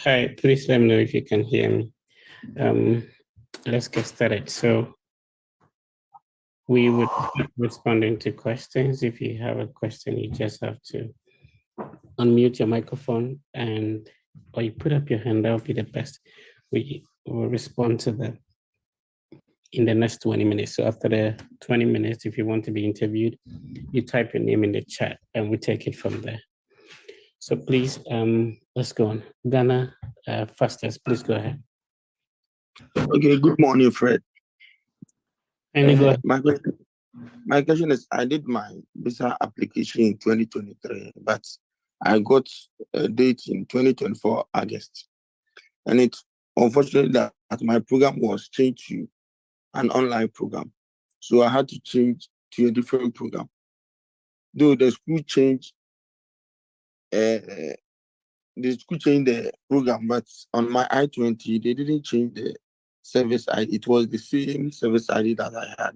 Hi, please let me know if you can hear me. Let's get started. So we would start responding to questions. If you have a question, you just have to unmute your microphone or you put up your hand. That would be the best. We will respond to them in the next 20 minutes. So after the 20 minutes, if you want to be interviewed, you type your name in the chat and we take it from there. So please, let's go on. Ghana, fastest, please go ahead. Okay, good morning, Fred. And my question is, I did my visa application in 2023, but I got a date in 2024 August. And it's unfortunately that my program was changed to an online program. So I had to change to a different program. Though the school changed the program, but on my I-20, they didn't change the service ID. It was the same service ID that I had.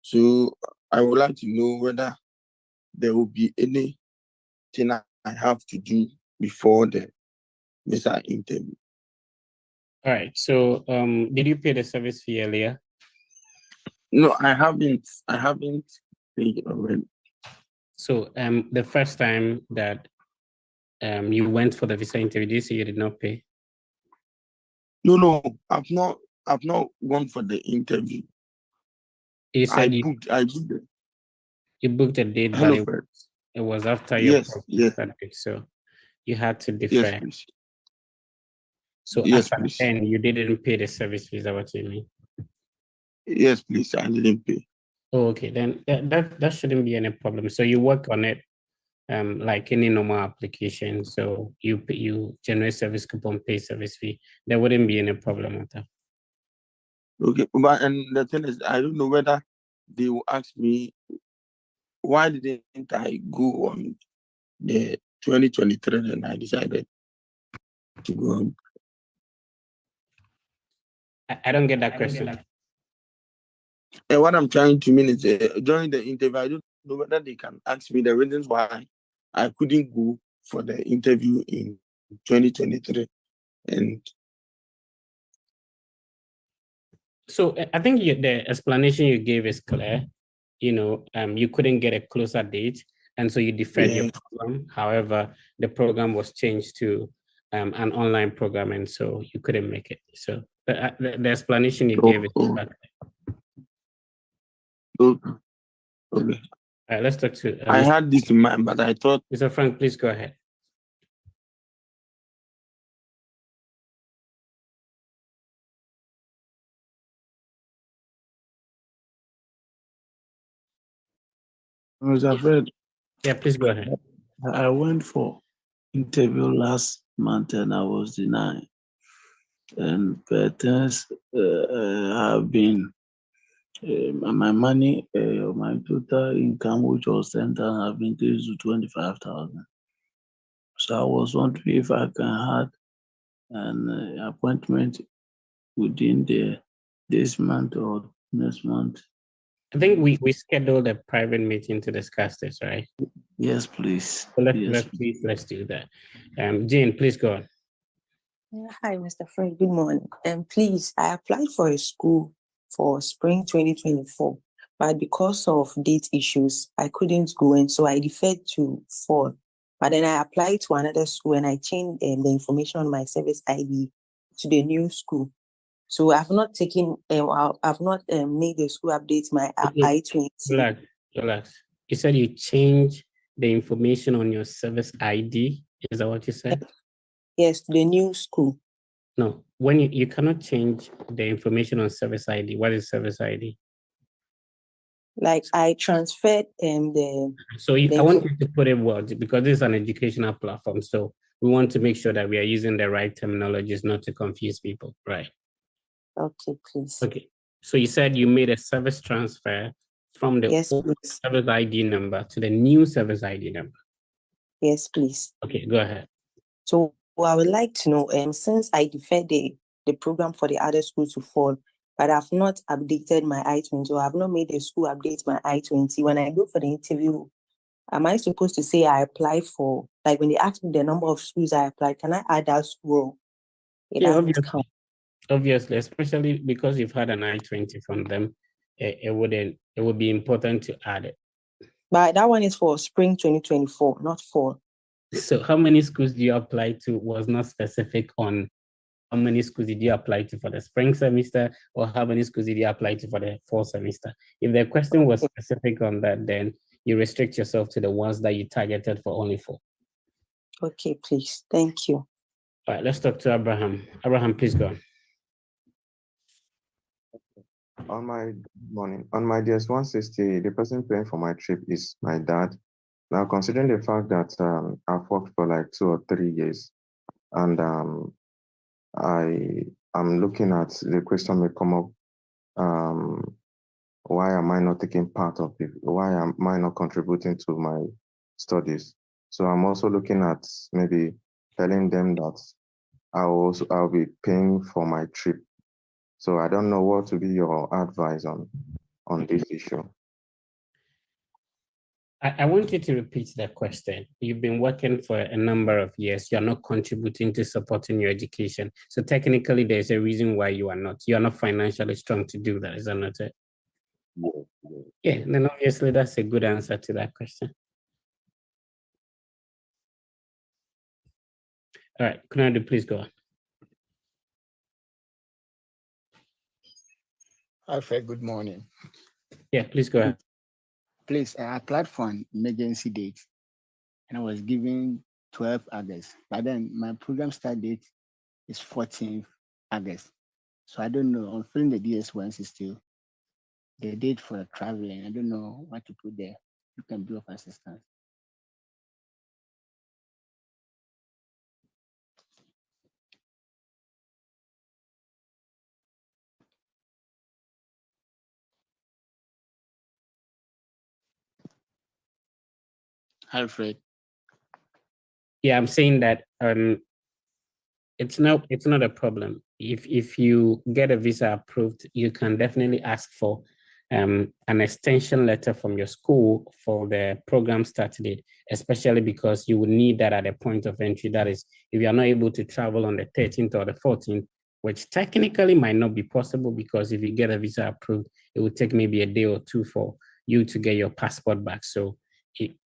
So I would like to know whether there will be anything I have to do before the visa interview. All right. So did you pay the service fee earlier? No, I haven't paid it already. So the first time that you went for the visa interview, did you say you did not pay? No, I've not gone for the interview. You said I booked it. You booked a date, Hello, but it was after your yes. started, so you had to defer. Yes, please. So yes, after please. then, you didn't pay the service fees. Is that what you mean? Yes, please. I didn't pay. Oh, okay. Then that shouldn't be any problem. So you work on it like any normal application. So you generate service coupon, pay service fee. There wouldn't be any problem with that. Okay, but and the thing is, I don't know whether they will ask me why didn't I go on the 2023 and I decided to go on. I don't get that question. And what I'm trying to mean is during the interview, I don't know whether they can ask me the reasons why I couldn't go for the interview in 2023. And so I think the explanation you gave is clear. You couldn't get a closer date, and so you deferred your program. However, the program was changed to an online program, and so you couldn't make it. So the explanation you gave is clear. Okay. All right, let's talk to. I had this in mind, but I thought. Mr. Frank, please go ahead. Mr. Fred. Yeah, please go ahead. I went for interview last month and I was denied. And patterns have been my money, my total income, which was 10,000, have been increased to 25,000. So I was wondering if I can have an appointment within this month or next month. I think we scheduled a private meeting to discuss this, right? Yes, please. So let's do that. Jane, please go on. Hi, Mr. Fred. Good morning. Please, I applied for a school for spring 2024, but because of date issues, I couldn't go, and so I deferred to fall. But then I applied to another school and I changed the information on my service ID to the new school. So I've not taken, I've not made the school update my I-20. Relax. You said you changed the information on your service ID. Is that what you said? Yes, to the new school. No, when you cannot change the information on service ID. What is service ID? Like I transferred the. So I want you to put it well, because this is an educational platform. So we want to make sure that we are using the right terminologies, not to confuse people, right? Okay, please. Okay. So you said you made a service transfer from the old service ID number to the new service ID number. Yes, please. Okay, go ahead. So I would like to know, since I deferred the program for the other school to fall, but I've not updated my I-20, or I've not made the school update my I-20. When I go for the interview, am I supposed to say I applied for, Like when they ask me the number of schools I applied, can I add that school? It Yeah, doesn't count. obviously, especially because you've had an I-20 from them, it would be important to add it. But that one is for spring 2024, not fall. So how many schools do you apply to was not specific on how many schools did you apply to for the spring semester, or how many schools did you apply to for the fall semester? If the question was specific on that, then you restrict yourself to the ones that you targeted for only 4. Okay, please. Thank you. All right, let's talk to Abraham. Abraham, please go on. On my DS 160, the person paying for my trip is my dad. Now, considering the fact that I've worked for like 2 or 3 years, and I am looking at the question may come up, why am I not taking part of it? Why am I not contributing to my studies? So I'm also looking at maybe telling them that I'll be paying for my trip. So I don't know what to be your advice on this issue. I want you to repeat that question. You've been working for a number of years. You're not contributing to supporting your education. So technically, there's a reason why you are not. You are not financially strong to do that. Is that not it? Yeah, then obviously that's a good answer to that question. All right, Kunadu, please go on. Alfred, good morning. Yeah, please go ahead. Please, I applied for an emergency date and I was given 12 August, but then my program start date is 14th August. So I don't know, I'm filling the DS1 still. The date for the traveling, I don't know what to put there. You can be of assistance. Alfred. Yeah, I'm saying that it's not a problem. If you get a visa approved, you can definitely ask for an extension letter from your school for the program start date, especially because you will need that at a point of entry. That is, if you're not able to travel on the 13th or the 14th, which technically might not be possible because if you get a visa approved, it will take maybe a day or 2 for you to get your passport back. So,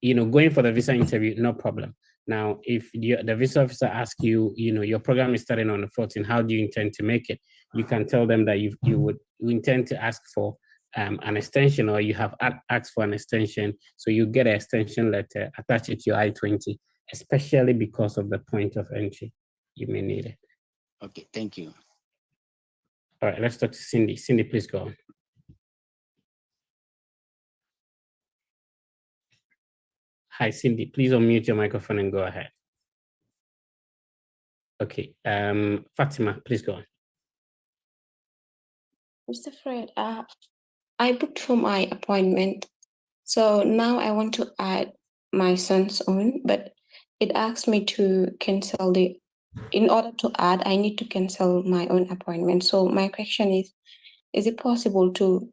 going for the visa interview, no problem. Now, if the visa officer asks you, your program is starting on the 14th, how do you intend to make it? You can tell them that you intend to ask for an extension, or you have asked for an extension. So you get an extension letter, attach it to your I-20, especially because of the point of entry. You may need it. Okay, thank you. All right, let's talk to Cindy. Cindy, please go on. Hi, Cindy, please unmute your microphone and go ahead. Okay, Fatima, please go on. Mr. Fred, I booked for my appointment. So now I want to add my son's own, but it asked me to cancel in order to add, I need to cancel my own appointment. So my question is it possible to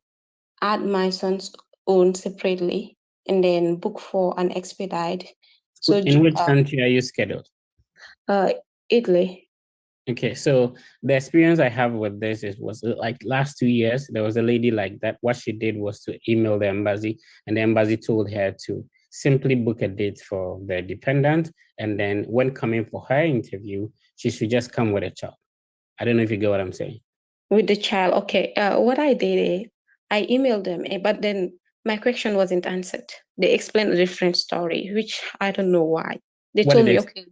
add my son's own separately and then book for an expedite? So in which country are you scheduled? Italy. Okay, so the experience I have with this was like last 2 years, there was a lady like that. What she did was to email the embassy, and the embassy told her to simply book a date for the dependent. And then when coming for her interview, she should just come with a child. I don't know if you get what I'm saying. With the child, okay. What I did, I emailed them, but then my question wasn't answered. They explained a different story, which I don't know why. They told me, okay,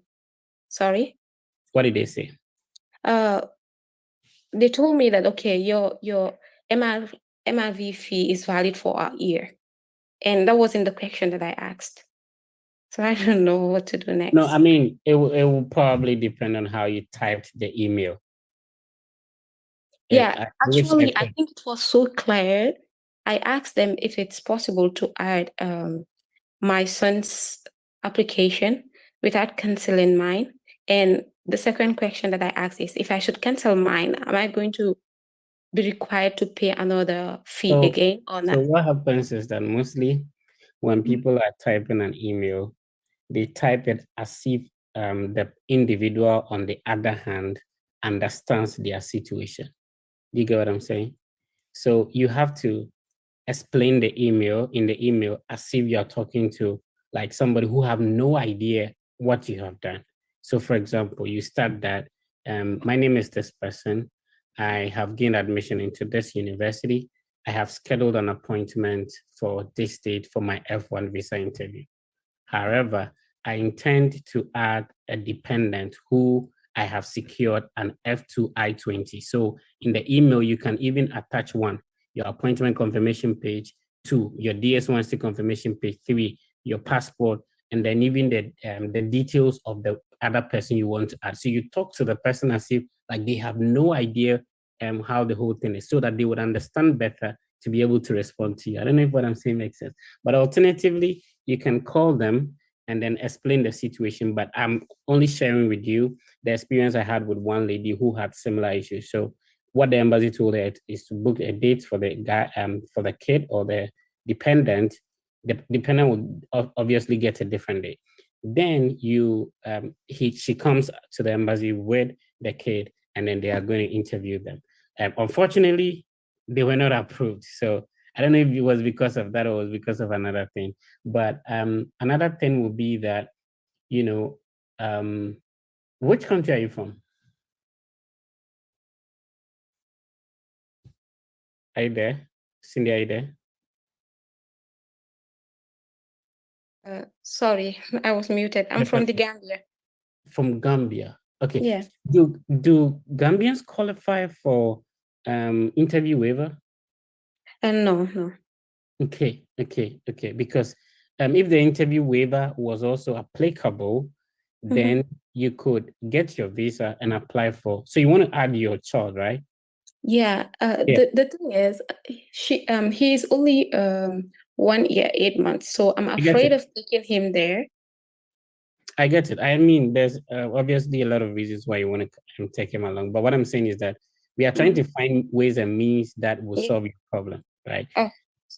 sorry? What did they say? They told me that, okay, your MRV fee is valid for a year. And that wasn't the question that I asked. So I don't know what to do next. No, I mean, it will probably depend on how you typed the email. Yeah, actually, I think it was so clear. I asked them if it's possible to add my son's application without canceling mine. And the second question that I asked is, if I should cancel mine, am I going to be required to pay another fee again or not? So what happens is that mostly when people are typing an email, they type it as if the individual on the other hand understands their situation. You get what I'm saying? So you have to explain the email in the email as if you're talking to like somebody who have no idea what you have done. So for example, you start that, my name is this person. I have gained admission into this university. I have scheduled an appointment for this date for my F1 visa interview. However, I intend to add a dependent who I have secured an F2 I-20. So in the email, you can even attach one, your appointment confirmation page, 2, your DS1C confirmation page, 3, your passport, and then even the details of the other person you want to add. So you talk to the person as if like they have no idea how the whole thing is, so that they would understand better to be able to respond to you. I don't know if what I'm saying makes sense. But alternatively, you can call them and then explain the situation. But I'm only sharing with you the experience I had with one lady who had similar issues. So what the embassy told her is to book a date for the guy, for the kid or the dependent. The dependent would obviously get a different date. Then she comes to the embassy with the kid, and then they are going to interview them. Unfortunately, they were not approved. So I don't know if it was because of that or it was because of another thing. But another thing would be that, which country are you from? Are you there? Cindy, are you there? Sorry, I was muted. I'm from the Gambia. From Gambia. Okay. Yeah. Do Gambians qualify for interview waiver? No. Okay. Because if the interview waiver was also applicable, then you could get your visa and apply for. So you want to add your child, right? Yeah. The thing is, he's only 1 year, 8 months. So I'm afraid of taking him there. I get it. I mean, there's obviously a lot of reasons why you want to take him along. But what I'm saying is that we are trying to find ways and means that will solve your problem, right? Oh.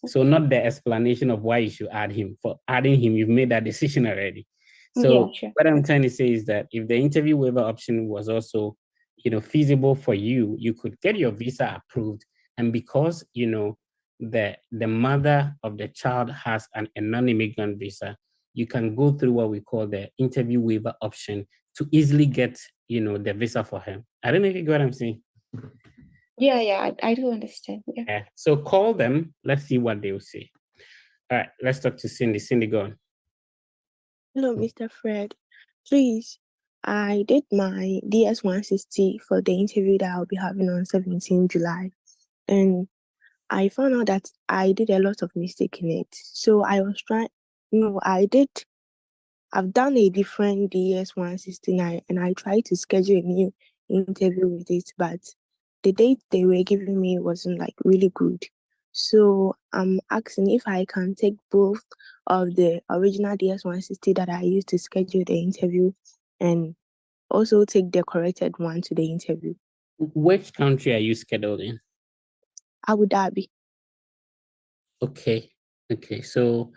So not the explanation of why you should add him. For adding him, you've made that decision already. So yeah, sure. What I'm trying to say is that if the interview waiver option was also, feasible for you, you could get your visa approved. And because, the mother of the child has a non-immigrant visa, you can go through what we call the interview waiver option to easily get, the visa for him. I don't know if you get what I'm saying. Yeah, I do understand. Yeah. So call them. Let's see what they will say. All right, let's talk to Cindy. Cindy, go on. Hello, Mr. Fred. Please, I did my DS160 for the interview that I'll be having on 17 July. And I found out that I did a lot of mistake in it. So I was trying, I've done a different DS169 and I tried to schedule a new interview with it, but the date they were giving me wasn't like really good. So I'm asking if I can take both of the original DS160 that I used to schedule the interview and also take the corrected one to the interview. Which country are you scheduled in? Abu Dhabi. Okay. So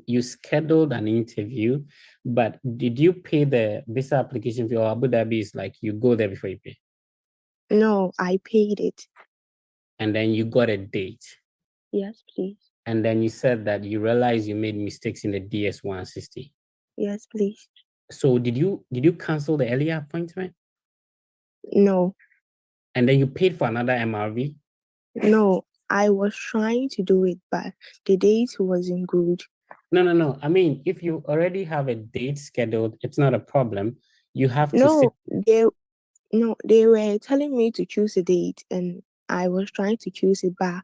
you scheduled an interview, but did you pay the visa application fee, or Abu Dhabi is like you go there before you pay? No, I paid it. And then you got a date. Yes, please. And then you said that you realized you made mistakes in the DS160. Yes, please. So did you cancel the earlier appointment? No. And then you paid for another MRV? No, I was trying to do it, but the date wasn't good. No. I mean, if you already have a date scheduled, it's not a problem. You have to they were telling me to choose a date and I was trying to choose it, but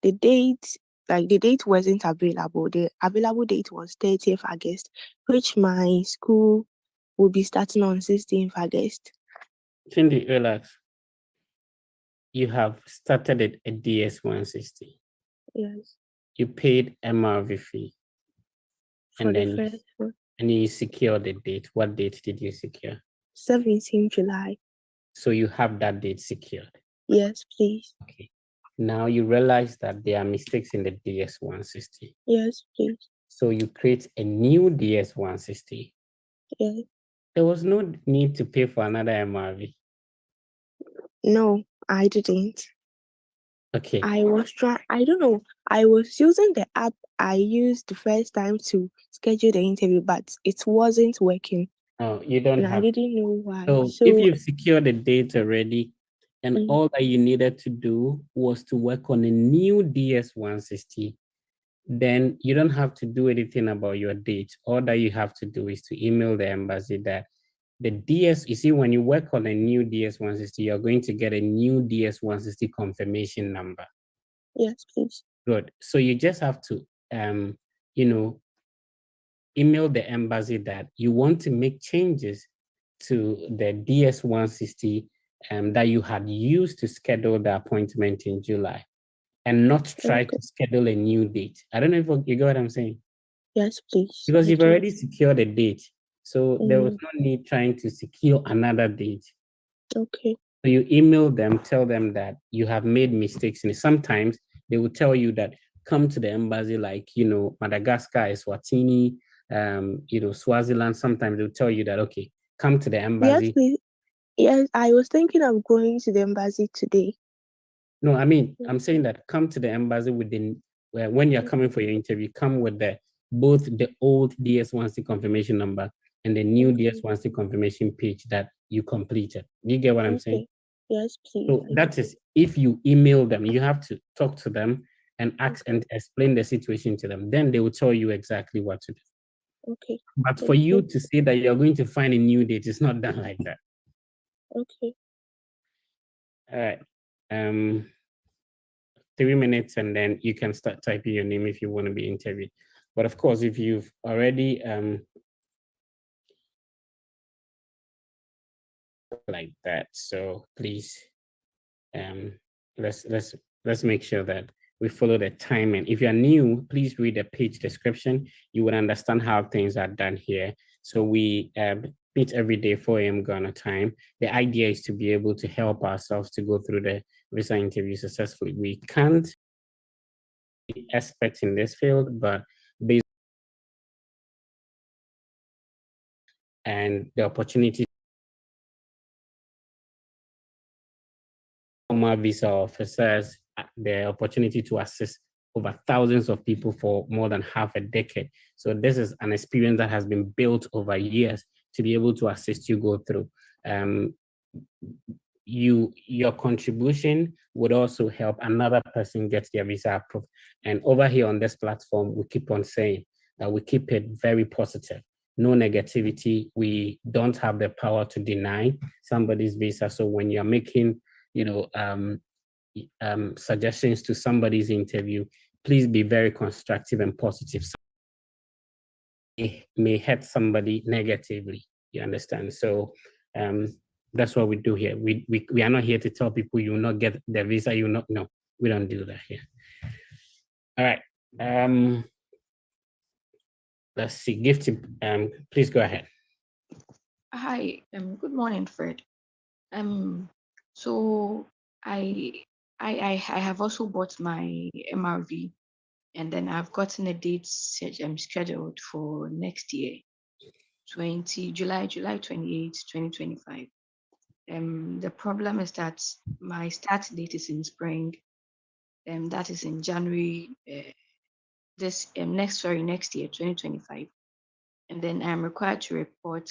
the date wasn't available. The available date was 30th August, which my school will be starting on 16th August. Cindy, relax. You have started a DS160. Yes. You paid MRV fee. For the first one. And you secured the date. What date did you secure? 17 July. So you have that date secured? Yes, please. Okay. Now you realize that there are mistakes in the DS160. Yes, please. So you create a new DS-160. Yeah. There was no need to pay for another MRV. No, I didn't. Okay. I don't know. I was using the app I used the first time to schedule the interview, but it wasn't working. Oh, you don't And have. I didn't know why. So if you've secured the date already, and all that you needed to do was to work on a new DS-160, then you don't have to do anything about your date. All that you have to do is to email the embassy that the DS, you see, when you work on a new DS-160, you're going to get a new DS-160 confirmation number. Yes, please. Good. So you just have to, email the embassy that you want to make changes to the DS-160 that you had used to schedule the appointment in July, and not try to schedule a new date. I don't know if you get what I'm saying. Yes, please. Because you've already secured a date. So there was no need trying to secure another date. Okay. So you email them, tell them that you have made mistakes. And sometimes they will tell you that come to the embassy, like, Madagascar, Eswatini, Swaziland. Sometimes they'll tell you that, okay, come to the embassy. Yes, please. Yes, I was thinking of going to the embassy today. No, I mean, I'm saying that come to the embassy when you're coming for your interview, come with both the old DS-160 confirmation number and the new DS-160 confirmation page that you completed. You get what I'm saying? Yes, please. So that is, if you email them, you have to talk to them and ask and explain the situation to them. Then they will tell you exactly what to do. Okay. But for you to say that you're going to find a new date, it's not done like that. Okay. All right. 3 minutes, and then you can start typing your name if you want to be interviewed. But of course, if you've already like that, so please let's make sure that we follow the time. And if you're new, please read the page description. You would understand how things are done here. So we meet every day 4 a.m. Ghana time. The idea is to be able to help ourselves to go through the visa interview successfully. We can't be experts in this field, but based and the opportunity former visa officers the opportunity to assist over thousands of people for more than half a decade. So this is an experience that has been built over years to be able to assist you go through. Your contribution would also help another person get their visa approved. And over here on this platform, we keep on saying that we keep it very positive. No negativity. We don't have the power to deny somebody's visa. So when you're making, suggestions to somebody's interview, please be very constructive and positive. It may hurt somebody negatively. You understand? So that's what we do here. We are not here to tell people you will not get the visa. You not no. We don't do that here. All right. Let's see. Gifty, please go ahead. Hi. Good morning, Fred. So I have also bought my MRV, and then I've gotten a date scheduled for next year, July 28th, 2025. The problem is that my start date is in spring, and that is in January next year, 2025. And then I'm required to report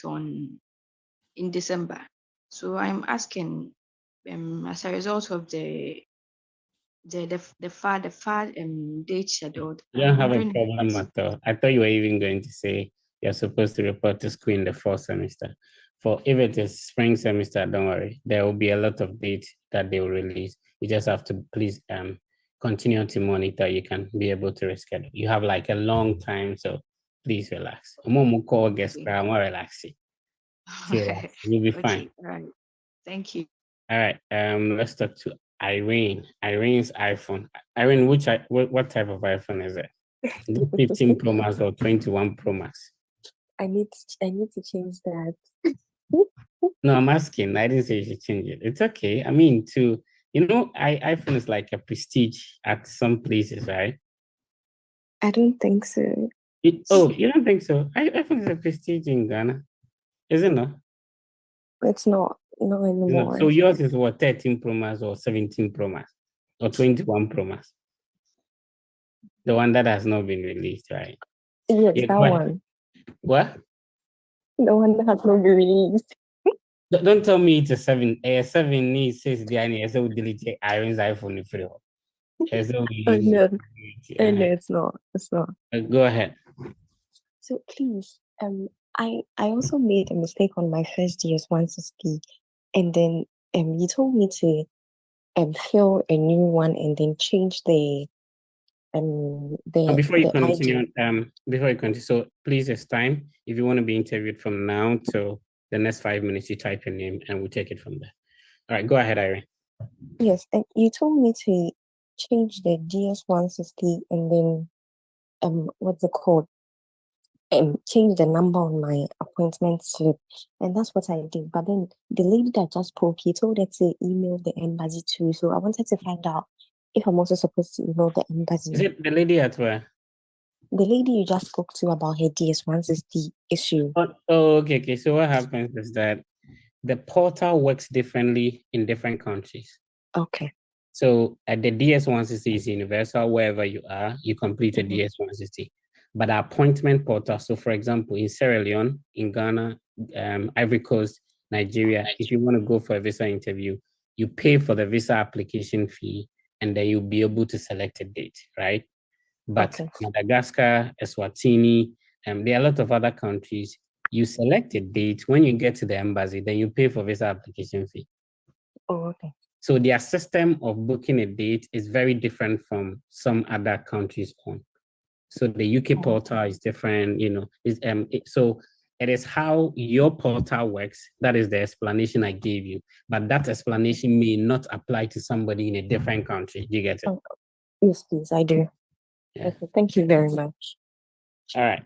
in December. So I'm asking, as a result of the far date scheduled. You don't have a problem at all. I thought you were even going to say you're supposed to report to school in the fall semester. For if it is spring semester, don't worry. There will be a lot of dates that they will release. You just have to please continue to monitor. You can be able to reschedule. You have like a long time, so please relax. Relax. You'll be fine. All right. Thank you. All right. Let's talk to Irene. Irene's iPhone. Irene, what type of iPhone is it? Is it 15 Pro Max or 21 Pro Max? I need to change that. No, I'm asking. I didn't say you should change it. It's okay. I mean, iPhone is like a prestige at some places, right? I don't think so. You don't think so? I think it's a prestige in Ghana, is it not? It's not anymore. So yours is what, 13 Pro Max or 17 Pro Max or 21 Pro Max? The one that has not been released, right? Yes, Yeah, that go ahead. one. What? The one that has not been released. Don't tell me it's a 7. A 7 needs 6 DNA, so we delete Iron's iPhone free. So we Oh use no, it. no, it's not. It's not. Go ahead. So please, I also made a mistake on my first year's 160, and then you told me to fill a new one and then change the Before you ID. continue, so please, it's time. If you want to be interviewed from now till the next 5 minutes, you type your name and we'll take it from there. All right, go ahead, Irene. Yes, and you told me to change the DS 160 and then what's it called? Change the number on my appointment slip, and that's what I did. But then the lady that just spoke, he told her to email the embassy too. So I wanted to find out if I'm also supposed to email the embassy. Is it the lady at where? The lady you just spoke to about her DS 160 issue. Okay. So what happens is that the portal works differently in different countries. Okay. So at the DS160 is universal. Wherever you are, you complete a DS160. But our appointment portal, so for example, in Sierra Leone, in Ghana, Ivory Coast, Nigeria, if you want to go for a visa interview, you pay for the visa application fee, and then you'll be able to select a date, right? But Madagascar, Eswatini, there are a lot of other countries. You select a date. When you get to the embassy, then you pay for visa application fee. Oh, okay. So their system of booking a date is very different from some other countries' one. So the UK portal is different, so it is how your portal works. That is the explanation I gave you. But that explanation may not apply to somebody in a different country. Do you get it? Oh, yes, please, I do. Yeah. Okay, thank you very much. All right.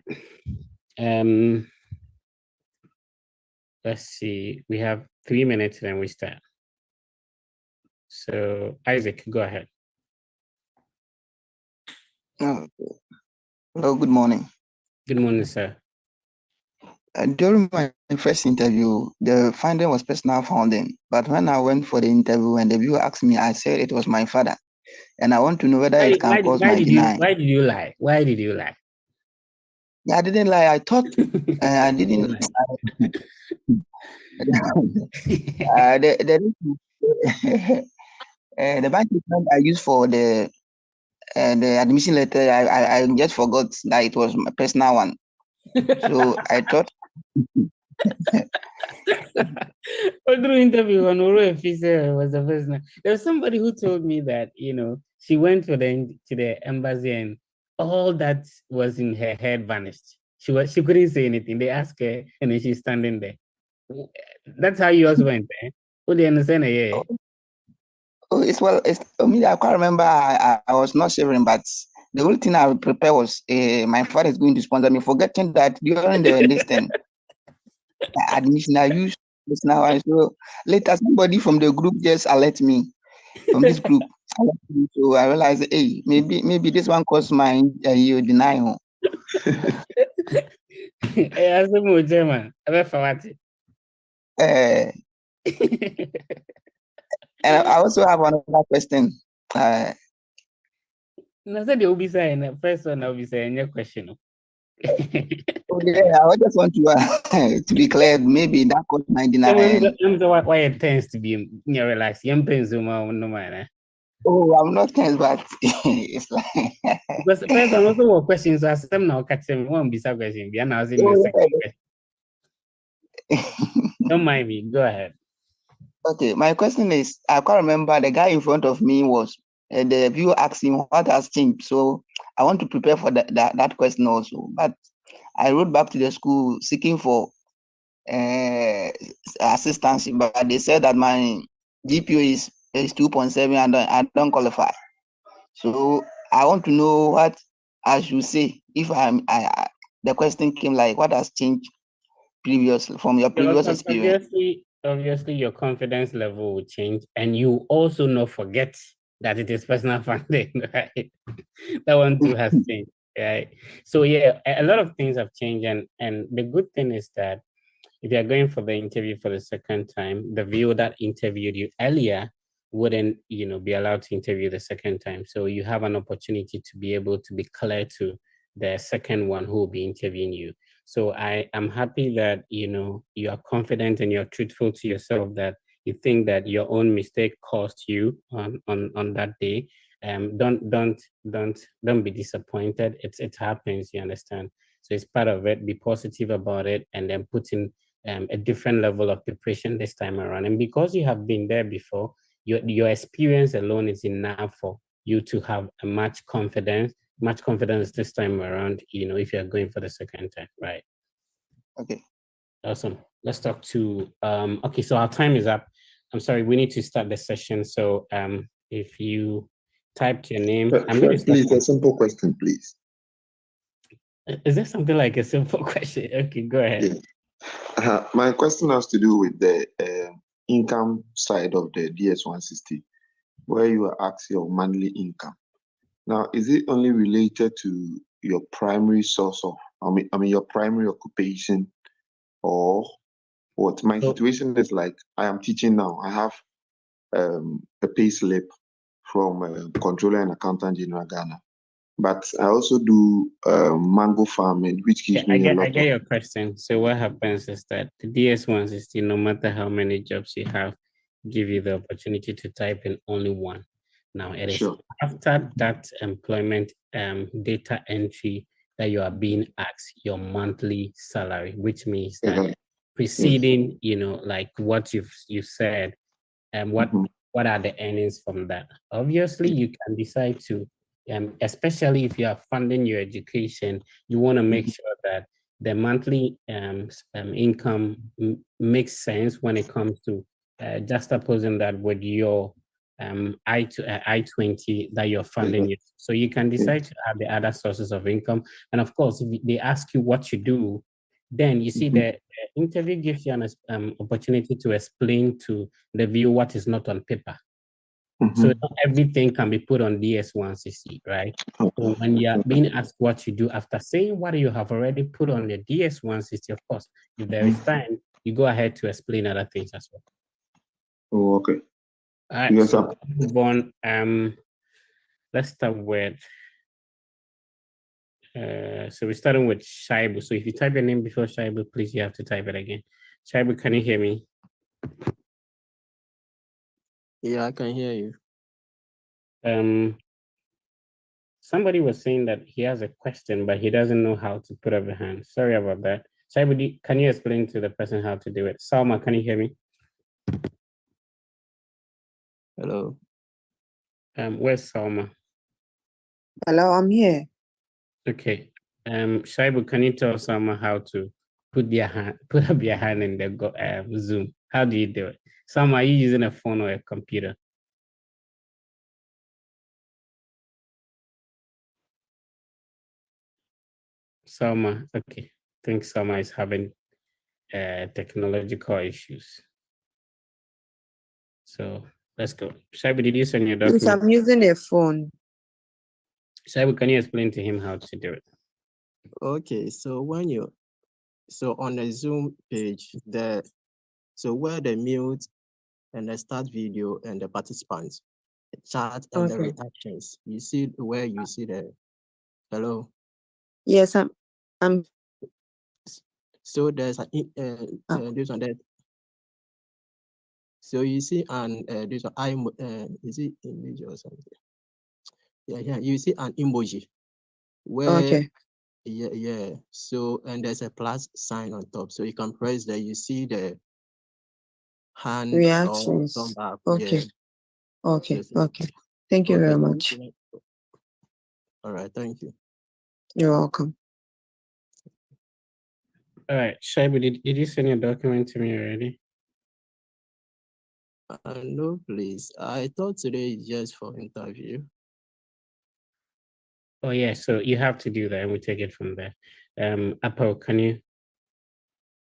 Let's see. We have 3 minutes, then we start. So Isaac, go ahead. Hello, good morning. Good morning, sir. During my first interview, the finding was personal founding. But when I went for the interview and the viewer asked me, I said it was my father. And I want to know whether it can cause my deny. Why did you lie? Why did you lie? Yeah, I didn't lie. I thought I didn't. The bank statement I used for the admission letter, I just forgot that it was my personal one. So I thought. Through interview on Oro Efise was the first name. There was somebody who told me that, she went to the embassy and all that was in her head vanished. She couldn't say anything. They asked her and then she's standing there. That's how yours went, eh? Who do you understand? Yeah. Oh, I can't remember. I was not sharing, but the only thing I would prepare was my father is going to sponsor me, forgetting that during this thing, admission I used this now. And so later, somebody from the group just alert me from this group. So I realized, hey, maybe this one caused my denial. As a more German, and I also have another question. No, said you will be saying the first one. I'll be saying your question. Okay, I just want to to be clear. Maybe that caused my denial. Why it tends to be relaxed. No man. Oh, I'm not tense, but it's like because the first one also what questions. So I said now catch them one be question. Be now asking the second question. Don't mind me. Go ahead. Okay, my question is, I can't remember the guy in front of me was the viewer asked him what has changed. So I want to prepare for that question also. But I wrote back to the school seeking for assistance, but they said that my GPA is 2.7 and I don't qualify. So I want to know what I should say if the question came like what has changed previously from your previous experience. Obviously, your confidence level will change, and you also not forget that it is personal funding, right? That one too has changed. Right. So yeah, a lot of things have changed, and the good thing is that if you're going for the interview for the second time, the viewer that interviewed you earlier wouldn't, be allowed to interview the second time. So you have an opportunity to be able to be clear to the second one who will be interviewing you. So I am happy that, you are confident and you're truthful to yourself that you think that your own mistake cost you on that day. Don't be disappointed. It happens, you understand. So it's part of it. Be positive about it, and then put in a different level of preparation this time around. And because you have been there before, your experience alone is enough for you to have a much confidence this time around, if you're going for the second time, right? Okay. Awesome. Let's talk to, okay, so our time is up. I'm sorry, we need to start the session. So if you typed your name, I'm going to start. Please, a simple question, please. Is there something like a simple question? Okay, go ahead. Yeah. My question has to do with the income side of the DS-160, where you are asked your monthly income. Now, is it only related to your primary source of, your primary occupation, or what? My situation is like, I am teaching now. I have a pay slip from Controller and Accountant General Ghana. But I also do mango farming, which gives me a lot I get your question. So what happens is that the DS-160, no matter how many jobs you have, give you the opportunity to type in only one. Now it is after that employment data entry that you are being asked your monthly salary, which means that preceding, like what you've said, and what are the earnings from that. Obviously, you can decide to, especially if you are funding your education, you want to make sure that the monthly income makes sense when it comes to juxtaposing that with your I-20 that you're funding. So you can decide to add the other sources of income. And of course, if they ask you what you do, then you see the interview gives you an opportunity to explain to the viewer what is not on paper. So not everything can be put on DS-160, right? So when you're being asked what you do after saying what you have already put on the DS-160, of course, if there is time, you go ahead to explain other things as well. Oh, okay. All right, yes, so move on. Let's start with so we're starting with Shaibu. So if you type your name before Shaibu, please, you have to type it again. Shaibu, can you hear me? Yeah, I can hear you. Somebody was saying that he has a question, but he doesn't know how to put up a hand. Sorry about that. Shaibu, can you explain to the person how to do it? Salma, can you hear me? Hello. Where's Salma? Hello, I'm here. Okay. Shaibu, can you tell Salma how to put up your hand in the Zoom? How do you do it? Salma, are you using a phone or a computer? Salma, okay. I think Salma is having technological issues. So let's go. Shaibu, did you send your document? Yes, I'm using a phone. Shaibu, can you explain to him how to do it? Okay, so on the Zoom page, where the mute and the start video and the participants, the chat and the reactions, you see where you see the hello. Yes, I'm. So there's this one that. So you see this one is it image or something? Yeah. You see an emoji where yeah. So and there's a plus sign on top. So you can press that. You see the hand Reactions. or thumb up. Okay. Yeah. Okay. Thank you very much. All right. Thank you. You're welcome. All right, Shaibu, did you send your document to me already? No, please. I thought today is just for interview. Oh yeah, so you have to do that, and we take it from there. Apple, can you?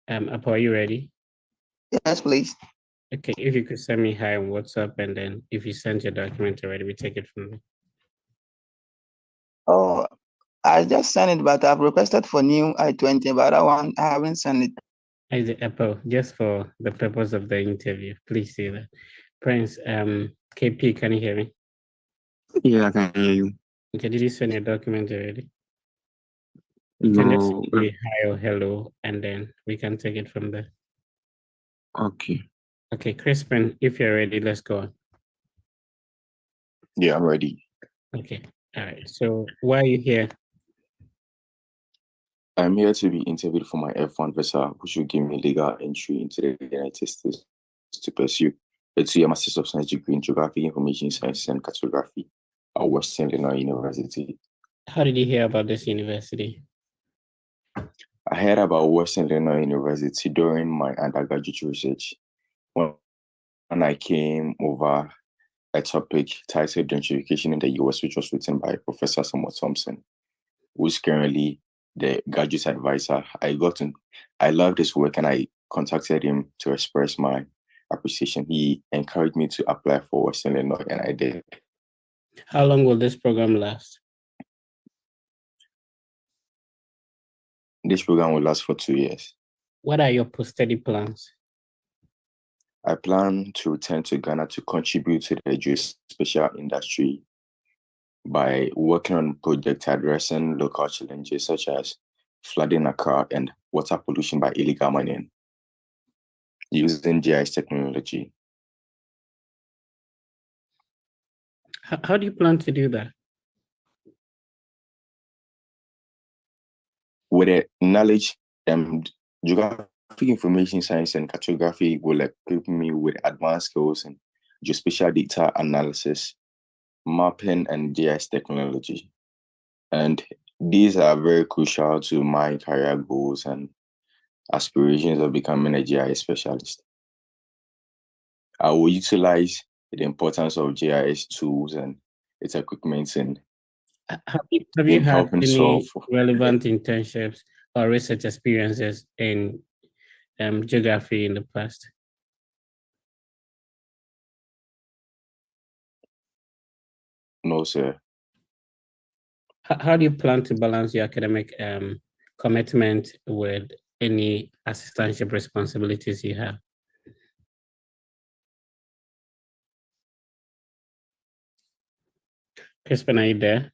Apple, are you ready? Yes, please. Okay, if you could send me hi on WhatsApp, and then if you sent your document already, we take it from there. Oh, I just sent it, but I've requested for new I-20, but that one I haven't sent it. Is it Apple? Just for the purpose of the interview, please say that. Prince, KP, can you hear me? Yeah, I can hear you. Okay, did you send your document already? You can just No. say hi or hello, and then we can take it from there. Okay. Okay, Crispin, if you're ready, let's go on. Yeah, I'm ready. Okay, all right. So why are you here? I'm here to be interviewed for my F1 visa, which will give me legal entry into the United States to pursue a 2-year Master's of Science degree in Geography, Information Science, and Cartography at Western Illinois University. How did you hear about this university? I heard about Western Illinois University during my undergraduate research when I came over a topic titled Gentrification in the US, which was written by Professor Samuel Thompson, who's currently the graduate advisor. I loved his work and I contacted him to express my appreciation. He encouraged me to apply for Western Illinois and I did. How long will this program last? This program will last for 2 years. What are your post-study plans? I plan to return to Ghana to contribute to the geospatial industry by working on projects addressing local challenges such as flooding Accra and water pollution by illegal mining using GIS technology. How do you plan to do that? With the knowledge, geographic information science and cartography will equip me with advanced skills in geospatial data analysis, mapping, and GIS technology. And these are very crucial to my career goals and aspirations of becoming a GIS specialist. I will utilize the importance of GIS tools and its equipment in Have you had helping any solve relevant internships or research experiences in geography in the past? No, sir. How do you plan to balance your academic commitment with any assistantship responsibilities you have? Crispin, are you there?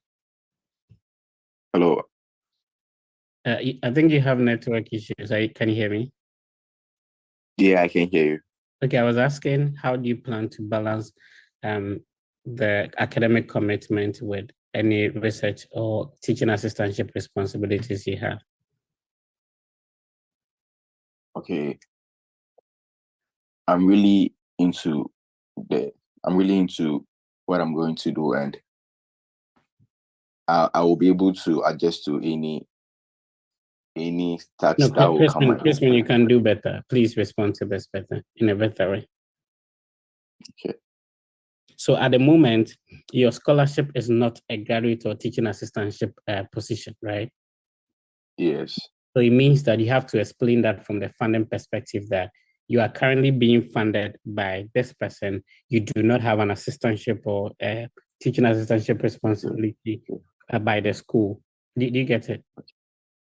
Hello. I think you have network issues. Can you hear me? Yeah, I can hear you. Okay, I was asking, how do you plan to balance the academic commitment with any research or teaching assistantship responsibilities you have? Okay. I'm really into what I'm going to do, and I will be able to adjust to any tax that will come my way. Crispin, you can do better. Please respond to this better, in a better way. Okay. So at the moment, your scholarship is not a graduate or teaching assistantship position, right? Yes. So it means that you have to explain that from the funding perspective that you are currently being funded by this person. You do not have an assistantship or a teaching assistantship responsibility by the school. Do you get it?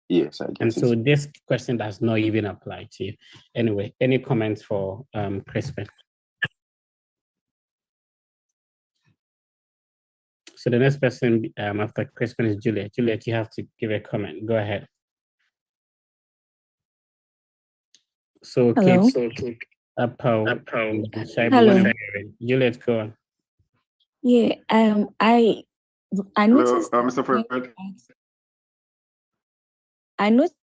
Yes, I get it. And so this question does not even apply to you. Anyway, any comments for Crispin? So the next person after Crispin is Juliet. Juliet, you have to give a comment. Go ahead. So, Hello. Hello. Juliet, go on. Yeah. I noticed. Hello, Mr. Fred. I noticed.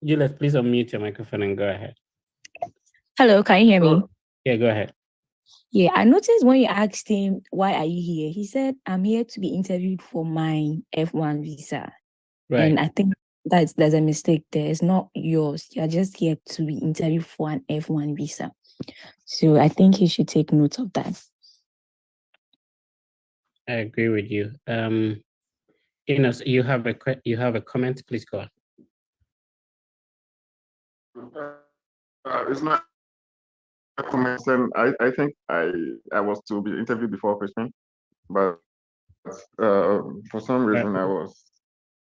Juliet, please unmute your microphone and go ahead. Hello, can you hear me? Yeah, go ahead. Yeah, I noticed when you asked him, why are you here? He said, I'm here to be interviewed for my F1 visa. Right. And I think there's a mistake there. It's not yours. You're just here to be interviewed for an F1 visa. So I think he should take note of that. I agree with you. You have a comment, please go on. It's not a comment. I think I was to be interviewed before Christmas, but for some reason I was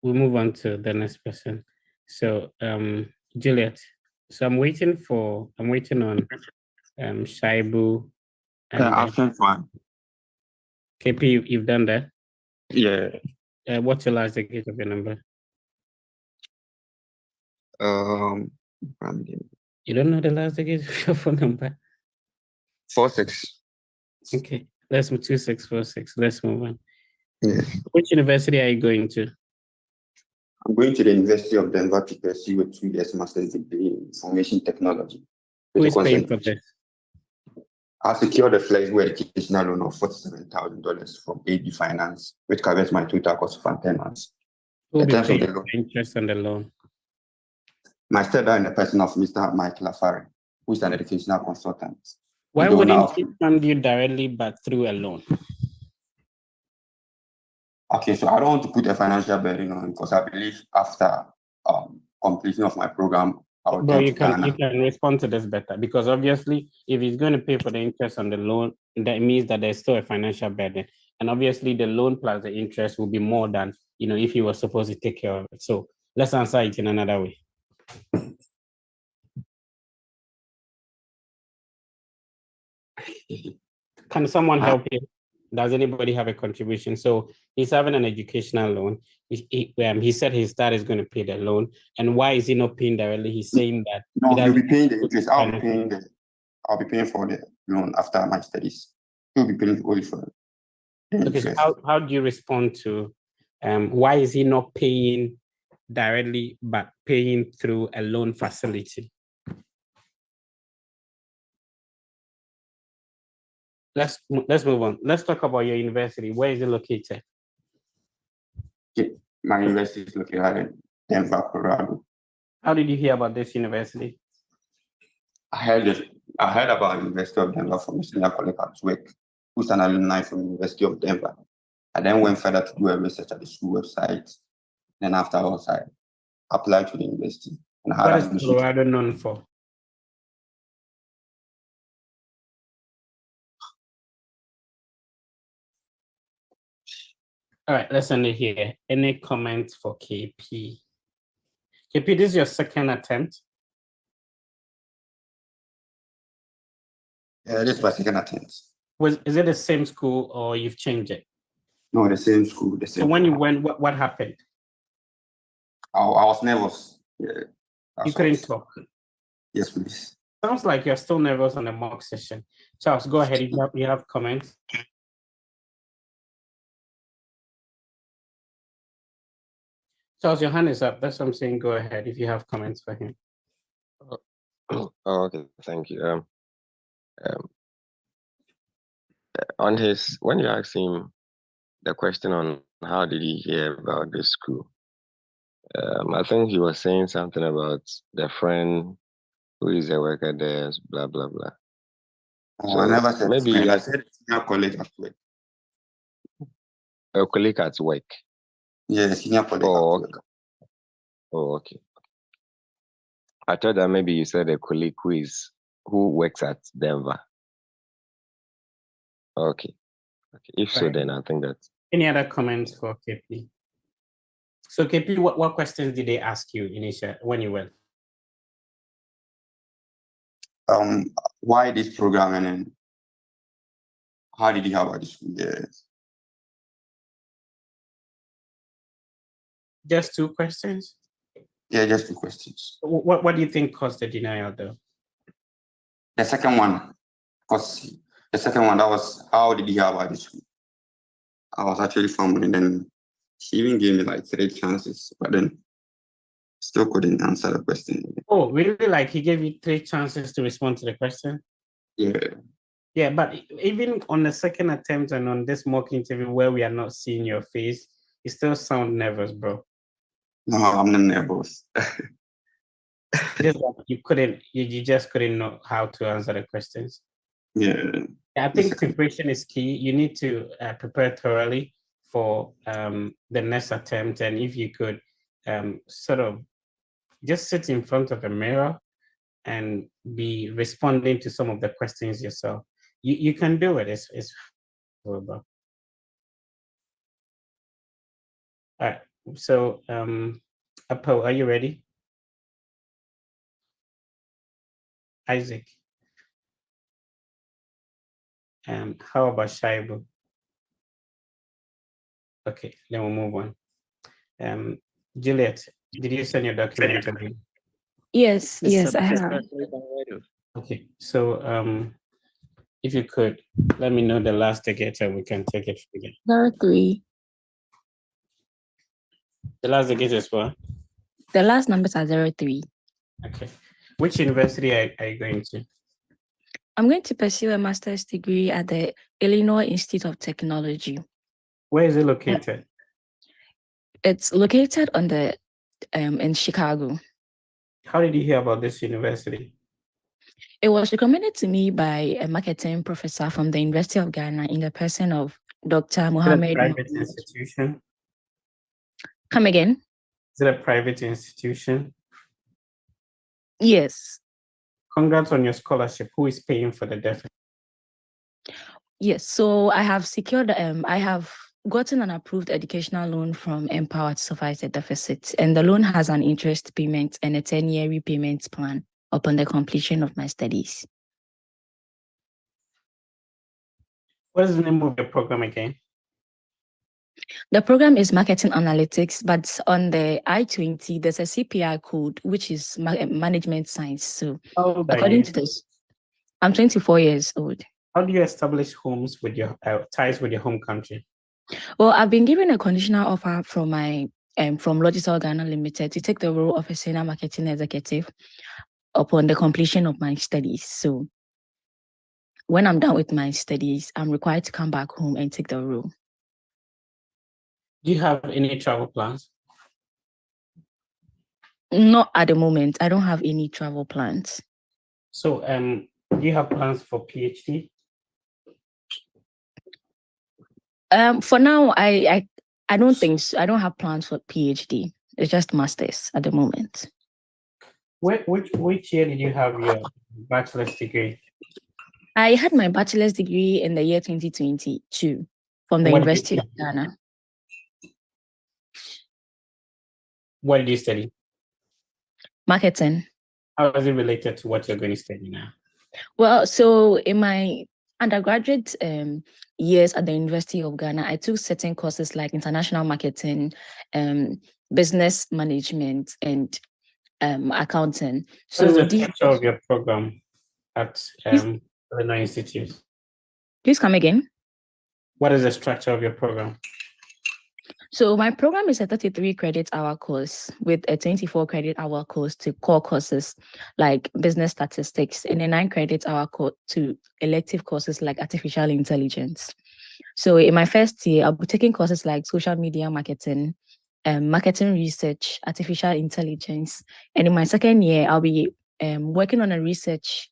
we'll move on to the next person. So Juliet. So I'm waiting on Shaibu and I've sent one. KP, you've done that? Yeah. What's your last digit of your number? You don't know the last digit of your phone number? 46. Okay, let's move 2646. Let's move on. Yes. Which university are you going to? I'm going to the University of Denver to pursue a 2 years master's degree in information technology. Who is paying for this? I secured a flexible educational loan of $47,000 from AB Finance, which covers my total cost for 10 months. Who will In be terms of paying the loan, interest on the loan? my stepdad in the person of Mr. Mike Lafari, who is an educational consultant. Why The owner wouldn't of- he fund you directly but through a loan? Okay, so I don't want to put a financial burden on him because I believe after completion of my program, I will Bro, turn you to Ghana. can respond to this better, because obviously if he's going to pay for the interest on the loan, that means that there's still a financial burden. And obviously the loan plus the interest will be more than, if he was supposed to take care of it. So let's answer it in another way. Can someone help you? Does anybody have a contribution? So he's having an educational loan. He said his dad is going to pay the loan. And why is he not paying directly? He's saying that No, he'll be paying the interest. I'll be paying for the loan after my studies. He'll be paying only for the Okay, interest. so how do you respond to why is he not paying directly but paying through a loan facility? Let's move on. Let's talk about your university. Where is it located? My university is located in Denver, Colorado. How did you hear about this university? I heard about the University of Denver from a senior colleague at work, who's an alumni from the University of Denver. I then went further to do a research at the school website. Then afterwards, I applied to the university. And What is Colorado known for? All right, let's end it here. Any comments for KP? KP, this is your second attempt. Yeah, this is my second attempt. Is it the same school or you've changed it? No, the same school. So when you went, what happened? I was nervous. Yeah, you couldn't talk? Yes, please. Sounds like you're still nervous on the mock session. Charles, go ahead. You have comments. Charles, your hand is up. That's what I'm saying. Go ahead if you have comments for him. Oh, okay. Thank you. On his, when you asked him the question on how did he hear about this school, I think he was saying something about the friend who is a worker there, blah blah blah. So I never said maybe friend. I said senior colleague at work. A colleague at work. Yeah, senior colleague at work. Oh, okay. I thought that maybe you said a colleague who works at Denver. Okay. If so, then I think that. Any other comments for KP? So KP, what questions did they ask you initially when you went? Why this program and then how did you have about this? Yes. Just two questions? Yeah, just two questions. What do you think caused the denial though? The second one, because the second one, that was how did you hear about this? I was actually fumbling, then she even gave me like 3 chances, but then still couldn't answer the question. Oh, really? Like he gave you 3 chances to respond to the question? Yeah. Yeah, but even on the second attempt and on this mock interview where we are not seeing your face, you still sound nervous, bro. No, I'm not nervous. Just like you just couldn't know how to answer the questions. Yeah. I think preparation is key. You need to prepare thoroughly for the next attempt. And if you could sort of just sit in front of a mirror and be responding to some of the questions yourself. You can do it. It's doable. All right. So, Apo, are you ready? Isaac. How about Shaibu? Okay, then we'll move on. Juliet, did you send your document again? Yes, I have. Okay, so if you could let me know the last digit and we can take it from there. 03. The last digit is what? The last numbers are 03. Okay. Which university are you going to? I'm going to pursue a master's degree at the Illinois Institute of Technology. Where is it located? It's located on the in Chicago. How did you hear about this university? It was recommended to me by a marketing professor from the University of Ghana in the person of Dr. Mohammed. Is it a private institution? Come again? Is it a private institution? Yes. Congrats on your scholarship. Who is paying for the deficit? Yes, so I have secured, I have gotten an approved educational loan from Empower to suffice the deficit, and the loan has an interest payment and a 10-year repayment plan upon the completion of my studies. What is the name of your program again? The program is Marketing Analytics, but on the I-20, there's a CPI code, which is Management Science. So according to this, I'm 24 years old. How do you establish homes with your ties with your home country? Well, I've been given a conditional offer from my from Logisol Ghana Limited to take the role of a senior marketing executive upon the completion of my studies. So when I'm done with my studies, I'm required to come back home and take the role. Do you have any travel plans? Not at the moment. I don't have any travel plans. So do you have plans for PhD? For now, I don't think so. I don't have plans for PhD. It's just masters at the moment. Which year did you have your bachelor's degree? I had my bachelor's degree in the year 2022 from the University of Ghana. What did you study? Marketing. How is it related to what you're going to study now? Well, so in my undergraduate years at the University of Ghana, I took certain courses like international marketing, business management, and accounting. So what is the structure of your program at Illinois Institute? Please come again. What is the structure of your program? So my program is a 33 credit hour course with a 24 credit hour course to core courses like business statistics and a 9 credit hour course to elective courses like artificial intelligence. So in my first year, I'll be taking courses like social media marketing, marketing research, artificial intelligence. And in my second year, I'll be working on a research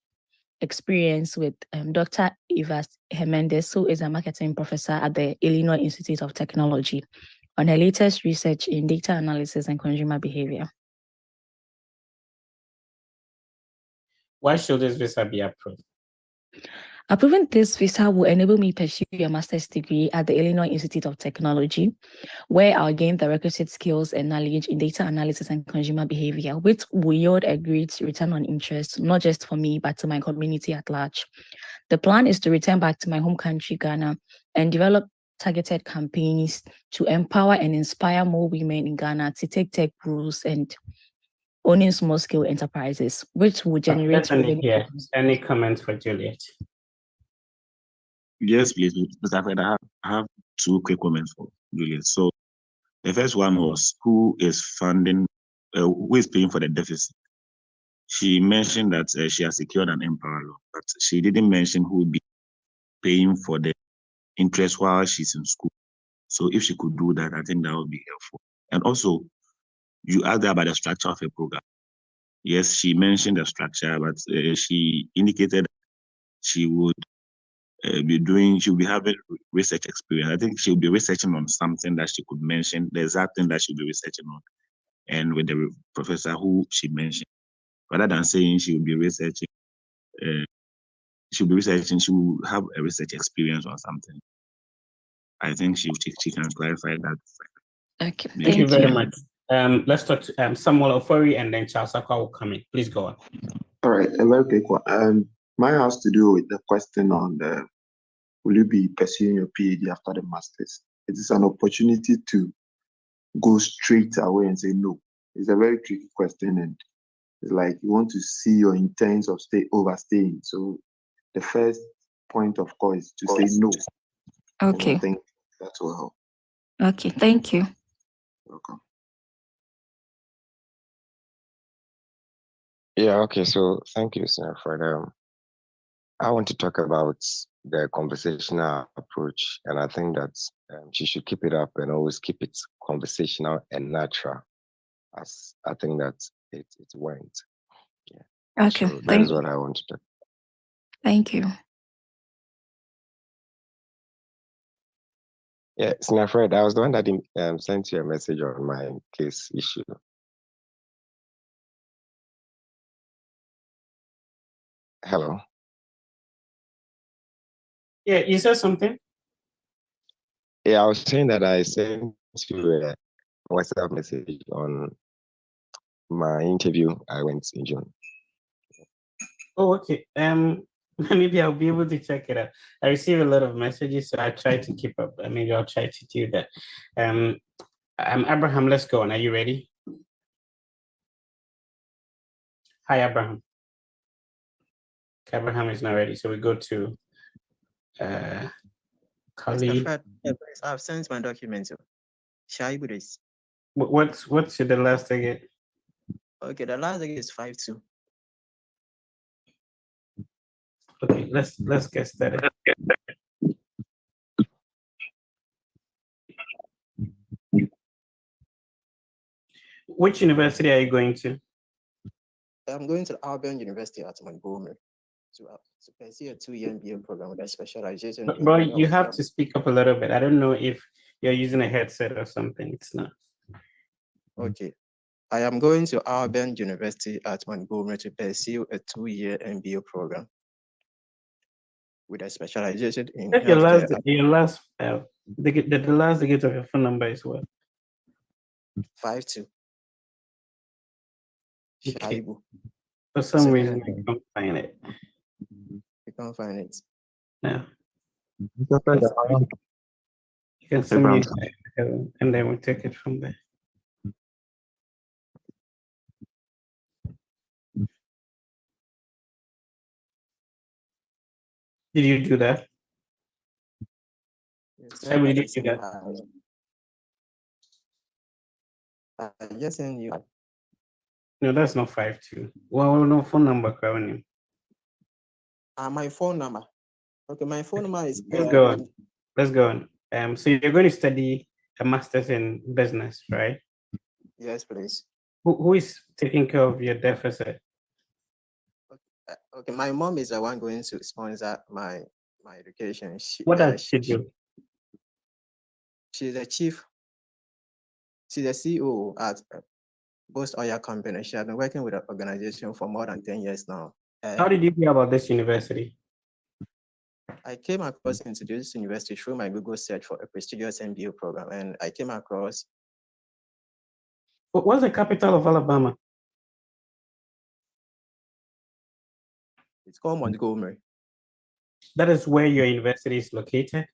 experience with Dr. Eva Hernandez, who is a marketing professor at the Illinois Institute of Technology, on her latest research in data analysis and consumer behavior. Why should this visa be approved? Approving this visa will enable me to pursue a master's degree at the Illinois Institute of Technology, where I'll gain the requisite skills and knowledge in data analysis and consumer behavior, which will yield a great return on interest, not just for me, but to my community at large. The plan is to return back to my home country, Ghana, and develop targeted campaigns to empower and inspire more women in Ghana to take tech roles and owning small-scale enterprises, which will generate revenue. Any comments for Juliet? Yes, please, Mr. Fred, I have two quick comments for Juliet. So the first one was who is funding, who is paying for the deficit? She mentioned that she has secured an Empower loan, but she didn't mention who would be paying for the interest while she's in school. So if she could do that, I think that would be helpful. And also, you asked about the structure of a program. Yes, she mentioned the structure, but she indicated she would she'll be having research experience. I think she'll be researching on something that she could mention, the exact thing that she'll be researching on, and with the professor who she mentioned. Rather than saying she'll be researching, she'll have a research experience on something. I think she can clarify that. Okay, Thank you very much. Let's talk to Samuel Ofori and then Charles Akwa will come in. Please go on. All right, a very quick one. Mine has to do with the question on the will you be pursuing your PhD after the masters? It is an opportunity to go straight away and say no. It's a very tricky question, and it's like you want to see your intents of overstaying. So the first point of call is to say no. Okay. And I think that will help. Okay, thank you. Welcome. Yeah, okay, so thank you, sir, for the. I want to talk about the conversational approach, and I think that she should keep it up and always keep it conversational and natural, as I think that it went. Yeah. Okay, So that is what I want to talk. Thank you. Yeah, Senior Fred, I was the one that sent you a message on my case issue. Hello. Yeah, you said something? Yeah, I was saying that I sent you a WhatsApp message on my interview I went in June. Oh, okay. Maybe I'll be able to check it out. I receive a lot of messages, so I try to keep up. Maybe I'll try to do that. Abraham, let's go on. Are you ready? Hi, Abraham. Okay, Abraham is not ready, so we go to Kali. Mr. Fred, please, I've sent my documents. Shall I do this? What's the last again? Okay, the last thing is 5-2. Okay, let's get started. Which university are you going to? I'm going to Auburn University at Montgomery to pursue a 2-year MBA program with a specialization. But you have to speak up a little bit. I don't know if you're using a headset or something. It's not. Okay. I am going to Auburn University at Montgomery to pursue a 2-year MBA program with a specialization in Check healthcare. the last digit of your phone number is what? 5-2. Okay. Shaibu. For some reason, I can't find it. You can't find it. No. You can send me and then we'll take it from there. Did you do that? Sir, Did you do that? Yes, and you. No, that's not 5-2. Well, no phone number, Kawani. My phone number. Okay, my phone number is. Let's go on. Let's go on. So you're going to study a master's in business, right? Yes, please. Who is taking care of your deficit? Okay, my mom is the one going to sponsor my education. What does she do? She's the chief. She's the CEO at Boast Oil Company. She has been working with the organization for more than 10 years now. How did you hear about this university? I came across into this university through my Google search for a prestigious MBA program, and I came across. What's the capital of Alabama? It's called Montgomery. That is where your university is located?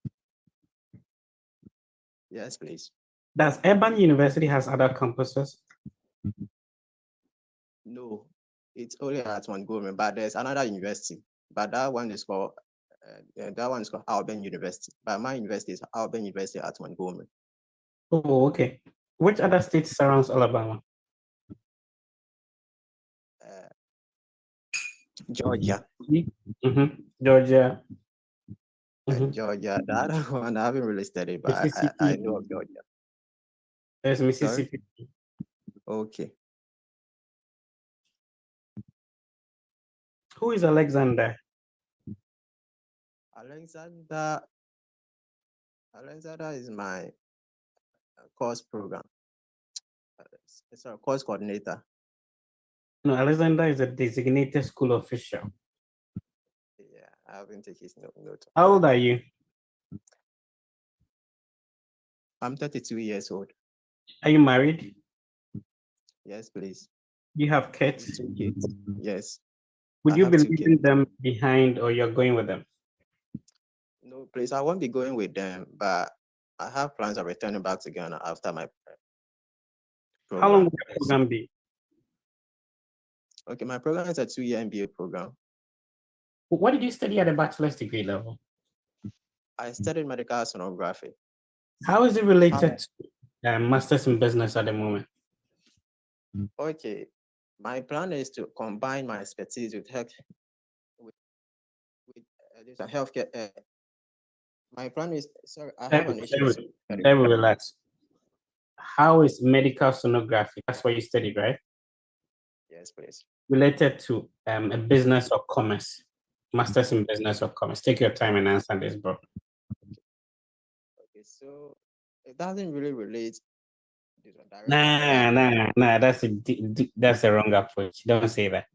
Yes, please. Does Urban University has other campuses? No, it's only at Montgomery, but there's another university. But that one is called Auburn University. But my university is Auburn University at Montgomery. Oh, okay. Which other states surrounds Alabama? Georgia. Georgia. Georgia. The other one I haven't really studied, but I know of Georgia. There's Mississippi. Sorry? Okay. Who is Alexander? Alexander is my course program. It's a course coordinator. No, Alexander is a designated school official. Yeah, I haven't taken his note. How old are you? I'm 32 years old. Are you married? Yes, please. You have kids? 2 kids. Yes. Would I you have be 2 leaving kids. them behind or you're going with them? No, please, I won't be going with them, but I have plans of returning back to Ghana after my program. How long will your program be? Okay, my program is a 2-year MBA program. What did you study at the bachelor's degree level? I studied medical sonography. How is it related to master's in business at the moment? Okay, my plan is to combine my expertise with healthcare. My plan is, sorry, I have an issue. Relax. How is medical sonography? That's what you studied, right? Yes, please. Related to a business or commerce, master's in business or commerce. Take your time and answer this, bro. Okay, so it doesn't really relate. Nah. That's a wrong approach. Don't say that.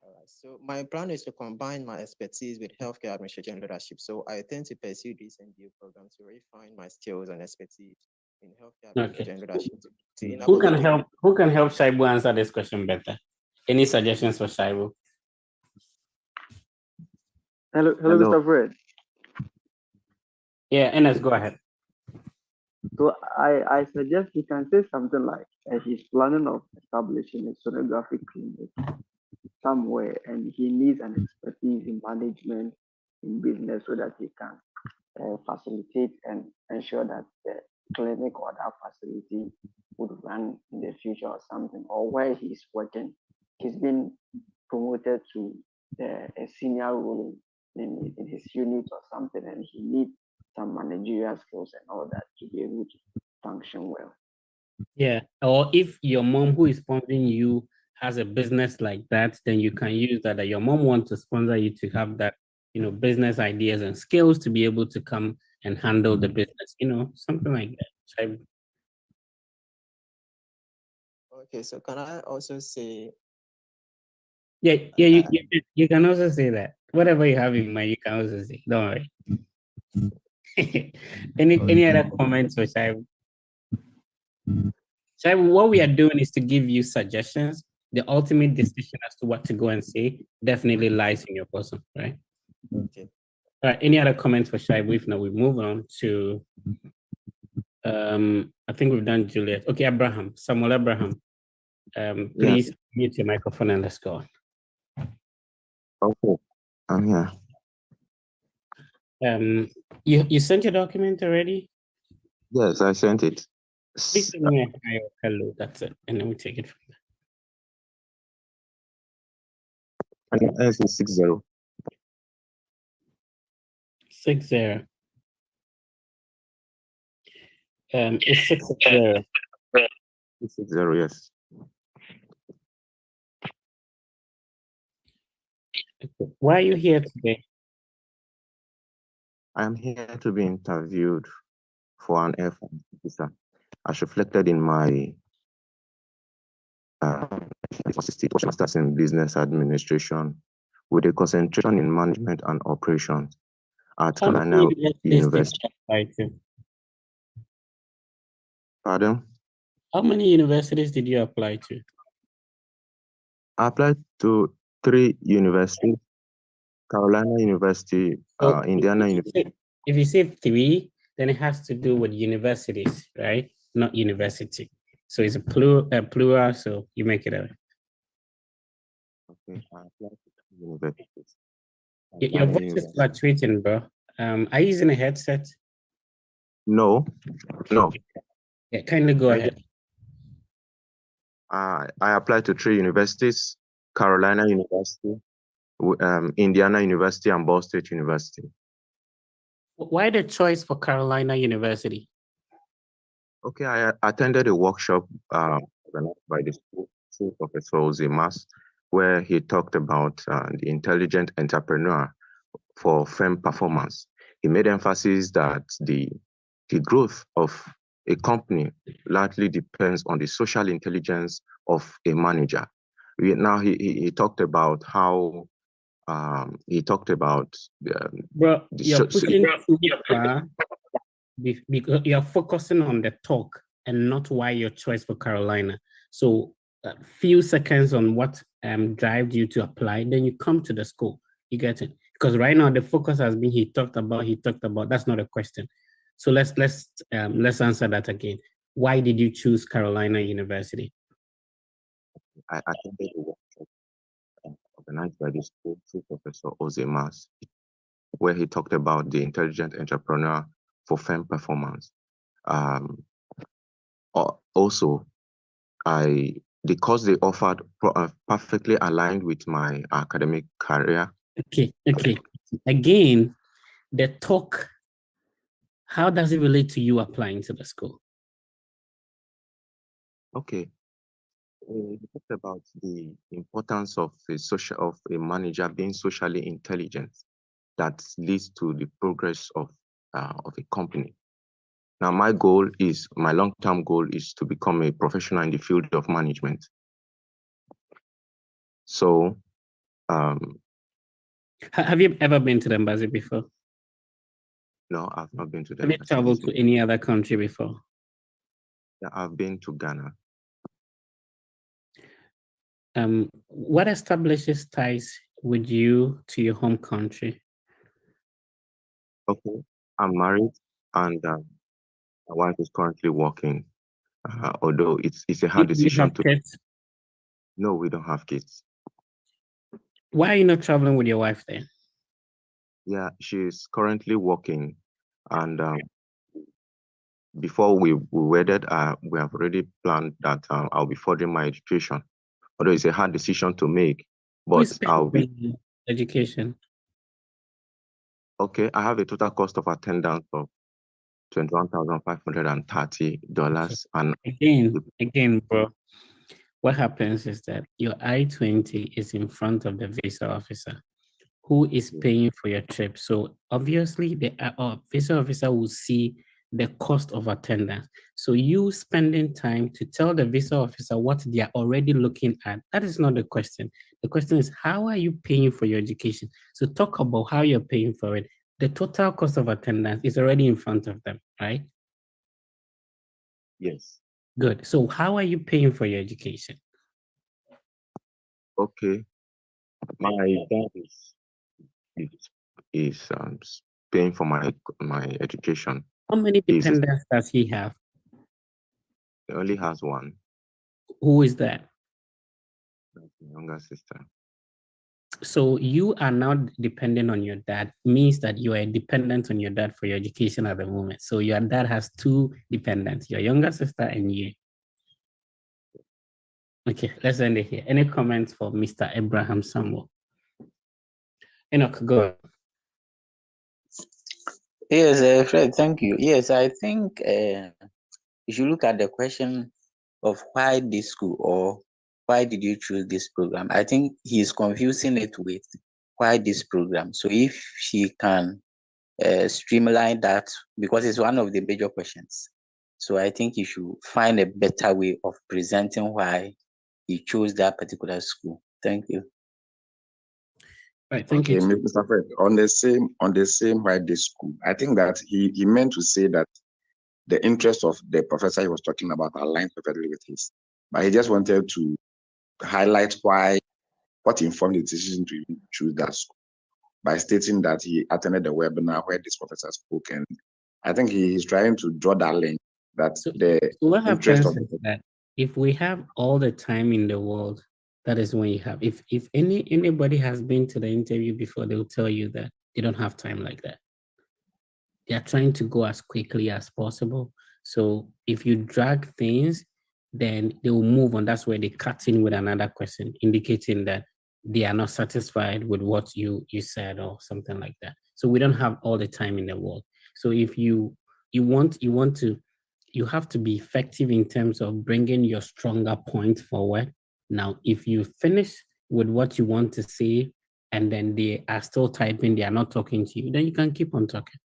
All right. So my plan is to combine my expertise with healthcare administration and leadership. So I intend to pursue this MBA program to refine my skills and expertise in healthcare administration and leadership. Who can help Shaibu answer this question better? Any suggestions for Shaibu? Hello, Mr. Fred. Yeah, Enes, go ahead. So I suggest he can say something like he's planning of establishing a sonography clinic somewhere, and he needs an expertise in management, in business, so that he can facilitate and ensure that the clinic or that facility would run in the future or something, or where he's working, he's been promoted to a senior role in his unit or something, and he needs some managerial skills and all that to be able to function well. Yeah, or if your mom who is sponsoring you has a business like that, then you can use that your mom wants to sponsor you to have that, business ideas and skills to be able to come and handle the business, something like that. Okay, so can I also say? Yeah, you can also say that. Whatever you have in mind, you can also say. Don't worry. Any other comments for Shaibu? Shaibu, what we are doing is to give you suggestions. The ultimate decision as to what to go and say definitely lies in your person, right? Okay. All right. Any other comments for Shaibu? If not, we move on to. I think we've done Juliet. Okay, Abraham, Samuel Abraham. Please mute your microphone and let's go. Okay, I'm here. You sent your document already? Yes, I sent it. Please send me a hi or hello. That's it, and then we take it from there. And it's 60. 60. It's 60. 60, yes. Why are you here today? I'm here to be interviewed for an Air Force officer, as reflected in my master's in business administration with a concentration in management and operations at Carolina University. Pardon? How many universities did you apply to? I applied to 3 universities: Carolina University, Indiana University. If you say 3, then it has to do with universities, right? Not university. So it's a plural, so you make it out. Okay, I applied to 3 universities. Your voice is fluctuating, bro. Are you using a headset? No. Yeah, kindly go ahead. I applied to 3 universities: Carolina University, Indiana University, and Ball State University. Why the choice for Carolina University? Okay, I attended a workshop organized by the school professor Ozemas, where he talked about the intelligent entrepreneur for firm performance. He made emphasis that the growth of a company largely depends on the social intelligence of a manager. He talked about how Bro, you're pushing too far. because you're focusing on the talk and not why your choice for Carolina. So a few seconds on what drives you to apply, then you come to the school. You get it? Because right now the focus has been he talked about. That's not a question. So let's answer that again. Why did you choose Carolina University? I attended a workshop organized by the school through Professor Ozemas, where he talked about the intelligent entrepreneur for firm performance. Also, the course they offered perfectly aligned with my academic career. Okay. Again, the talk, how does it relate to you applying to the school? Okay. We talked about the importance of a manager being socially intelligent that leads to the progress of a company. Now, my long-term goal is to become a professional in the field of management. So, have you ever been to the embassy before? No, I've not been to the embassy. Have you traveled to any other country before? Yeah, I've been to Ghana. What establishes ties with you to your home country? Okay, I'm married and my wife is currently working. Although it's a hard decision to. Kids? No, we don't have kids. Why are you not traveling with your wife then? Yeah, she's currently working, and before we wedded, we have already planned that I'll be furthering my education. Although it's a hard decision to make, but I'll be education. Okay, I have a total cost of attendance of $21,530, and again, bro. What happens is that your I-20 is in front of the visa officer, who is paying for your trip. So obviously, the visa officer will see the cost of attendance. So you spending time to tell the visa officer what they are already looking at, that is not the question. The question is, how are you paying for your education? So talk about how you're paying for it. The total cost of attendance is already in front of them, right? Yes. Good. So how are you paying for your education? Okay. My dad is paying for my education. How many dependents does he have? He only has one. Who is that? That's my younger sister. So you are now dependent on your dad, means that you are dependent on your dad for your education at the moment. So your dad has two dependents, your younger sister and you. Okay, let's end it here. Any comments for Mr. Abraham Samuel? Enoch, go ahead. Yes, Fred, thank you. Yes, I think if you look at the question of why this school or why did you choose this program, I think he's confusing it with why this program. So if she can streamline that, because it's one of the major questions. So I think you should find a better way of presenting why he chose that particular school. Thank you. Right, thank you. Mr. Fred, on the same why this school, I think that he meant to say that the interest of the professor he was talking about aligned perfectly with his, but he just wanted to highlight what informed the decision to choose that school by stating that he attended the webinar where this professor spoke, and I think he's trying to draw that link that what happens is that if we have all the time in the world, that is when you have. If anybody has been to the interview before, they'll tell you that they don't have time like that. They are trying to go as quickly as possible. So if you drag things, then they will move on. That's where they cut in with another question, indicating that they are not satisfied with what you said or something like that. So we don't have all the time in the world. So if you have to be effective in terms of bringing your stronger point forward. Now, if you finish with what you want to say, and then they are still typing, they are not talking to you, then you can keep on talking.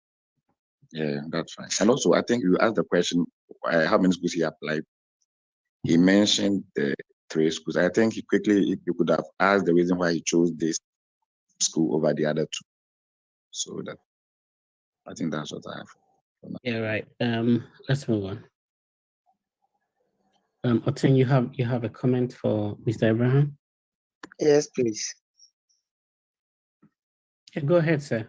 Yeah, that's fine. And also, I think you asked the question, how many schools he applied. He mentioned the 3 schools. I think you could have asked the reason why he chose this school over the other 2. So that, I think that's what I have. Yeah, right. Let's move on. Otin, you have a comment for Mr. Abraham? Yes, please. Yeah, go ahead, sir.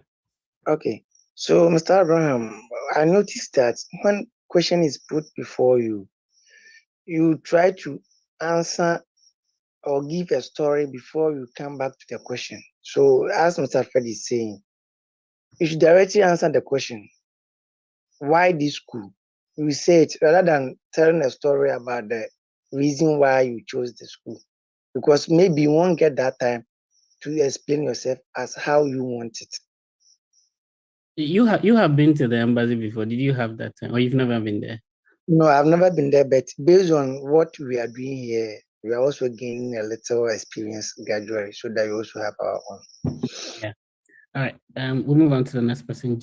Okay. So, Mr. Abraham, I noticed that when question is put before you, you try to answer or give a story before you come back to the question. So, as Mr. Fred is saying, you should directly answer the question. Why this school? You say it rather than telling a story about the reason why you chose the school. Because maybe you won't get that time to explain yourself as how you want it. You have been to the embassy before. Did you have that time, or you've never been there? No, I've never been there, but based on what we are doing here, we are also gaining a little experience gradually so that we also have our own. Yeah. All right. We'll move on to the next person.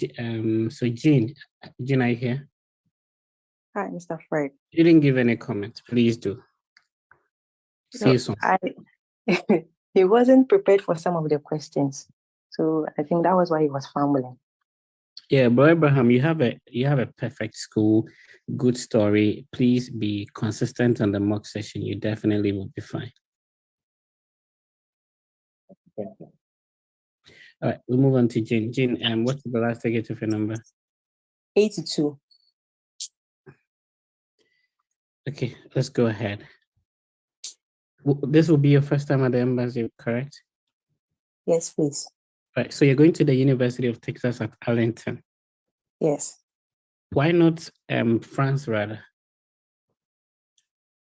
So Jean, are you here? Hi, Mr. Fred. You didn't give any comments. Please do. Say something. He wasn't prepared for some of the questions, so I think that was why he was fumbling. Yeah, but Abraham, you have a perfect school, good story. Please be consistent on the mock session. You definitely will be fine. All right, we'll move on to Jean. Jean, what's the last digit of your number? 82. Okay, let's go ahead. This will be your first time at the embassy, correct? Yes, please. Right, so you're going to the University of Texas at Arlington. Yes. Why not France rather?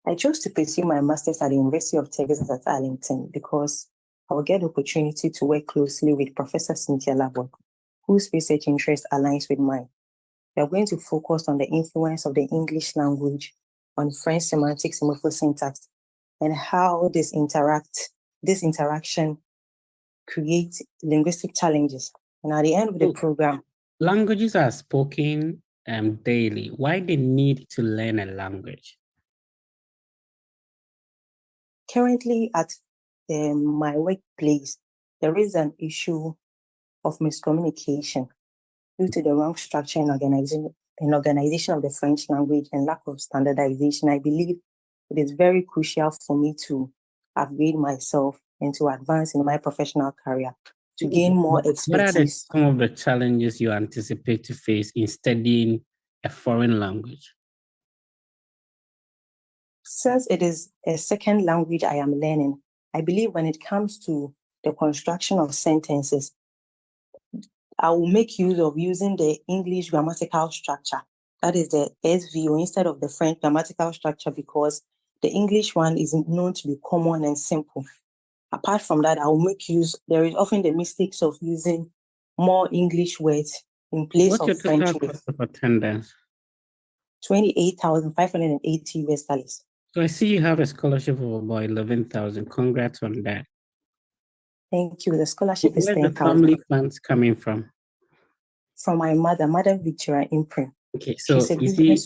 I chose to pursue my master's at the University of Texas at Arlington because I will get the opportunity to work closely with Professor Cynthia Labor, whose research interest aligns with mine. We are going to focus on the influence of the English language on French semantics and morphosyntax and how this interaction creates linguistic challenges. And at the end of the program, languages are spoken daily. Why the need to learn a language? Currently at my workplace, there is an issue of miscommunication due to the wrong structure and organization of the French language and lack of standardization. I believe it is very crucial for me to upgrade myself and to advance in my professional career, to gain more expertise. What are some of the challenges you anticipate to face in studying a foreign language? Since it is a second language I am learning, I believe when it comes to the construction of sentences, I will make use of using the English grammatical structure. That is the SVO instead of the French grammatical structure, because the English one is known to be common and simple. Apart from that, I will make use, there is often the mistakes of using more English words in place of French words. What's your cost of attendance? $28,580 US. So I see you have a scholarship of about 11,000. Congrats on that. Thank you. The scholarship is 10,000. Where's the family funds coming from? From my mother Victoria Imprint. Okay, so you see,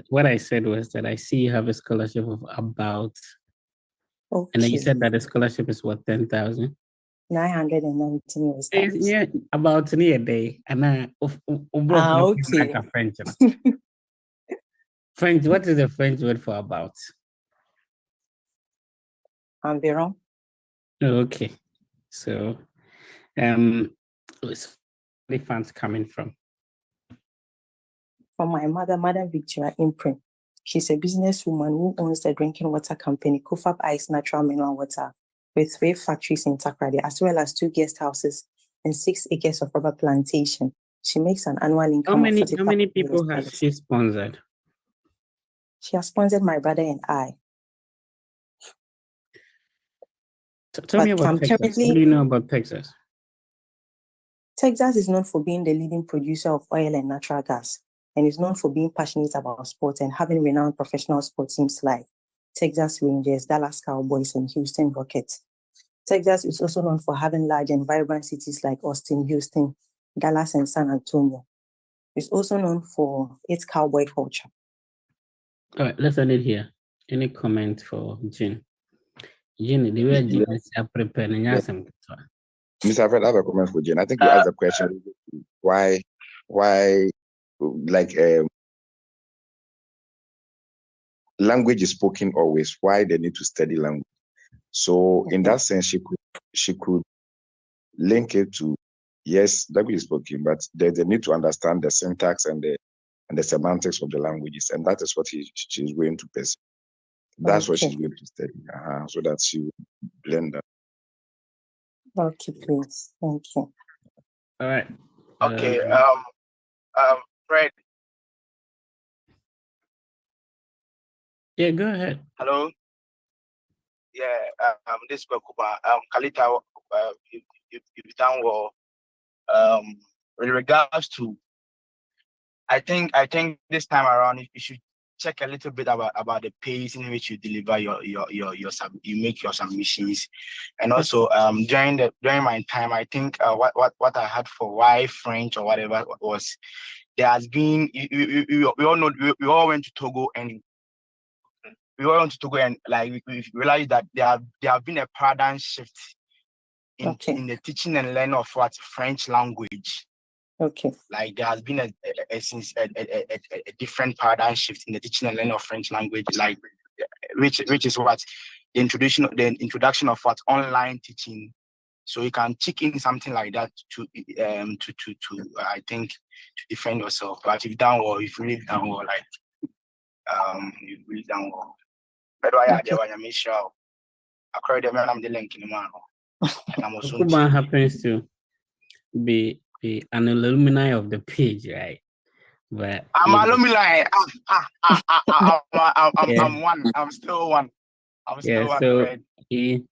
what I said was that I see you have a scholarship of about, okay. And then you said that the scholarship is what, 10,000? 919 US. Yeah, about a day. And okay. French. French, what is the French word for about? Environ. Okay, so where's the funds coming from? From my mother Victoria Imprint. She's a businesswoman who owns the drinking water company, Kofab Ice Natural Mineral Water, with 3 factories in Takrady, as well as 2 guest houses and 6 acres of rubber plantation. She makes an annual income of $45,000. How many people has she sponsored? She has sponsored my brother and I. Tell me about Texas. What do you know about Texas? Texas is known for being the leading producer of oil and natural gas, and is known for being passionate about sports and having renowned professional sports teams like Texas Rangers, Dallas Cowboys, and Houston Rockets. Texas is also known for having large and vibrant cities like Austin, Houston, Dallas, and San Antonio. It's also known for its cowboy culture. All right, let's end it here. Any comment for Jean? Jean, the way Jean is prepared. Mr. Fred, I have a comment for Jean. I think you asked the question, why like language is spoken always. Why they need to study language? So in that sense, she could link it to, yes, language is spoken, but they need to understand the syntax and the semantics of the languages, and that is what she's going to pursue. That's what she's going to study, so that she will blend that. Okay, please. Thank you. All right. Okay. Fred. Yeah, go ahead. Hello. Yeah. This is Bakuba. Kalita. You've done well. In regards to, I think this time around you should check a little bit about the pace in which you deliver you make your submissions, and also during my time, I think what I had for why French or whatever was, there has been we all know we all went to Togo, and like we realized that there have been a paradigm shift in the teaching and learning of what French language. Okay. Like there has been a different paradigm shift in the teaching and learning of French language, like which is what the introduction of what online teaching. So you can check in something like that to I think to defend yourself. But if you've done well, you've really done well, like you've really done well. But I want to make sure I create the man, I'm the link in the man. And I'm also Okuban happens to be an alumni of the page, right? But I'm alumni. I'm one. I'm still one. I'm still one. So Fred. he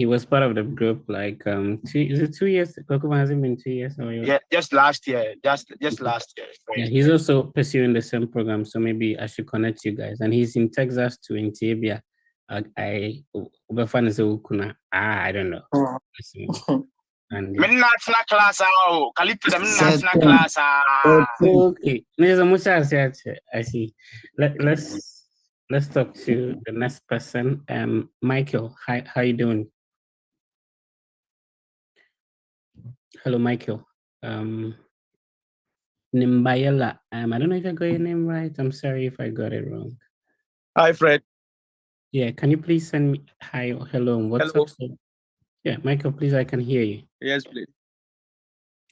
was part of the group like 2 years? Okuban hasn't been 2 years or Yeah, just last year. Just last year. Fred. Yeah, he's also pursuing the same program, so maybe I should connect you guys. And he's in Texas too, in Tibia. I don't know. And class. Class. Okay. I see. Let's talk to the next person. Michael, hi, how you doing? Hello, Michael. Nimbayala. I don't know if I got your name right. I'm sorry if I got it wrong. Hi, Fred. Yeah, can you please send me hi or hello on WhatsApp? So, yeah, Michael, please, I can hear you. Yes, please.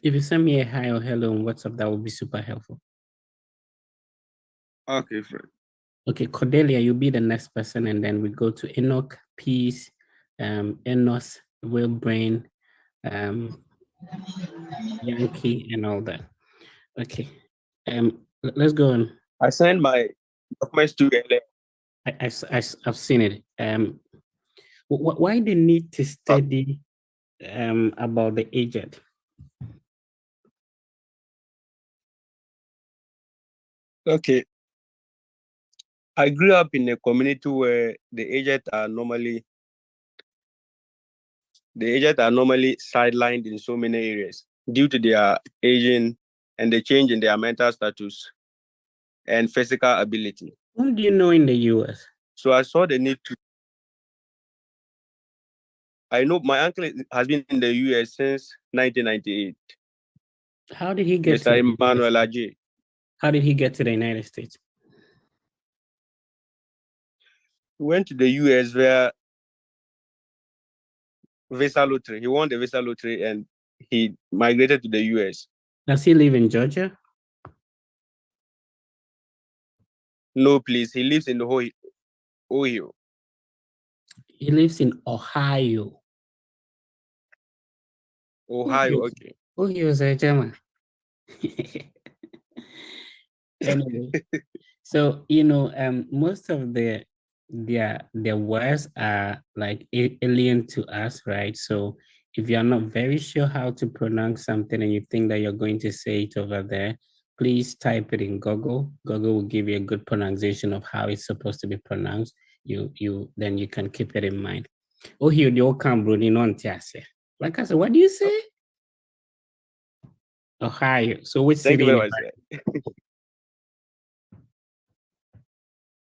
If you send me a hi or hello on WhatsApp, that would be super helpful. Okay, Fred. Okay, Cordelia, you'll be the next person, and then we go to Enoch, Peace, Enos, Will Brain, Yankee, and all that. Okay, let's go on. I sent my documents to you. I've seen it. Why the need to study about the aged? Okay. I grew up in a community where the aged are normally sidelined in so many areas due to their aging and the change in their mental status and physical ability. Who do you know in the US? So I saw the need to. I know my uncle has been in the US since 1998. How did he get Mr. Emmanuel Ajay. How did he get to the United States? He went to the US via visa lottery. He won the visa lottery and he migrated to the US. Does he live in Georgia? No, please. He lives in Ohio. He lives in Ohio. Ohio, okay. Ohio is a German. Anyway, so most of their words are like alien to us, right? So if you're not very sure how to pronounce something and you think that you're going to say it over there, please type it in Google. Google will give you a good pronunciation of how it's supposed to be pronounced. Then you can keep it in mind. Ohio, the old Cambodian on Tiase. Like I said, what do you say? Ohio. So which Thank city? you very much.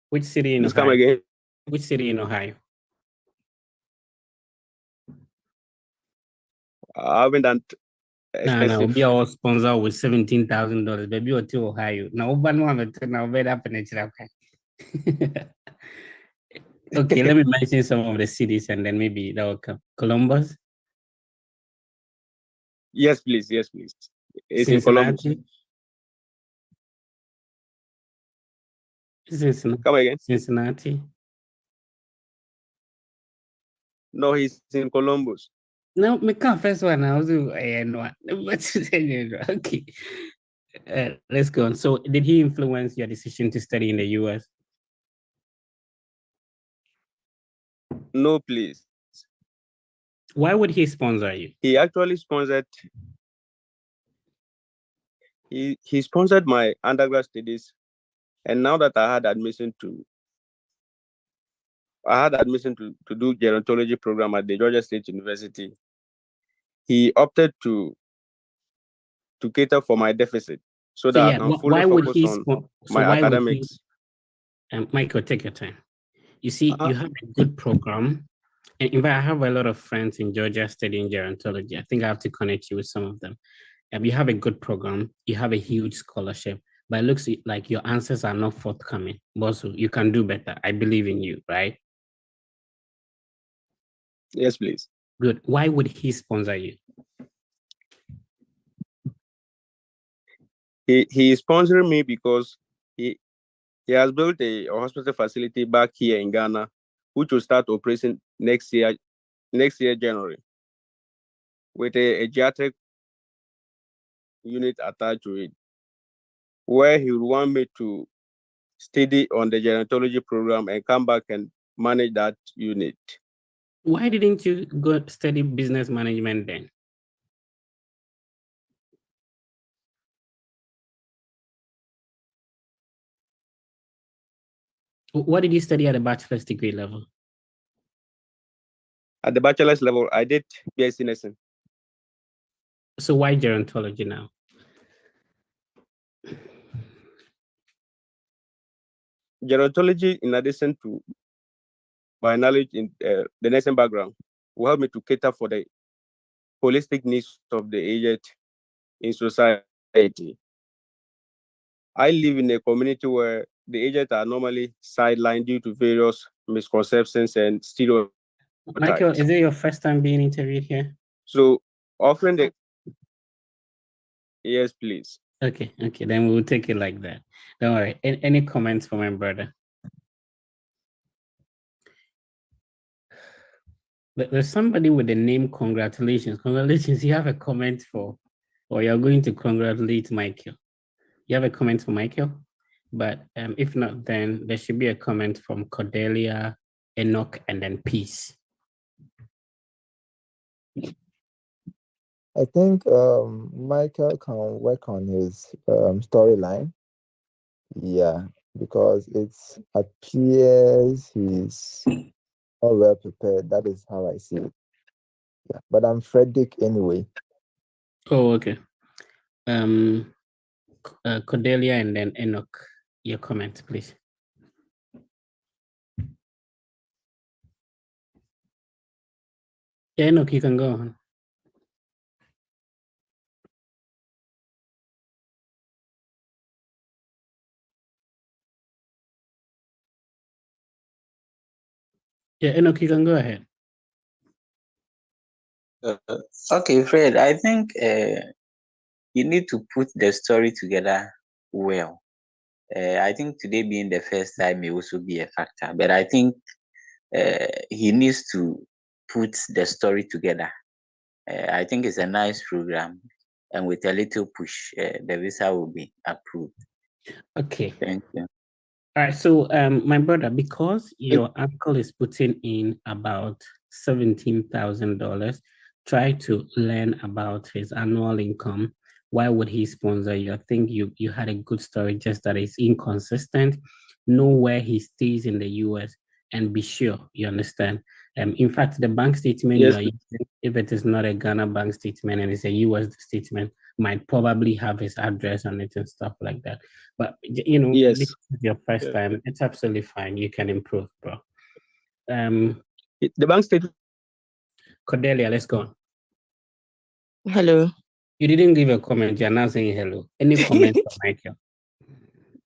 Which city in Just Ohio? come again. Which city in Ohio? I haven't done No, expensive. be our sponsor with $17,000. Baby, or two Ohio. Now, one moment, now, bed up in it. Okay, let me mention some of the cities and then maybe that will come. Columbus. Yes, please. Yes, please. It's in Columbus. Cincinnati. Cincinnati. Come again. Cincinnati. No, he's in Columbus. No, me can't first one. I was no. Okay. Let's go on. So, did he influence your decision to study in the US? No, please. Why would he sponsor you? He actually sponsored. He sponsored my undergrad studies, and now that I had admission to do gerontology program at the Georgia State University, he opted to cater for my deficit so that I can fully focus on my academics. Michael, take your time. You see, you have a good program. And in fact, I have a lot of friends in Georgia studying gerontology. I think I have to connect you with some of them. You have a good program. You have a huge scholarship, but it looks like your answers are not forthcoming. Also, you can do better. I believe in you, right? Yes, please. Good. Why would he sponsor you? He sponsored me because he has built a hospital facility back here in Ghana, which will start operating next year January, with a geriatric unit attached to it, where he would want me to study on the gerontology program and come back and manage that unit. Why didn't you go study business management then? What did you study at the bachelor's degree level? At the bachelor's level, I did BSc nursing. So why gerontology now? Gerontology, in addition to my knowledge in the nursing background, will help me to cater for the holistic needs of the aged in society. I live in a community where the aged are normally sidelined due to various misconceptions and stereotypes. Michael, is it your first time being interviewed here? So offering the yes, please. Okay, then we'll take it like that. Don't worry. Any comments from my brother? There's somebody with the name congratulations. Congratulations, you have a comment for, or you're going to congratulate Michael. You have a comment for Michael? But if not, then there should be a comment from Cordelia, Enoch, and then Peace. I think Michael can work on his storyline. Yeah, because it appears he's not well prepared. That is how I see it. Yeah, but I'm Frederick anyway. Oh, okay. Cordelia and then Enoch, your comment, please. Yeah, Enoch, you can go on. Yeah, Enoch, you can go ahead. Okay, Fred, I think you need to put the story together well. I think today being the first time may also be a factor, but I think he needs to put the story together. I think it's a nice program, and with a little push, the visa will be approved. Okay. Thank you. All right, so my brother, because your uncle is putting in about $17,000, try to learn about his annual income. Why would he sponsor you? I think you had a good story, just that it's inconsistent. Know where he stays in the US and be sure you understand. In fact, the bank statement you are using, if it is not a Ghana bank statement and it's a US statement, might probably have his address on it and stuff like that. But you know, this is your first time. It's absolutely fine. You can improve, bro. The bank statement. Cordelia, let's go on. Hello. You didn't give a comment. You're now saying hello. Any comment from Michael?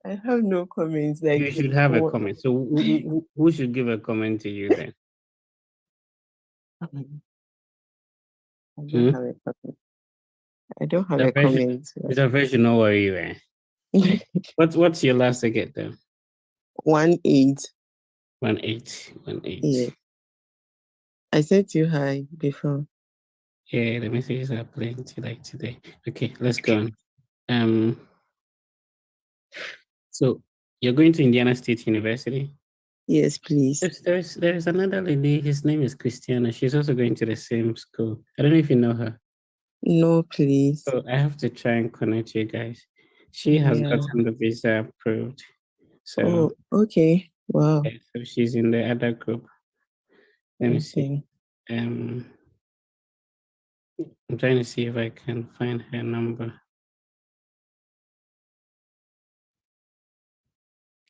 I have no comments. Like, You should have a what? comment. So who should give a comment to you then? I don't Hmm? have a comment. I don't have The a version, comment. the version, no worry, you eh? What's your last ticket though? 1-8. 1-8. 1-8. Yeah. I said you hi before. Yeah, the messages are plenty like today. Okay, let's go on. So you're going to Indiana State University? Yes, please. There's another lady, his name is Christiana. She's also going to the same school. I don't know if you know her. No, please. So I have to try and connect you guys. She has Yeah. gotten the visa approved. So, Oh, okay. Wow. yeah, so she's in the other group. Let me see. Okay. I'm trying to see if I can find her number.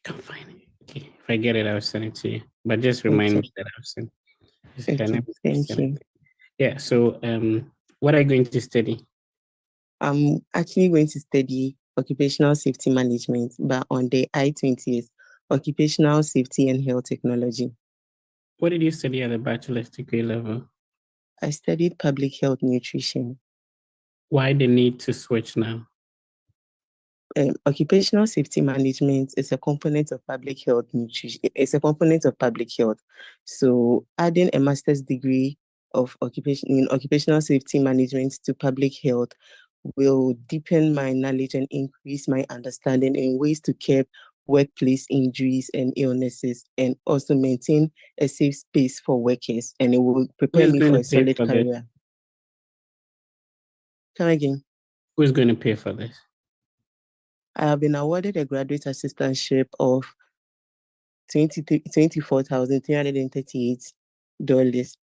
Can't find it. Okay, if I get it, I'll send it to you. But just remind me that I've sent. Her Okay, name is thank Christiana. you. Yeah. So, what are you going to study? I'm actually going to study occupational safety management, but on the I-20s, occupational safety and health technology. What did you study at the bachelor's degree level? I studied public health nutrition. Why the need to switch now? Occupational safety management is a component of public health nutrition. It's a component of public health. So adding a master's degree of occupational safety management to public health will deepen my knowledge and increase my understanding in ways to curb workplace injuries and illnesses, and also maintain a safe space for workers. And it will prepare me for a solid career. Come again. Who is going to pay for this? I have been awarded a graduate assistantship of $24,338.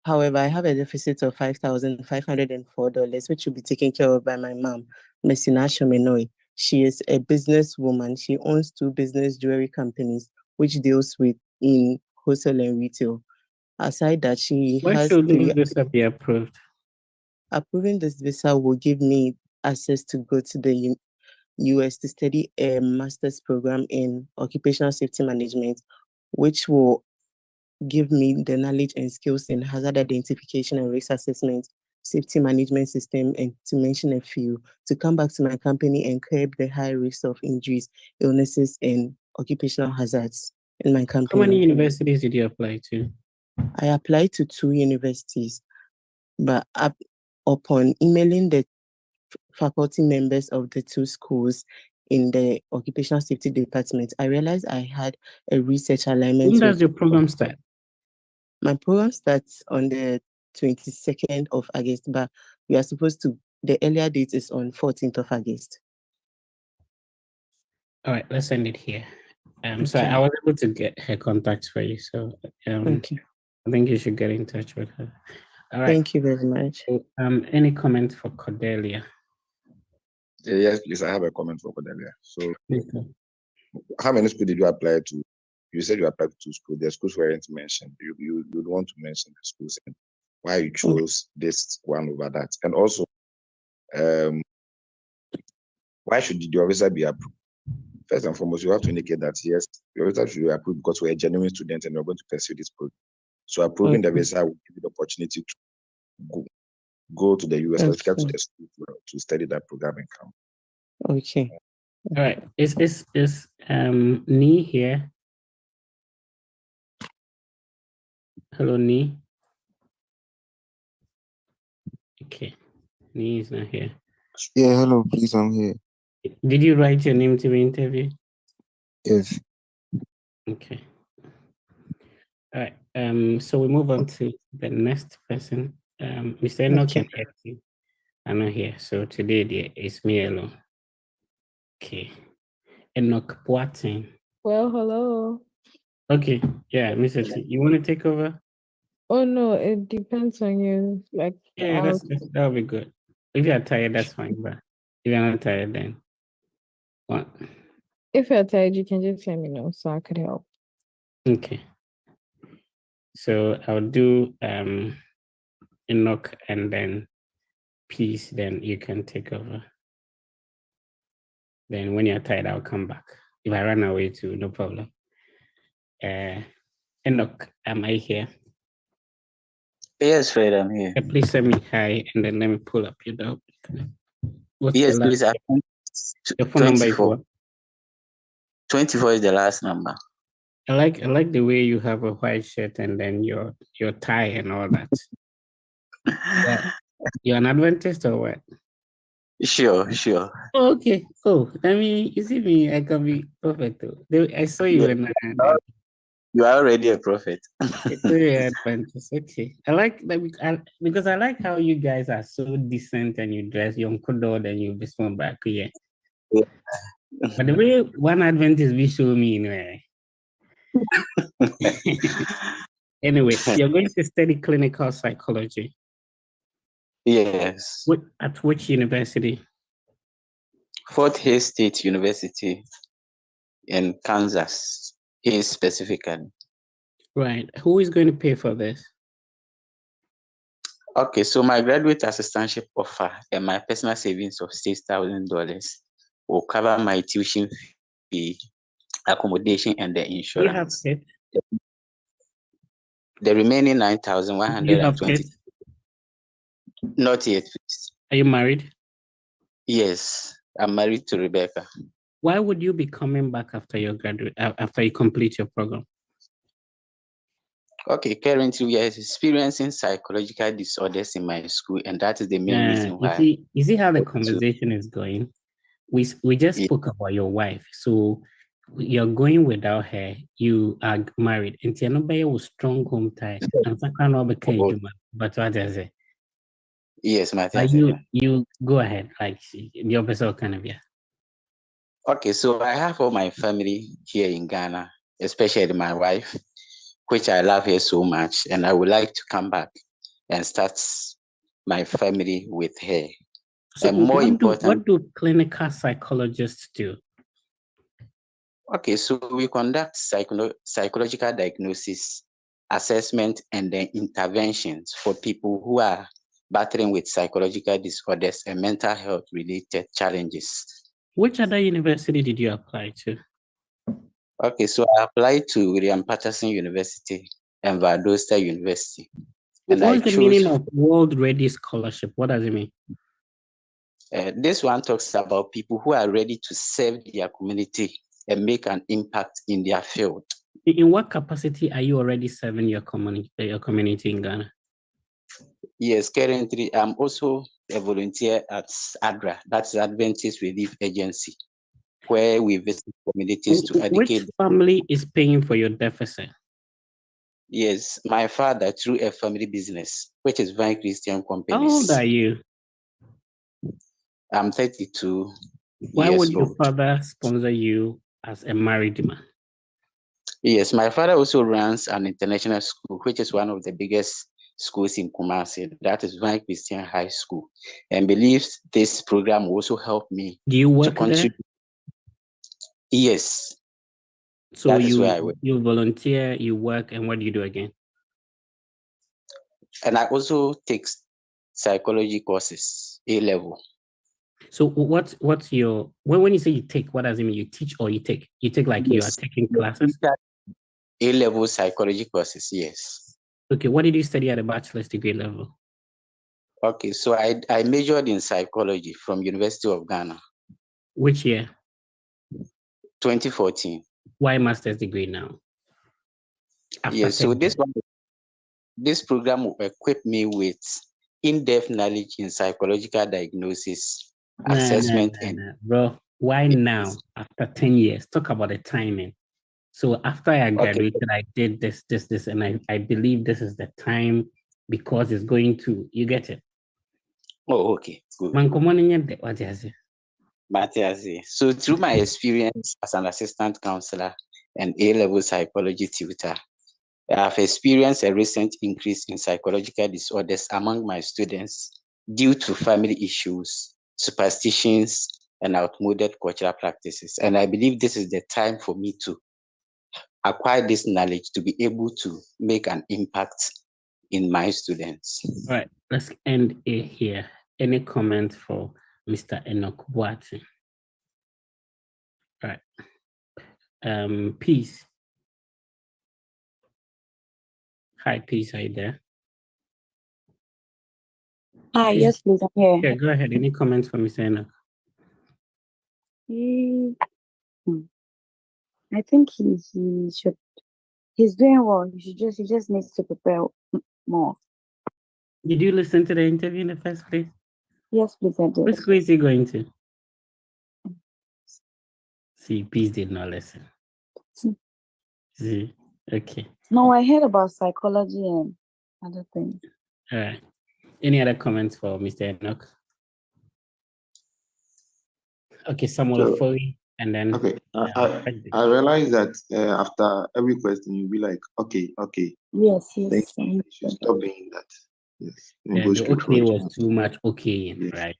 However, I have a deficit of $5,504, which will be taken care of by my mom, Messina Shomenoi. She is a businesswoman. She owns 2 business jewelry companies, which deals with in wholesale and retail. Aside that, she Why has should 3. this be approved? Approving this visa will give me access to go to the US to study a master's program in occupational safety management, which will give me the knowledge and skills in hazard identification and risk assessment, safety management system, and to mention a few, to come back to my company and curb the high risk of injuries, illnesses, and occupational hazards in my company. How many universities did you apply to? I applied to 2 universities, but upon emailing the faculty members of the 2 schools in the occupational safety department, I realized I had a research alignment. When does your program start? My program starts on the 22nd of August, but we are supposed to, the earlier date is on 14th of August. All right, let's end it here. So Okay. I was able to get her contacts for you. So Okay. I think you should get in touch with her. All right. Thank you very much. So, any comment for Cordelia? Yes, please. I have a comment for Cordelia. So, Okay. how many schools did you apply to? You said you applied to 2 schools. The schools weren't mentioned. You would want to mention the schools and why you chose this one over that, and also, why should your visa be approved? First and foremost, you have to indicate that yes, your visa should be approved because we're a genuine student and you're going to pursue this program. So approving the visa will give you the opportunity to go to the US, specifically to the school to study that program and come. Okay. All right. Is Nee here? Hello, Nee. Okay. Nee is not here. Yeah, hello, please, I'm here. Did you write your name to be interviewed? Yes. Okay. All right. So we move on to the next person. Mr. Enoch and Hetty are not here. So today there is me alone. Okay. Enoch Boateng. Well, hello. Okay. Yeah, Mr. T, you want to take over? Oh no, it depends on you. Like, Yeah, that'll be good. If you're tired, that's fine. But if you're not tired, then what? if you're tired, you can just let me know so I could help. Okay. So I'll do Enoch and then piece, then you can take over. Then when you're tired, I'll come back. If I run away too, no problem. Enoch, am I here? Yes, Fred, I'm here. Please send me hi, and then let me pull up your dog. What's Yes, the last? please. I think Your phone number is 24. what? 24 is the last number. I like the way you have a white shirt and then your tie and all that. Yeah. You're an Adventist or what? Sure. Oh, okay. Oh, I mean, you see me, I can be perfect. I saw you Yeah. when You are already a prophet. it's very Adventist. Okay. I like that because I like how you guys are so decent and you dress your kudo and you this one back here. Yeah. But the way one Adventist we show me anyway. Anyway, you're going to study clinical psychology. Yes. At which university? Fort Hays State University in Kansas, Hays specifically. Right. Who is going to pay for this? Okay, so my graduate assistantship offer and my personal savings of $6,000 will cover my tuition fee, accommodation, and the Do you have insurance. kids? The remaining Do you have $9,120. kids? Not yet, please. Are you married? Yes, I'm married to Rebecca. Why would you be coming back after your after you complete your program? Okay, currently we are experiencing psychological disorders in my school, and that is the main reason why. You see how the conversation is going? We just spoke about your wife. So you're going without her. You are married. And nobody was strong home ties. And some kind of but what is it? Yes, my But you go ahead. Like your person kind of Okay, so I have all my family here in Ghana, especially my wife, which I love her so much, and I would like to come back and start my family with her. So and more what do clinical psychologists do? Okay, so we conduct psychological diagnosis, assessment, and then interventions for people who are battling with psychological disorders and mental health related challenges. Which other university did you apply to? Okay, so I applied to William Patterson University and Valdosta University. And What's the meaning of World Ready Scholarship? What does it mean? This one talks about people who are ready to serve their community and make an impact in their field. In what capacity are you already serving your community in Ghana? Yes, currently I'm also a volunteer at ADRA, that's Adventist Relief Agency, where we visit communities to educate. Which family is paying for your deficit? Yes, my father through a family business, which is Vine Christian Companies. How old are you? I'm 32 Why years would your old. father sponsor you as a married man? Yes, my father also runs an international school, which is one of the biggest schools in Kumasi. That is Vine Christian High School, and believes this program will also help me. Do you work there? Yes. So that is where I work. You volunteer, you work, and what do you do again? And I also take psychology courses, A-level. So what's your, when you say you take, what does it mean? You teach or you take? You take like you are taking classes? A-level psychology courses, yes. Okay, what did you study at a bachelor's degree level? Okay, so I majored in psychology from University of Ghana. Which year? 2014. Why master's degree now? Yes, so this program will equip me with in-depth knowledge in psychological diagnosis, assessment, and bro, why now after 10 years? Talk about the timing. So after I graduated, I did this, and I believe this is the time because it's going to, you get it? Oh, okay, good. So through my experience as an assistant counselor and A-level psychology tutor, I have experienced a recent increase in psychological disorders among my students due to family issues, superstitions, and outmoded cultural practices. And I believe this is the time for me to acquire this knowledge to be able to make an impact in my students. All right, let's end it here. Any comment for Mr. Enoch Boateng? Right. Peace. Hi, Peace. Are you there? Hi, yes, please, I'm here. Yeah, go ahead. Any comments for Mr. Enoch? I think he should. He's doing well. He just needs to prepare more. Did you listen to the interview in the first place? Yes, please, I did. Which school is he going to? See, Peace did not listen. See, okay. No, I heard about psychology and other things. All right. Any other comments for Mr. Enoch? Okay, Samuel So, Foley, and then okay, I realize that after every question you'll be like, okay, Yes, then yes. you should stop doing that. Yes, and Yeah, go the straight okay forward. was too much okay, Yes. right?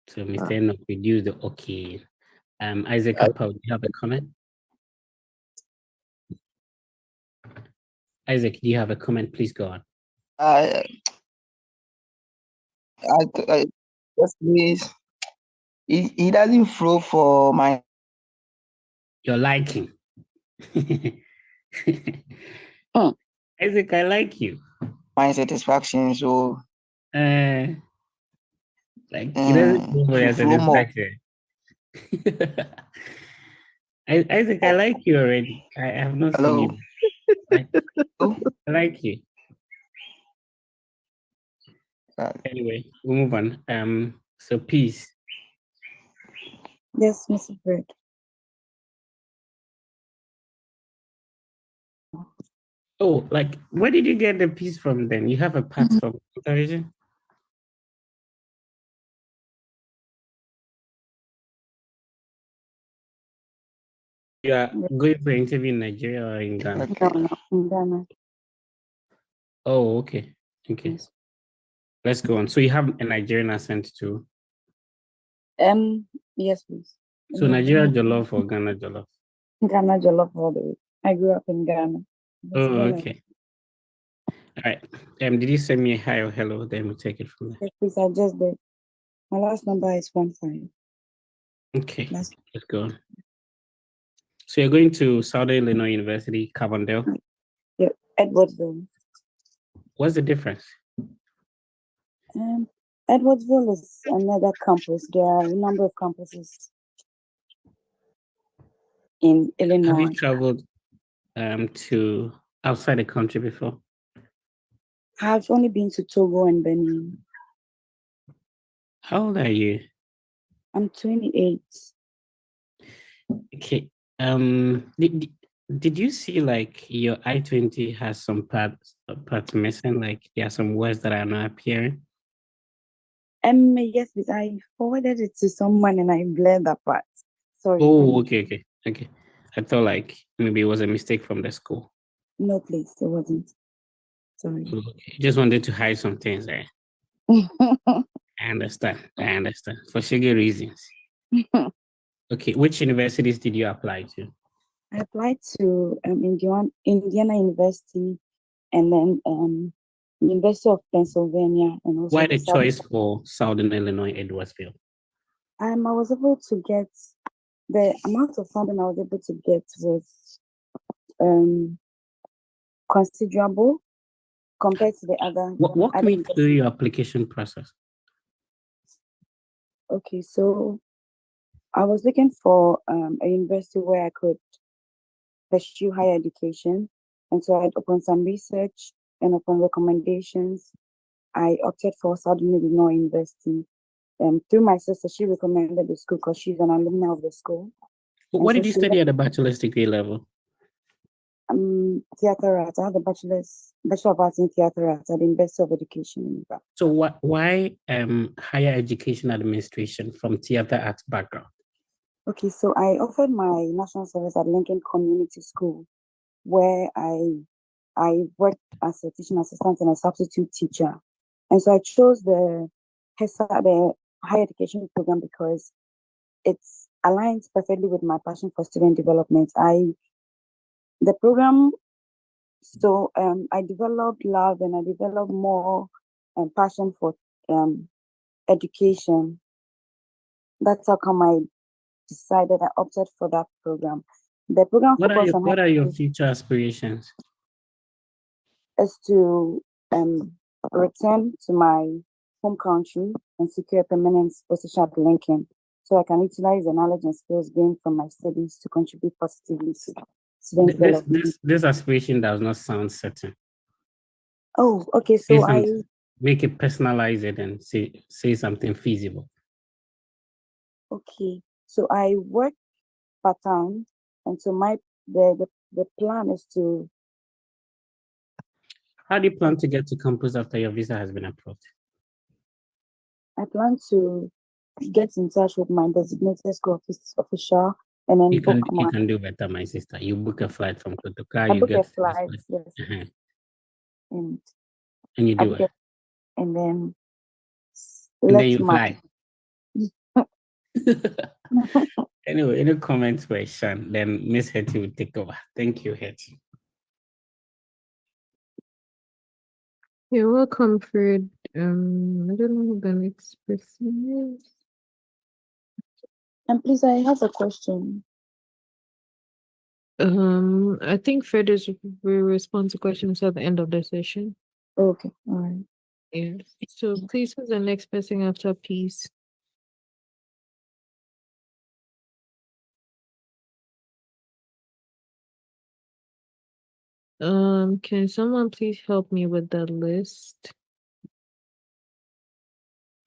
So Mr. Enoch reduced the okay. Isaac Appel, do you have a comment? Isaac, do you have a comment? Please go on. Yes, please. He doesn't flow for my Your liking. Isaac, I like you. my satisfaction. So Like he doesn't go for your flow more. satisfaction. Isaac, I like you already. I have not seen you. I like you. Anyway, we'll move on. So Peace. Yes, Mr. Fred. Oh, like where did you get the piece from then? You have a part from comparison? You are going for an interview in Nigeria or in Ghana? No, in Ghana. Oh, okay. Okay. Let's go on. So you have a Nigerian accent too. Yes, please. So Nigeria Jollof or Ghana Jollof? Ghana Jollof all the way. I grew up in Ghana. Oh, okay. All right. Did you send me a hi or hello? Then we'll take it from there. Yes, please, I just did. My last number is 15. Okay. Let's go on. So you're going to Southern Illinois University, Carbondale? Yeah, Edwardsville. What's the difference? Edwardsville is another campus. There are a number of campuses in Illinois. Have you traveled to outside the country before? I've only been to Togo and Benin. How old are you? I'm 28. Okay. Did you see like your I-20 has some parts missing? Like there are some words that are not appearing? Yes, but I forwarded it to someone and I blurred that part. Sorry. Oh, okay. I thought like maybe it was a mistake from the school. No, please, it wasn't. Sorry. Okay. Just wanted to hide some things there. I understand. For sugar reasons. Okay, which universities did you apply to? I applied to Indiana University and then University of Pennsylvania and also Why the choice for Southern Illinois Edwardsville? I was able to get the amount of funding I was able to get was considerable compared to the other. Walk me through your application process. Okay, so I was looking for a university where I could pursue higher education, and so upon some research and upon recommendations, I opted for Southern Illinois University. Through my sister, she recommended the school because she's an alumni of the school. What did you study at the bachelor's degree level? Theater arts. I have a Bachelor of Arts in Theater Arts at the University of Education. So why higher education administration from theater arts background? Okay, so I offered my national service at Lincoln Community School, where I worked as a teaching assistant and a substitute teacher. And so I chose the higher education program because it aligns perfectly with my passion for student development. The program, so I developed love and I developed more passion for education. That's how come I decided I opted for that program. The program What focus on what are your future aspirations? is to return to my home country and secure a permanent position at Lincoln, so I can utilize the knowledge and skills gained from my studies to contribute positively to student development. This aspiration does not sound certain. Oh, okay. So Make it personalize it and say something feasible. Okay, so I work part-time, and so the plan is to. How do you plan to get to campus after your visa has been approved? I plan to get in touch with my designated school official and then You can do better, my sister. You book a flight from Kotoka. I book a flight, yes. And you do it. And then And then you fly. Anyway, any comments for Shan? Then Miss Hetty will take over. Thank you, Hetty. You're welcome, Fred. I don't know who the next person is. And please, I have a question. I think Fred will respond to questions at the end of the session. Okay, all right. Yes. So please, who's the next person after peace? Can someone please help me with the list?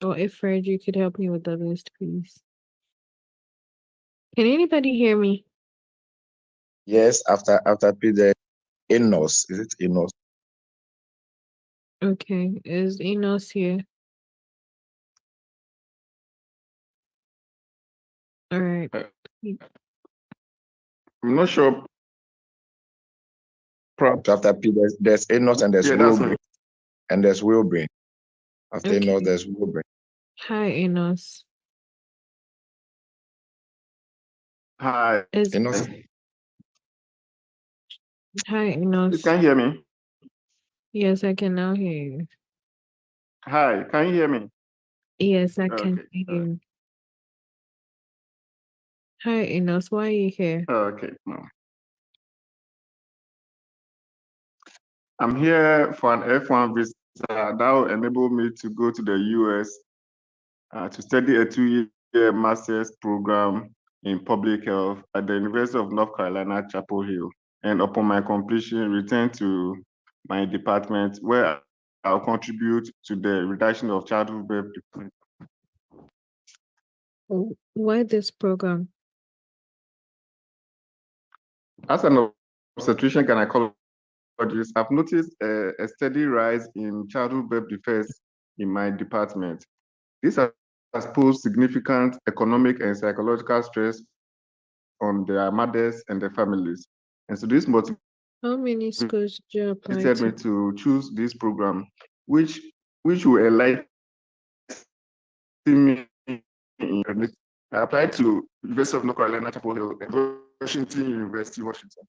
Or if Fred, you could help me with the list, please. Can anybody hear me? Yes, after Peter, Enos. Is it Enos? Okay, is Enos here? All right. I'm not sure. Prompt after Peter, there's Enos and there's Wilbrain. And there's Wilbrain. After Enos, there's Wilbrain. Hi, Enos. Hi. Enos. Hi, Enos. You can hear me? Yes, I can now hear you. Hi, can you hear me? Yes, I can hear you. Hi, Enos. Why are you here? Okay, no. I'm here for an F1 visa that will enable me to go to the US to study a 2-year master's program in public health at the University of North Carolina, Chapel Hill. And upon my completion, return to my department where I'll contribute to the reduction of childhood birth defects. Why this program? As an obstetrician gynecologist, I've noticed a steady rise in childhood birth defects in my department. This has posed significant economic and psychological stress on their mothers and their families. And so this motivated How many schools did you apply me to? to choose this program, which will enlighten me. I applied to University of North Carolina, Chapel Hill, and Washington University, Washington.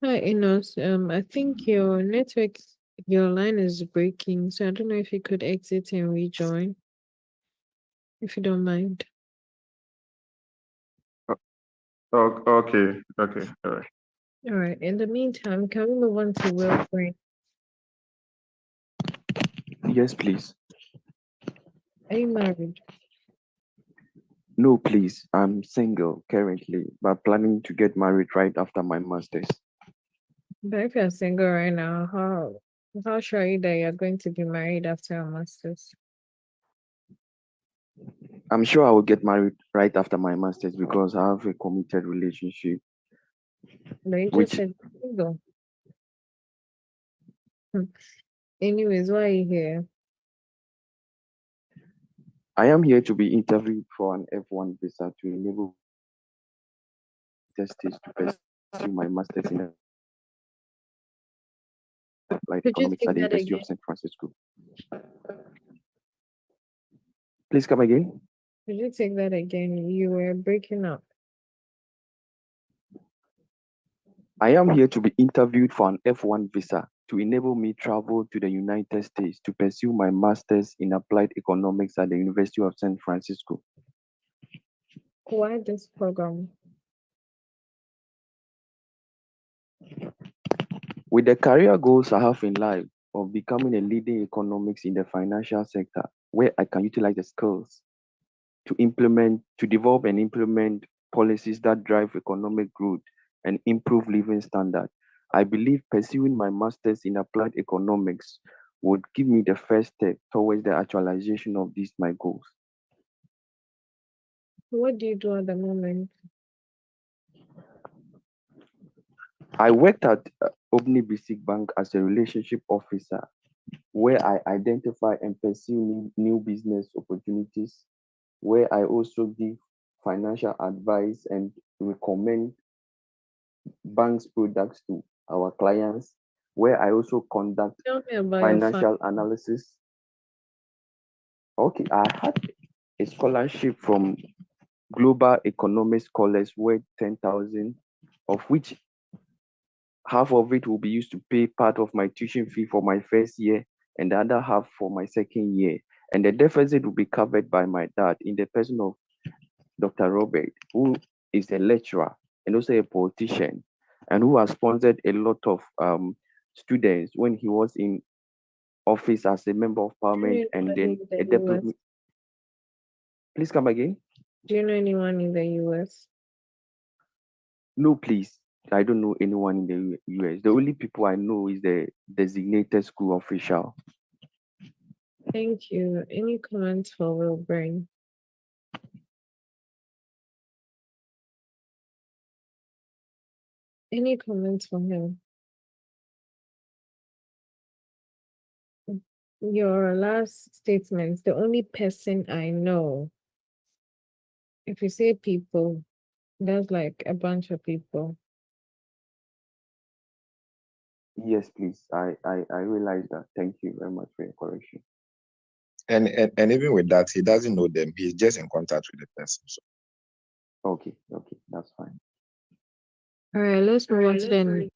Hi, Enos. I think your network, your line is breaking, so I don't know if you could exit and rejoin, if you don't mind. Okay, all right. All right. In the meantime, can we move on to Wilbrain? Yes, please. Are you married? No, please. I'm single currently, but planning to get married right after my master's. But if you're single right now, how sure are you that you're going to be married after your master's? I'm sure I will get married right after my master's because I have a committed relationship. No, you just Which said single. Anyways, why are you here? I am here to be interviewed for an F1 visa to enable states to pursue my master's in applied Could you economics take at the that University again? of San Francisco. Please come again. Could you take that again? You were breaking up. I am here to be interviewed for an F1 visa to enable me travel to the United States to pursue my master's in applied economics at the University of San Francisco. Why this program? With the career goals I have in life of becoming a leading economics in the financial sector, where I can utilize the skills to develop and implement policies that drive economic growth and improve living standard, I believe pursuing my master's in applied economics would give me the first step towards the actualization of these my goals. What do you do at the moment? I worked at Obni Basic Bank as a relationship officer, where I identify and pursue new business opportunities, where I also give financial advice and recommend banks products to our clients, where I also conduct Tell me about your financial analysis. Okay, I had a scholarship from Global Economic Scholars worth 10,000, of which half of it will be used to pay part of my tuition fee for my first year and the other half for my second year. And the deficit will be covered by my dad in the person of Dr. Robert, who is a lecturer and also a politician, and who has sponsored a lot of students when he was in office as a member of parliament and then in a the US? deputy. Please come again. Do you know anyone in the US? No, please. I don't know anyone in the US. The only people I know is the designated school official. Thank you. Any comments for Wilburn? Any comments from him? Your last statement, the only person I know. If you say people, that's like a bunch of people. Yes, please. I realize that. Thank you very much for your correction. And even with that, he doesn't know them. He's just in contact with the person. So. Okay, that's fine. All right, let's move on to the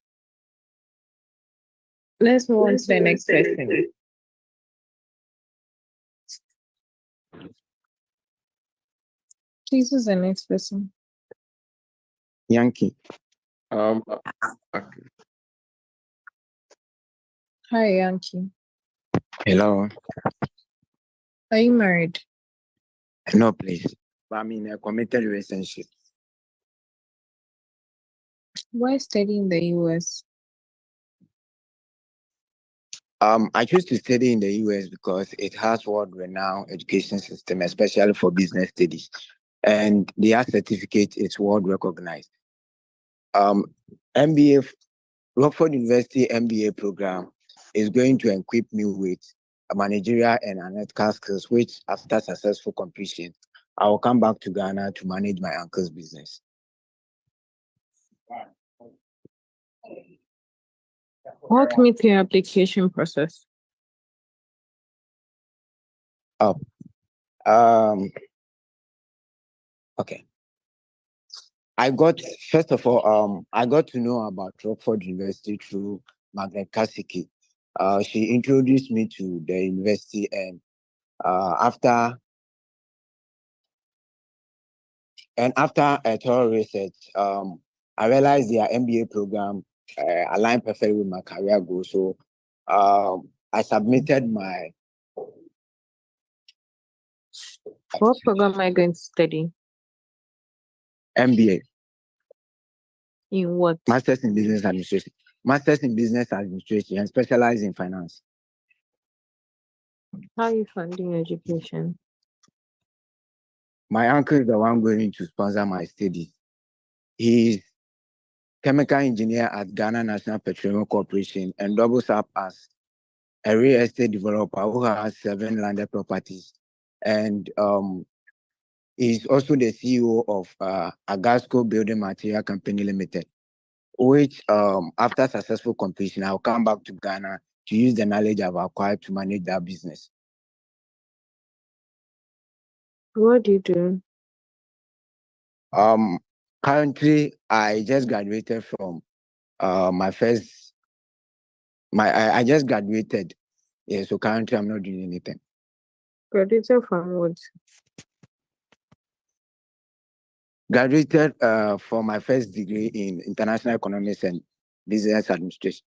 next person. Please, who's the next person? Yankee. Okay. Hi, Yankee. Hello. Are you married? No, please. But I'm in a committed relationship. Why study in the US? I choose to study in the US because it has world-renowned education system, especially for business studies, and their certificate is world recognized. MBA, Rockford University MBA program is going to equip me with a managerial and analytical skills, which after successful completion, I will come back to Ghana to manage my uncle's business. Walk me through your application process. Okay. I got to know about Rockford University through Margaret Kasiki. She introduced me to the university, and after a thorough research, I realized their MBA program aligned perfectly with my career goals. So I submitted my. What program am I going to study? MBA. In what? Masters in Business Administration. Masters in Business Administration and specialize in finance. How are you funding education? My uncle is the one going to sponsor my studies. He's chemical engineer at Ghana National Petroleum Corporation and doubles up as a real estate developer who has 7 landed properties. And he's also the CEO of Agasco Building Material Company Limited, which after successful completion, I'll come back to Ghana to use the knowledge I've acquired to manage that business. What do you do? Currently, I just graduated from my first I just graduated. Yeah, so currently I'm not doing anything. Graduated from what? Graduated for my first degree in international economics and business administration.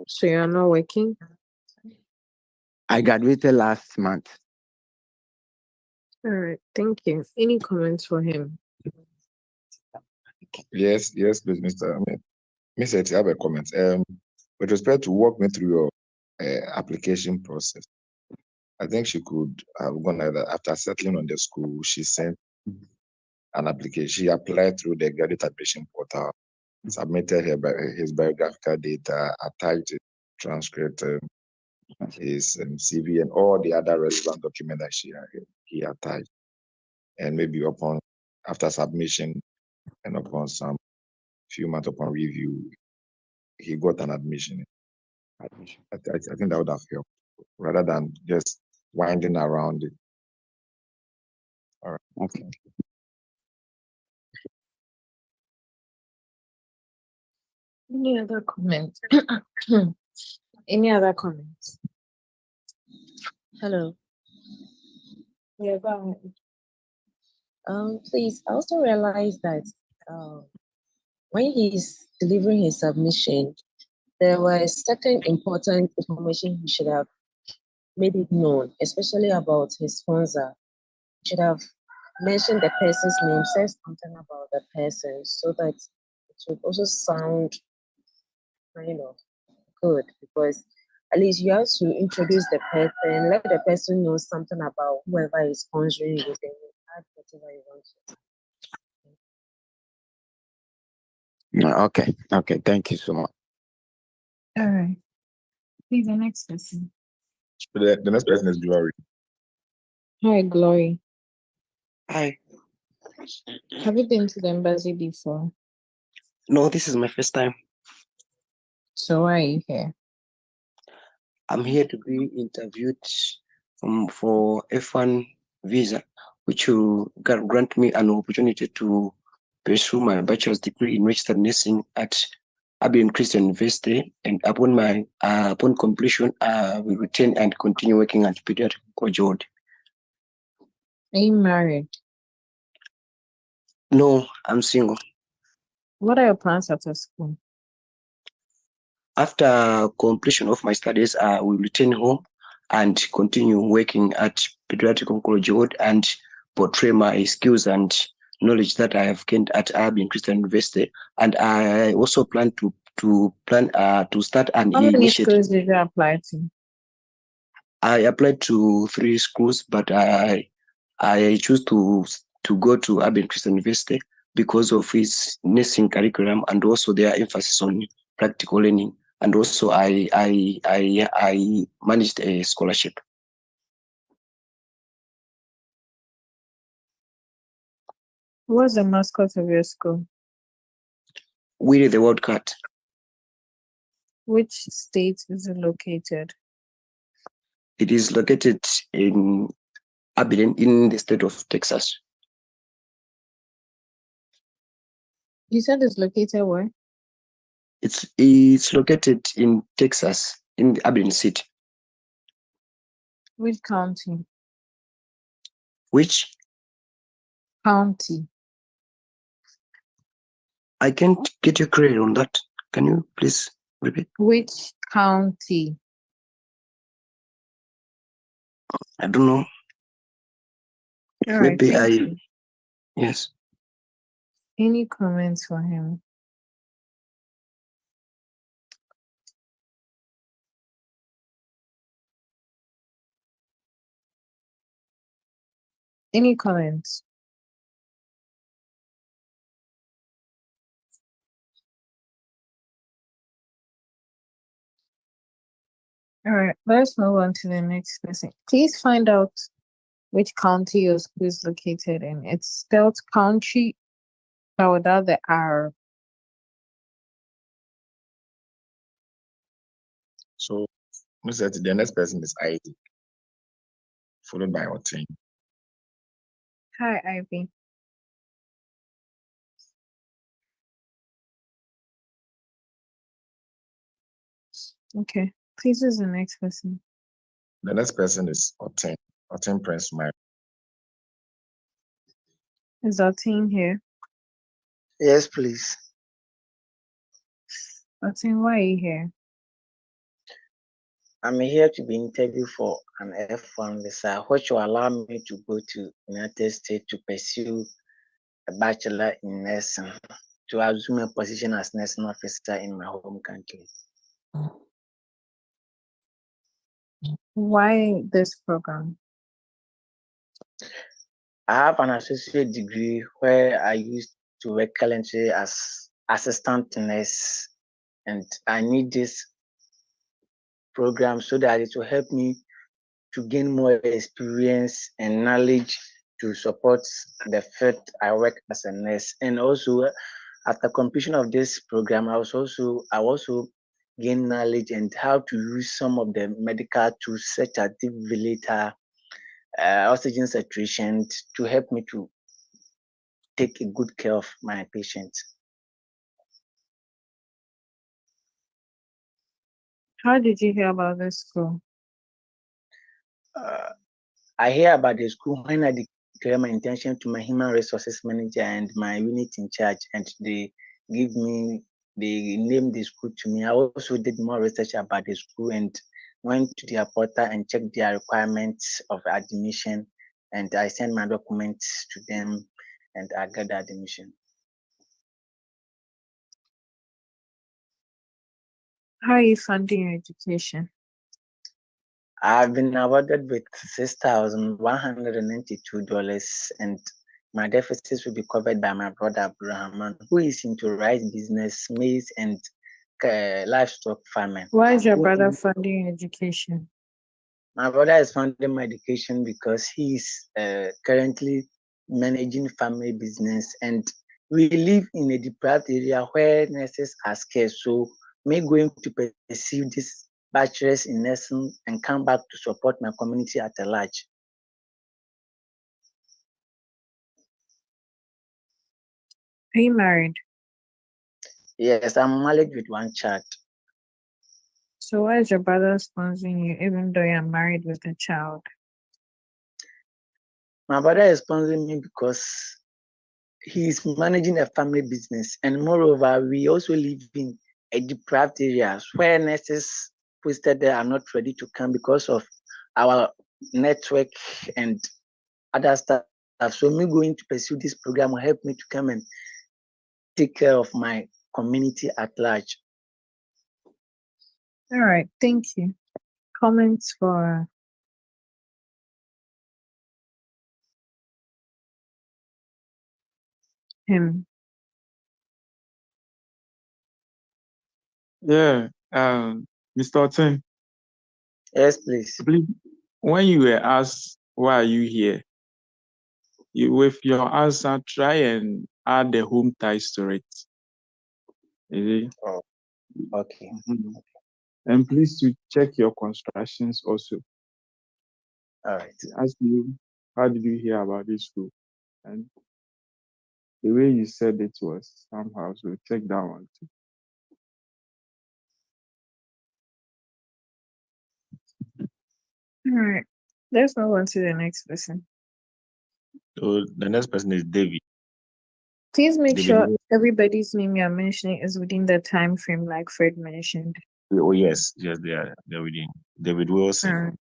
So you're not working? I graduated last month. All right, thank you. Any comments for him? Yes, please, Mr. Miss I have a comment. With respect to walk me through your application process, I think she could have gone like that. After settling on the school, she sent an application. She applied through the graduate admission portal, submitted his biographical data, attached his transcript, his CV, and all the other relevant documents that he attached. And maybe after submission and upon some few months upon review, he got an admission. I think that would have helped rather than just winding around it. All right. Okay. Any other comments? Any other comments? Hello. Yeah, go ahead. Please, I also realized that when he's delivering his submission, there was certain important information he should have made it known, especially about his sponsor. He should have mentioned the person's name, said something about the person, so that it would also sound kind of good, because at least you have to introduce the person, let the person know something about whoever is sponsoring you, then you add whatever you want to. Okay, thank you so much. All right. Please, the next person. The next person is Glory. Hi, Glory. Hi. Have you been to the embassy before? No, this is my first time. So why are you here? I'm here to be interviewed for F1 visa, which will grant me an opportunity to pursue my bachelor's degree in registered nursing at Aberdeen Christian University, and upon completion, I will return and continue working at pediatric cohort. Are you married? No, I'm single. What are your plans after school? After completion of my studies, I will return home and continue working at pediatric oncology ward and portray my skills and knowledge that I have gained at Aberdeen Christian University. And I also plan to start an How many initiative. schools did you apply to? I applied to 3 schools, but I choose to go to Aberdeen Christian University because of its nursing curriculum and also their emphasis on practical learning. And also I managed a scholarship. What's the mascot of your school? Willie the Wildcat. Which state is it located? It is located in Aberdeen in the state of Texas. You said it's located where? It's located in Texas, in the Aberdeen city. Which county? Which county? I can't get you clear on that. Can you please repeat? Which county? I don't know. All right, Maybe thank you. yes. Any comments for him? Any comments? All right, let's move on to the next person. Please find out which county your school is located in. It's spelled country, but without the R. So, the next person is ID, followed by Otin. Hi, Ivy. Okay. Please is the next person. The next person is Otin Prince Mary. Is our team here? Yes, please. Our team, why are you here? I'm here to be interviewed for an F1 visa, which will allow me to go to United States to pursue a bachelor in nursing, to assume a position as nursing officer in my home country. Why this program? I have an associate degree where I used to work currently as assistant nurse, and I need this program so that it will help me to gain more experience and knowledge to support the field I work as a nurse. And also, after completion of this program, I also gain knowledge and how to use some of the medical tools such as defibrillator, oxygen saturation to help me to take a good care of my patients. How did you hear about this school? I hear about the school when I declare my intention to my human resources manager and my unit in charge, and they named the school to me. I also did more research about the school and went to their portal and checked their requirements of admission, and I sent my documents to them and I got the admission. How are you funding your education? I've been awarded with $6,192, and my deficits will be covered by my brother Abraham, who is into rice business, maize, and livestock farming. Why is your brother funding your education? My brother is funding my education because he is currently managing family business, and we live in a deprived area where nurses are scarce. So, me going to pursue this bachelor's in nursing and come back to support my community at large. Are you married? Yes, I'm married with one child. So why is your brother sponsoring you even though you're married with a child? My brother is sponsoring me because he is managing a family business, and moreover, we also live in a deprived areas where nurses posted there are not ready to come because of our network and other stuff. So me going to pursue this program will help me to come and take care of my community at large. All right, thank you. Comments for him. Yeah, Mr. Otin, Yes, please. When you were asked why are you here, with your answer, try and add the home ties to it. Oh, okay. Mm-hmm. And please to check your constructions also. All right. Ask you, how did you hear about this school? And the way you said it was somehow, so check that one too. All right, let's move on to the next person. So the next person is David. Please make David sure Will. everybody's name you're mentioning is within the time frame like Fred mentioned. Oh yes, they're within. David Wilson, All right.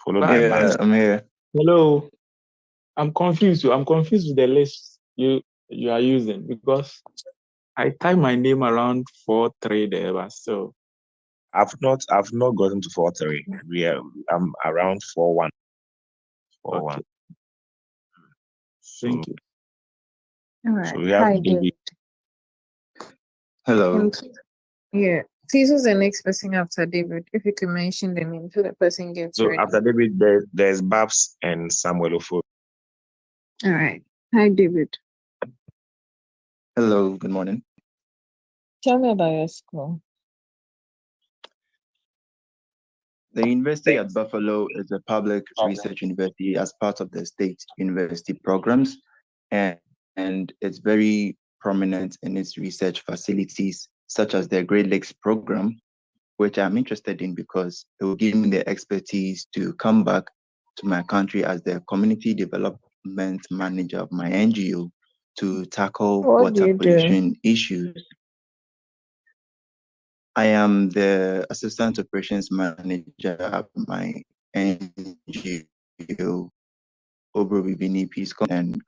followed by Matt. I'm here. Hello, I'm confused. I'm confused with the list you are using because I typed my name around 4-3 there, but so I've not gotten to 4-3. I'm around 4-1. 4-1. Okay. So, thank you. All right. So we have Hi, David. Hello. And yeah, please who's the next person after David? If you could mention the name so the person gets So ready. after David, there's Babs and Samuel Ofo. All right. Hi, David. Hello. Good morning. Tell me about your school. The university at Buffalo is a public research university as part of the state university programs, and it's very prominent in its research facilities, such as the Great Lakes program, which I'm interested in because it will give me the expertise to come back to my country as the community development manager of my NGO to tackle What do water you do? pollution issues. I am the assistant operations manager at my NGO, Obro Peace and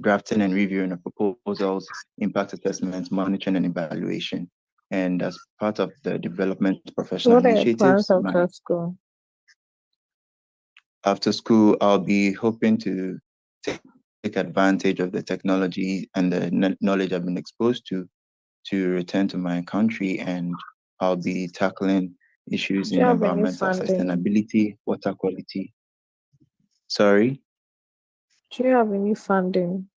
drafting and reviewing of proposals, impact assessments, monitoring and evaluation. And as part of the development professional What are your plans initiatives, after school? after school, I'll be hoping to take advantage of the technology and the knowledge I've been exposed to return to my country, and I'll be tackling issues Do you in have any environmental funding? sustainability, water quality. Sorry? Do you have any funding?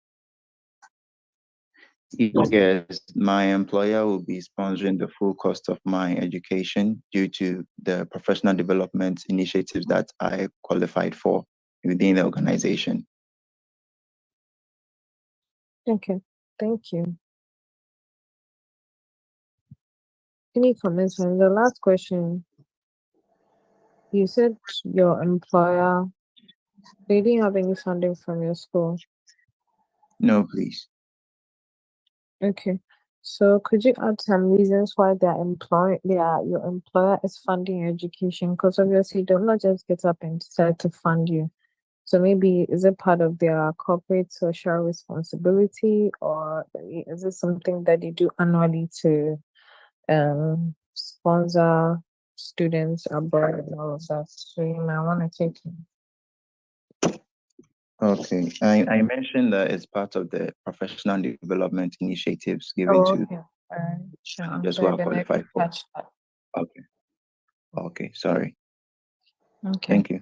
Yes, my employer will be sponsoring the full cost of my education due to the professional development initiatives that I qualified for within the organization. Okay, thank you. Any comments on the last question? You said your employer, they didn't have any funding from your school. No, please. Okay. So could you add some reasons why your employer is funding your education? Because obviously they'll not just get up and decide to fund you. So maybe is it part of their corporate social responsibility, or is it something that they do annually to sponsor students abroad and all of that? So you might want to take it. Okay, I mentioned that it's part of the professional development initiatives given Oh, to okay. Sure. I'm just who sorry, are then I qualified didn't for. catch that. Okay. Okay, sorry. Okay. Thank you.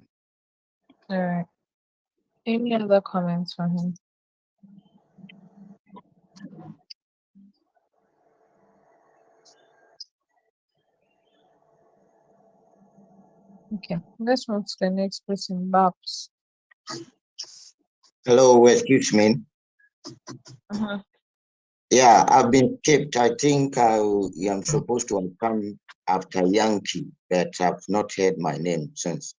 All right. Any other comments from him? Okay, let's move to the next person, Babs. Hello, excuse me. Uh-huh. Yeah, I've been kept. I think I am supposed to have come after Yankee, but I've not heard my name since.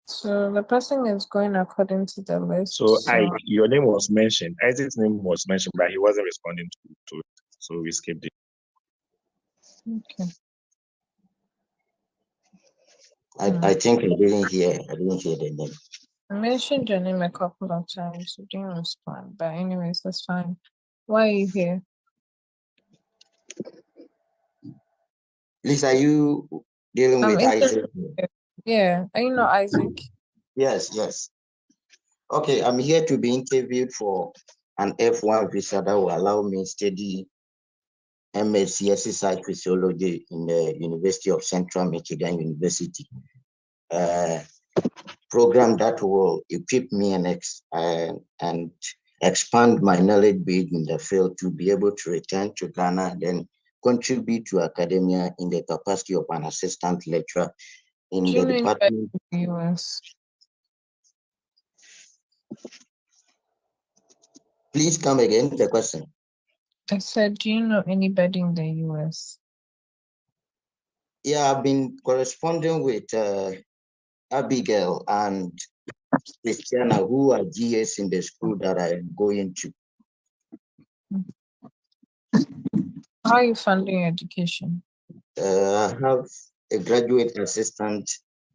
So the person is going according to the list. So your name was mentioned. Isaac's name was mentioned, but he wasn't responding to it. So we skipped it. Okay. I think I didn't hear the name. I mentioned your name a couple of times. You didn't respond. But anyways, that's fine. Why are you here? Please, are you dealing with Isaac? Yeah, are you not Isaac? Yes. Okay, I'm here to be interviewed for an F1 visa that will allow me study MSc exercise physiology in the University of Central Michigan University. Program that will equip me and expand my knowledge base in the field to be able to return to Ghana, then contribute to academia in the capacity of an assistant lecturer in the department. US? Please come again, the question. I said, do you know anybody in the US? Yeah, I've been corresponding with Abigail and Christiana, who are GS in the school that I am going to. How are you funding education? I have a graduate assistant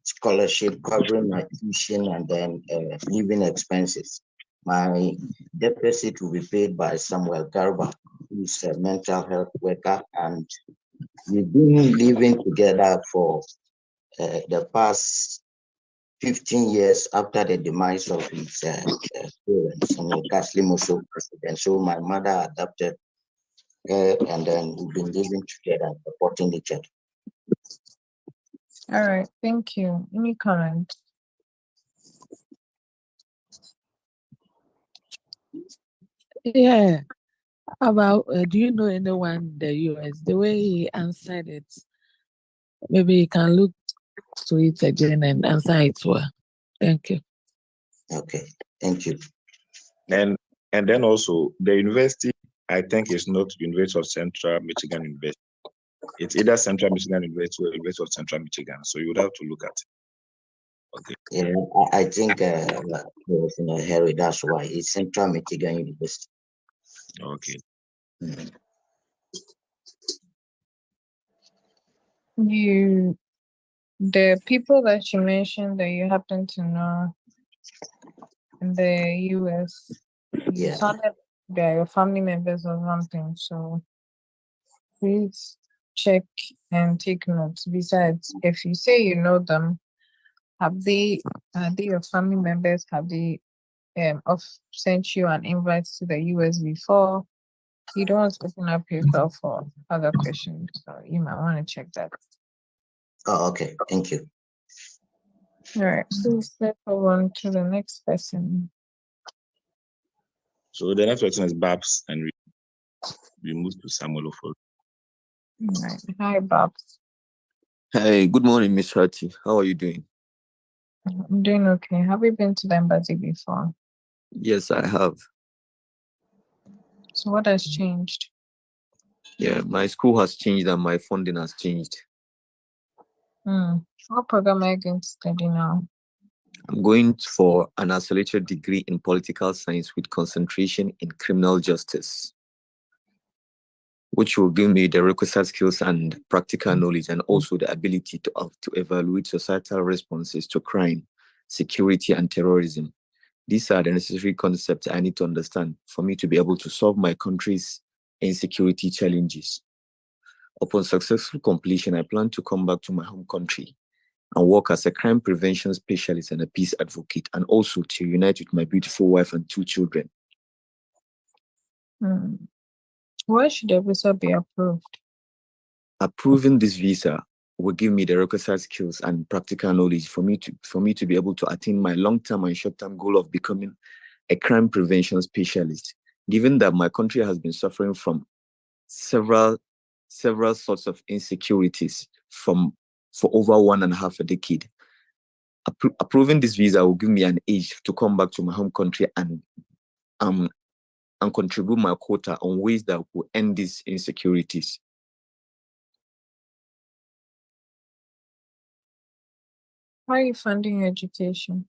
scholarship covering my tuition and then living expenses. My deposit will be paid by Samuel Garba, who is a mental health worker, and we've been living together for the past 15 years after the demise of his parents and Kaslimoso president. So my mother adopted her, and then we've been living together, supporting each other. All right, thank you. Any comments? Yeah. About do you know anyone in the US? The way he answered it, maybe you can look to it again and answer it well. Thank you. Okay, thank you. And then also the university, I think, is not University of Central Michigan University. It's either Central Michigan University or University of Central Michigan. So you would have to look at it. Okay. Yeah, I think he was in a hurry. That's why it's Central Michigan University. Okay. The people that you mentioned that you happen to know in the US, you Yeah. sounded they're your family members or something. So please check and take notes. Besides, if you say you know them, are they your family members? Have they sent you an invite to the US before? You don't want to open up yourself for other questions, so you might want to check that. Oh, okay. Thank you. All right, please let's move on to the next person. So the next person is Babs, and we move to Samuel Ofo. All right. Hi, Babs. Hey, good morning, Miss Hattie. How are you doing? I'm doing okay. Have you been to the embassy before? Yes, I have. So what has changed? Yeah, my school has changed and my funding has changed. What program are you going to study now? I'm going for an accelerated degree in political science with concentration in criminal justice, which will give me the requisite skills and practical knowledge, and also the ability to evaluate societal responses to crime, security, and terrorism. These are the necessary concepts I need to understand for me to be able to solve my country's insecurity challenges. Upon successful completion, I plan to come back to my home country and work as a crime prevention specialist and a peace advocate, and also to unite with my beautiful wife and 2 children. Why should the visa be approved? Approving this visa will give me the requisite skills and practical knowledge for me to be able to attain my long-term and short-term goal of becoming a crime prevention specialist. Given that my country has been suffering from several sorts of insecurities for over 1.5 decades, approving this visa will give me an age to come back to my home country and contribute my quota on ways that will end these insecurities. How are you funding your education?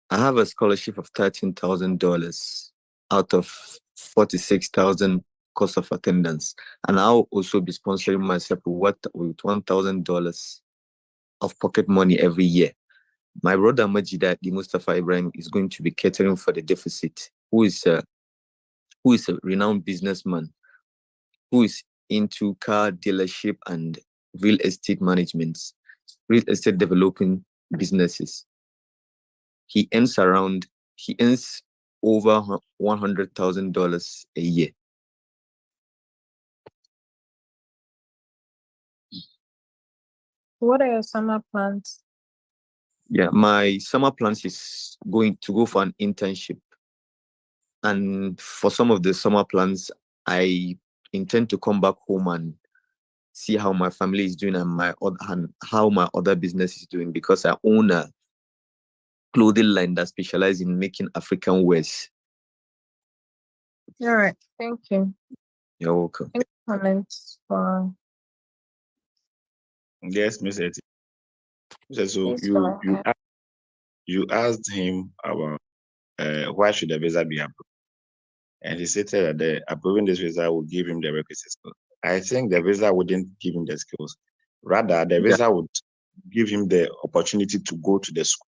I have a scholarship of $13,000 out of 46,000 cost of attendance, and I'll also be sponsoring myself with $1,000 of pocket money every year. My brother Majida Di Mustafa Ibrahim is going to be catering for the deficit, who is a renowned businessman who is into car dealership and real estate management, real estate developing businesses. He earns over $100,000 a year. What are your summer plans? Yeah, my summer plans is going to go for an internship. And for some of the summer plans, I intend to come back home and see how my family is doing and how my other business is doing, because I own a clothing line that specializes in making African wears. All right, thank you. You're welcome. Any comments for? Yes, Miss Eti. So Please go ahead. you asked him about why should the visa be approved, and he stated that approving this visa will give him the requisite skills. I think the visa wouldn't give him the skills. Rather, the visa would give him the opportunity to go to the school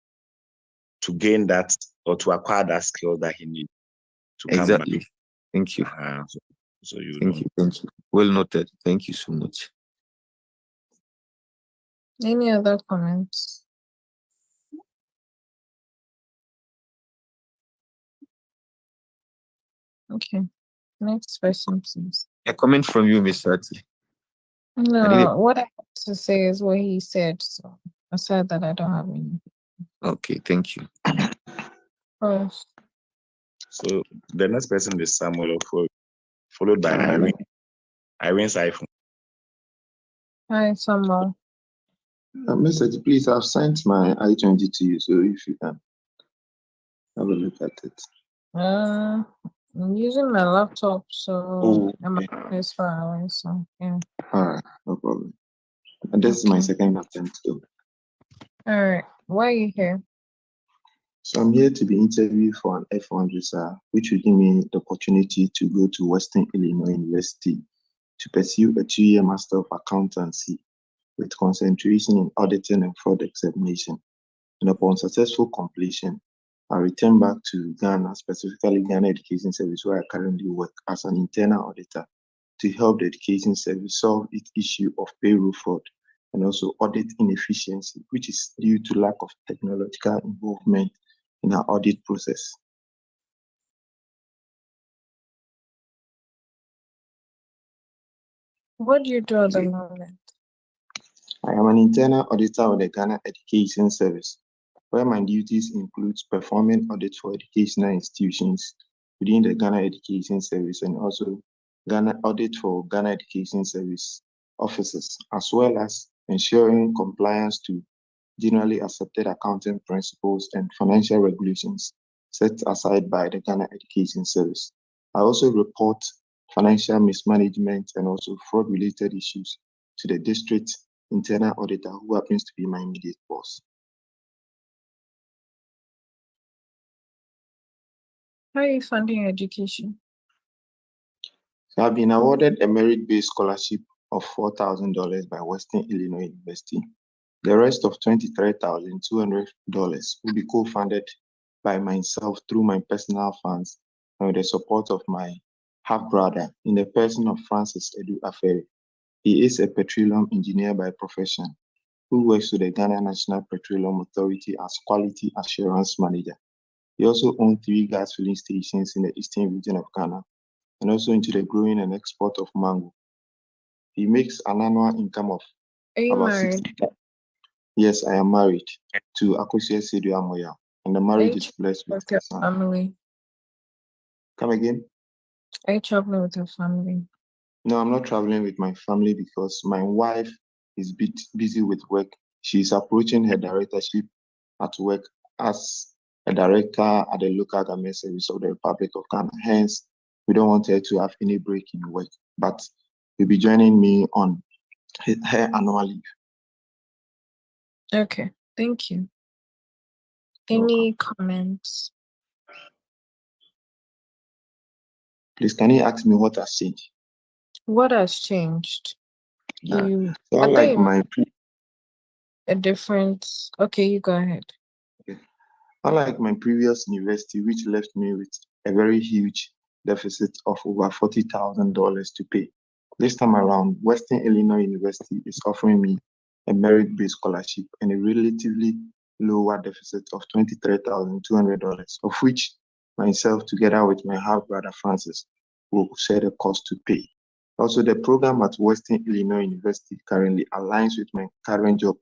to gain that or to acquire that skill that he needs to come back. Exactly. Thank you. So you Thank you. Well noted. Thank you so much. Any other comments? Okay. Next question, please. A comment from you, Mr. Ati. No, what I have to say is what he said. So aside that, I don't have any. Okay, thank you. So the next person is Samuel, followed by Irene. Irene's iPhone. Hi, Samuel. Message, please. I've sent my I-20 to you, so if you can have a look at it. I'm using my laptop, so I'm far away. So yeah. All right. Okay. And this is my Okay. second attempt though. All right. Why are you here? So I'm here to be interviewed for an F1 visa, which will give me the opportunity to go to Western Illinois University to pursue a 2-year Master of Accountancy with concentration in auditing and fraud examination. And upon successful completion, I return back to Ghana, specifically Ghana Education Service, where I currently work as an internal auditor to help the Education Service solve its issue of payroll fraud and also audit inefficiency, which is due to lack of technological involvement in our audit process. What do you do at the moment? I am an internal auditor of the Ghana Education Service, where my duties include performing audits for educational institutions within the Ghana Education Service and also Ghana audit for Ghana Education Service offices, as well as ensuring compliance to generally accepted accounting principles and financial regulations set aside by the Ghana Education Service. I also report financial mismanagement and also fraud-related issues to the district internal auditor, who happens to be my immediate boss. How are you funding your education? So I've been awarded a merit-based scholarship of $4,000 by Western Illinois University. The rest of $23,200 will be co-funded by myself through my personal funds and with the support of my half-brother in the person of Francis Edu Aferi. He is a petroleum engineer by profession who works with the Ghana National Petroleum Authority as Quality Assurance Manager. He also owns 3 gas filling stations in the eastern region of Ghana and also into the growing and export of mango. He makes an annual income of Are you about married? 60. Yes, I am married to Akosia Sedu Amoya, and the marriage is blessed with With your a son. family? Come again? Are you traveling with your family? No, I'm not traveling with my family because my wife is busy with work. She's approaching her directorship at work as a director at the local government service of the Republic of Ghana. Hence, we don't want her to have any break in work, but will be joining me on her annual leave. Okay, thank you. Any comments? Please, can you ask me what has changed? What has changed? So I unlike thought my a different. Okay, you go ahead. Unlike my previous university, which left me with a very huge deficit of over $40,000 to pay, this time around, Western Illinois University is offering me a merit-based scholarship and a relatively lower deficit of $23,200, of which myself, together with my half-brother Francis, will share the cost to pay. Also, the program at Western Illinois University currently aligns with my current job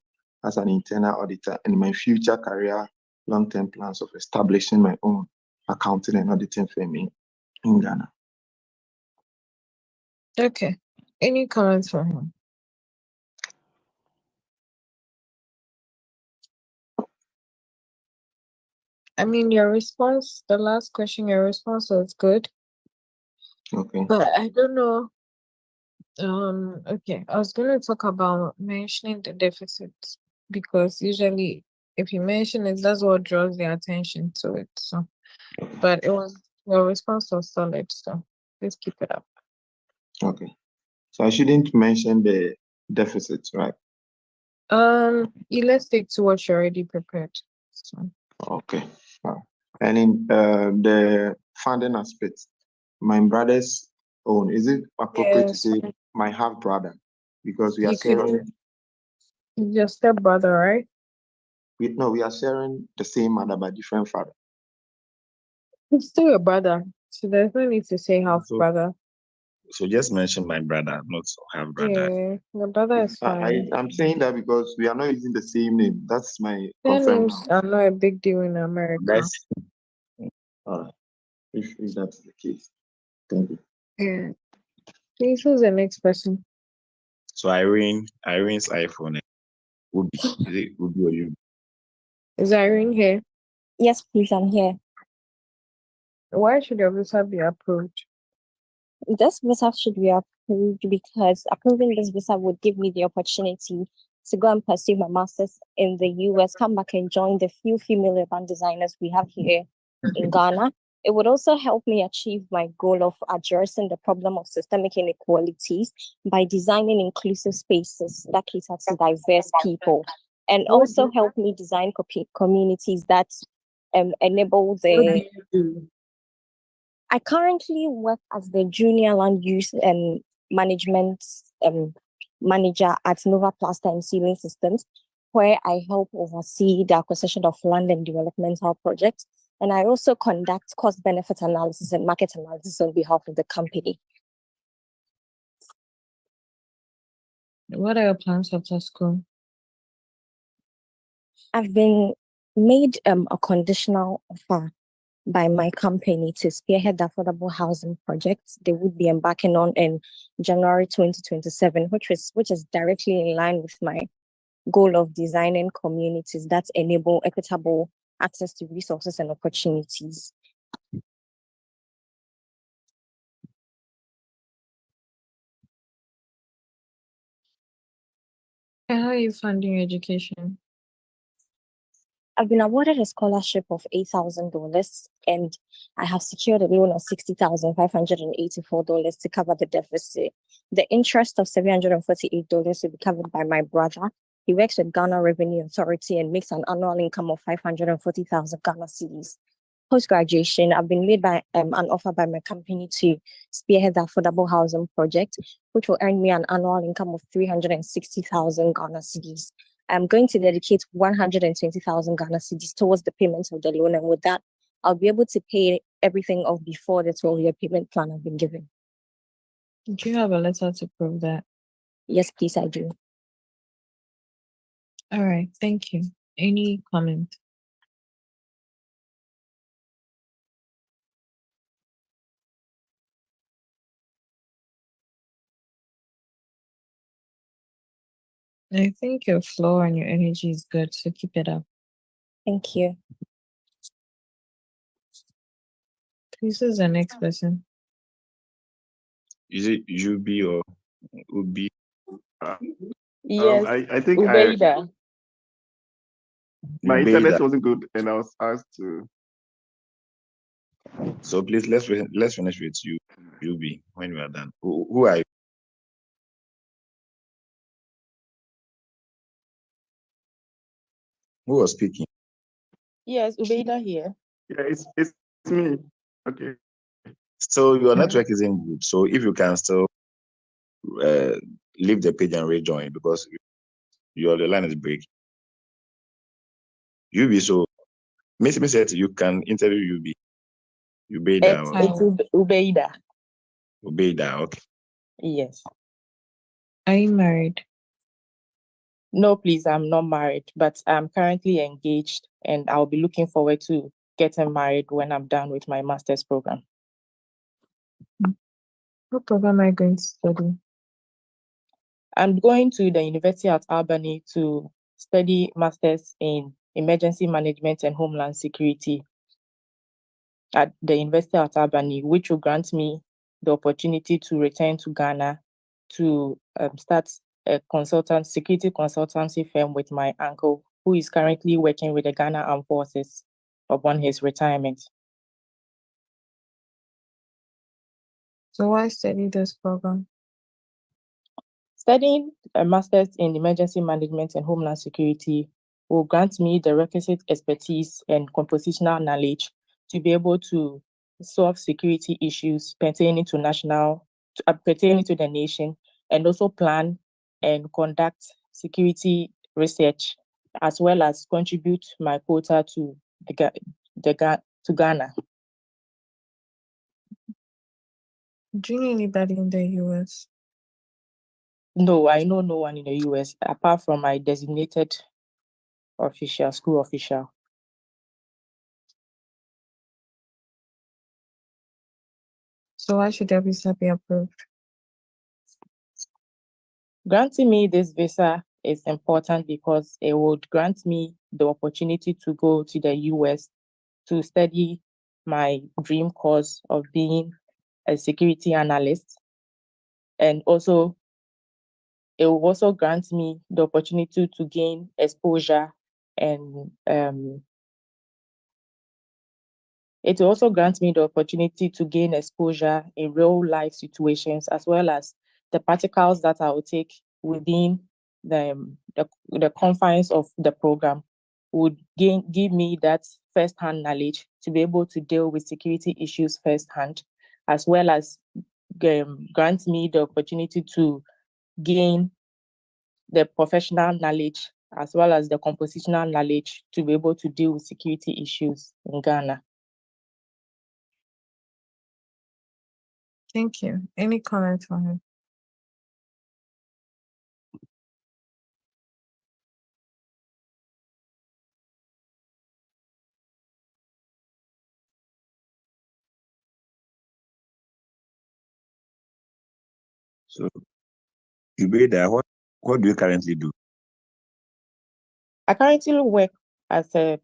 as an internal auditor and my future career long-term plans of establishing my own accounting and auditing firm in Ghana. Okay. Any comments from him? I mean, your response, the last question, your response was good, Okay. but I don't know. Okay, I was going to talk about mentioning the deficits because usually if you mention it, that's what draws the attention to it. So, but your response was solid, so let's keep it up. Okay. So I shouldn't mention the deficits, right? Let's stick to what you already prepared. So. Okay. And in the funding aspect, my brother's own, is it appropriate to say my half brother? Because we are sharing. Your stepbrother, right? We are sharing the same mother but different father. He's still your brother, so there's no need to say half brother. So just mention my brother, not half brother. Yeah, your brother is fine. I'm saying that because we are not using the same name. That's my Their confirmed names are not a big deal in America. That's all right. If that's the case, thank you. Yeah. Please, who's the next person? So Irene's iPhone would be or you? Is Irene here? Yes, please, I'm here. Why should your visa be approved? This visa should be approved because approving this visa would give me the opportunity to go and pursue my master's in the US, come back and join the few female urban designers we have here in Ghana. It would also help me achieve my goal of addressing the problem of systemic inequalities by designing inclusive spaces that cater to diverse people, and also help me design communities that enable the. I currently work as the junior land use and management manager at Nova Plaster and Ceiling Systems, where I help oversee the acquisition of land and developmental projects. And I also conduct cost benefit analysis and market analysis on behalf of the company. What are your plans after school? I've been made a conditional offer by my company to spearhead the affordable housing project they would be embarking on in January 2027, which is directly in line with my goal of designing communities that enable equitable access to resources and opportunities. And how are you funding your education? I've been awarded a scholarship of $8,000, and I have secured a loan of $60,584 to cover the deficit. The interest of $748 will be covered by my brother. He works with Ghana Revenue Authority and makes an annual income of 540,000 Ghana cedis. Post-graduation, I've been made by an offer by my company to spearhead the affordable housing project, which will earn me an annual income of 360,000 Ghana cedis. I'm going to dedicate 120,000 Ghana cedis towards the payment of the loan, and with that, I'll be able to pay everything off before the 12-year payment plan I've been given. Do you have a letter to prove that? Yes, please, I do. All right, thank you. Any comment? I think your flow and your energy is good, so keep it up. Thank you. This is the next person. Is it UB or UB? Yes, I think Ubeida. my Ubeida. internet wasn't good, and I was asked to. So please let's finish with you, UB, when we are done. Who are you? Who was speaking? Yes, Ubeida here. Yeah, it's me. Okay. So your network isn't good. So if you can still leave the page and rejoin, because the line is breaking. UB, so Miss you can interview UB. Ubeida. It's Ubeida. Ubeida, okay. Yes. Are you married? No, please, I'm not married, but I'm currently engaged, and I'll be looking forward to getting married when I'm done with my master's program. What program are you going to study? I'm going to the University at Albany to study master's in emergency management and homeland security at the University at Albany, which will grant me the opportunity to return to Ghana to start a security consultancy firm with my uncle, who is currently working with the Ghana Armed Forces upon his retirement. So why study this program? Studying a master's in emergency management and homeland security will grant me the requisite expertise and compositional knowledge to be able to solve security issues pertaining to the nation, and also plan and conduct security research, as well as contribute my quota to Ghana. Do you know anybody in the US? No, I know no one in the US apart from my designated school official. So why should their visa be approved? Granting me this visa is important because it would grant me the opportunity to go to the US to study my dream course of being a security analyst, And also, it will also grant me the opportunity to gain exposure, and it will also grant me the opportunity to gain exposure in real life situations, as well as the practicals that I will take within the confines of the program would give me that first-hand knowledge to be able to deal with security issues firsthand, as well as grant me the opportunity to gain the professional knowledge as well as the compositional knowledge to be able to deal with security issues in Ghana. Thank you. Any comments from him? So, Ubeda, what do you currently do? I currently work as a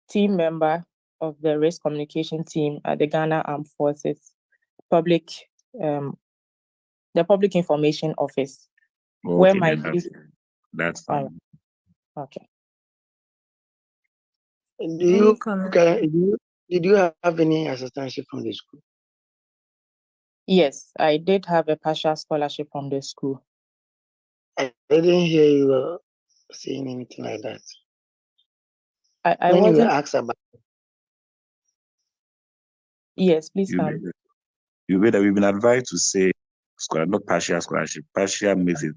team member of the risk communication team at the Ghana Armed Forces the Public Information Office, where Okay, my then that's fine. Okay. Did you have any assistance from the school? Yes, I did have a partial scholarship from the school. I didn't hear you saying anything like that. I when wasn't. you asked about. Yes, please. We've been advised to say not partial scholarship. Partial makes it,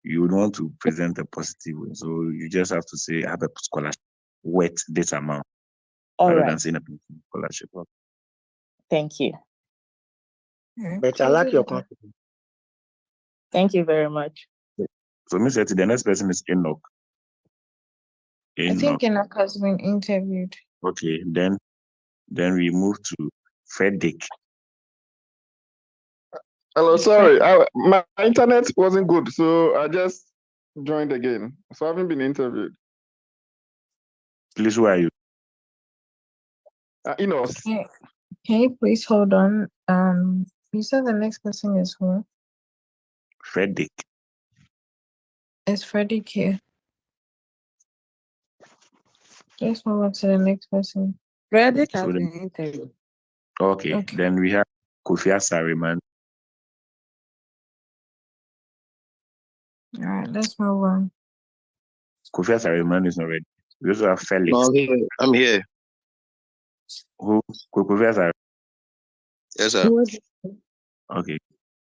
you would want to present a positive one. So you just have to say, I have a scholarship worth this amount, rather than saying a scholarship. Thank you. But I like your confidence. Thank you very much. So, Miss Eti, the next person is Enoch. I think Enoch has been interviewed. Okay, then we move to Frederick. Hello, sorry, my internet wasn't good, so I just joined again. So I haven't been interviewed. Please, who are you? Enos. Can you please hold on? You said the next person is who? Frederick. Is Frederick here? Just move on to the next person. Frederick has So been interviewed. Okay, then we have Kofi Asariman. All right, let's move on. Kofi Asariman is not ready. We also have Felix. No, I'm here. Who? Kofi Asariman. Yes, sir. Okay,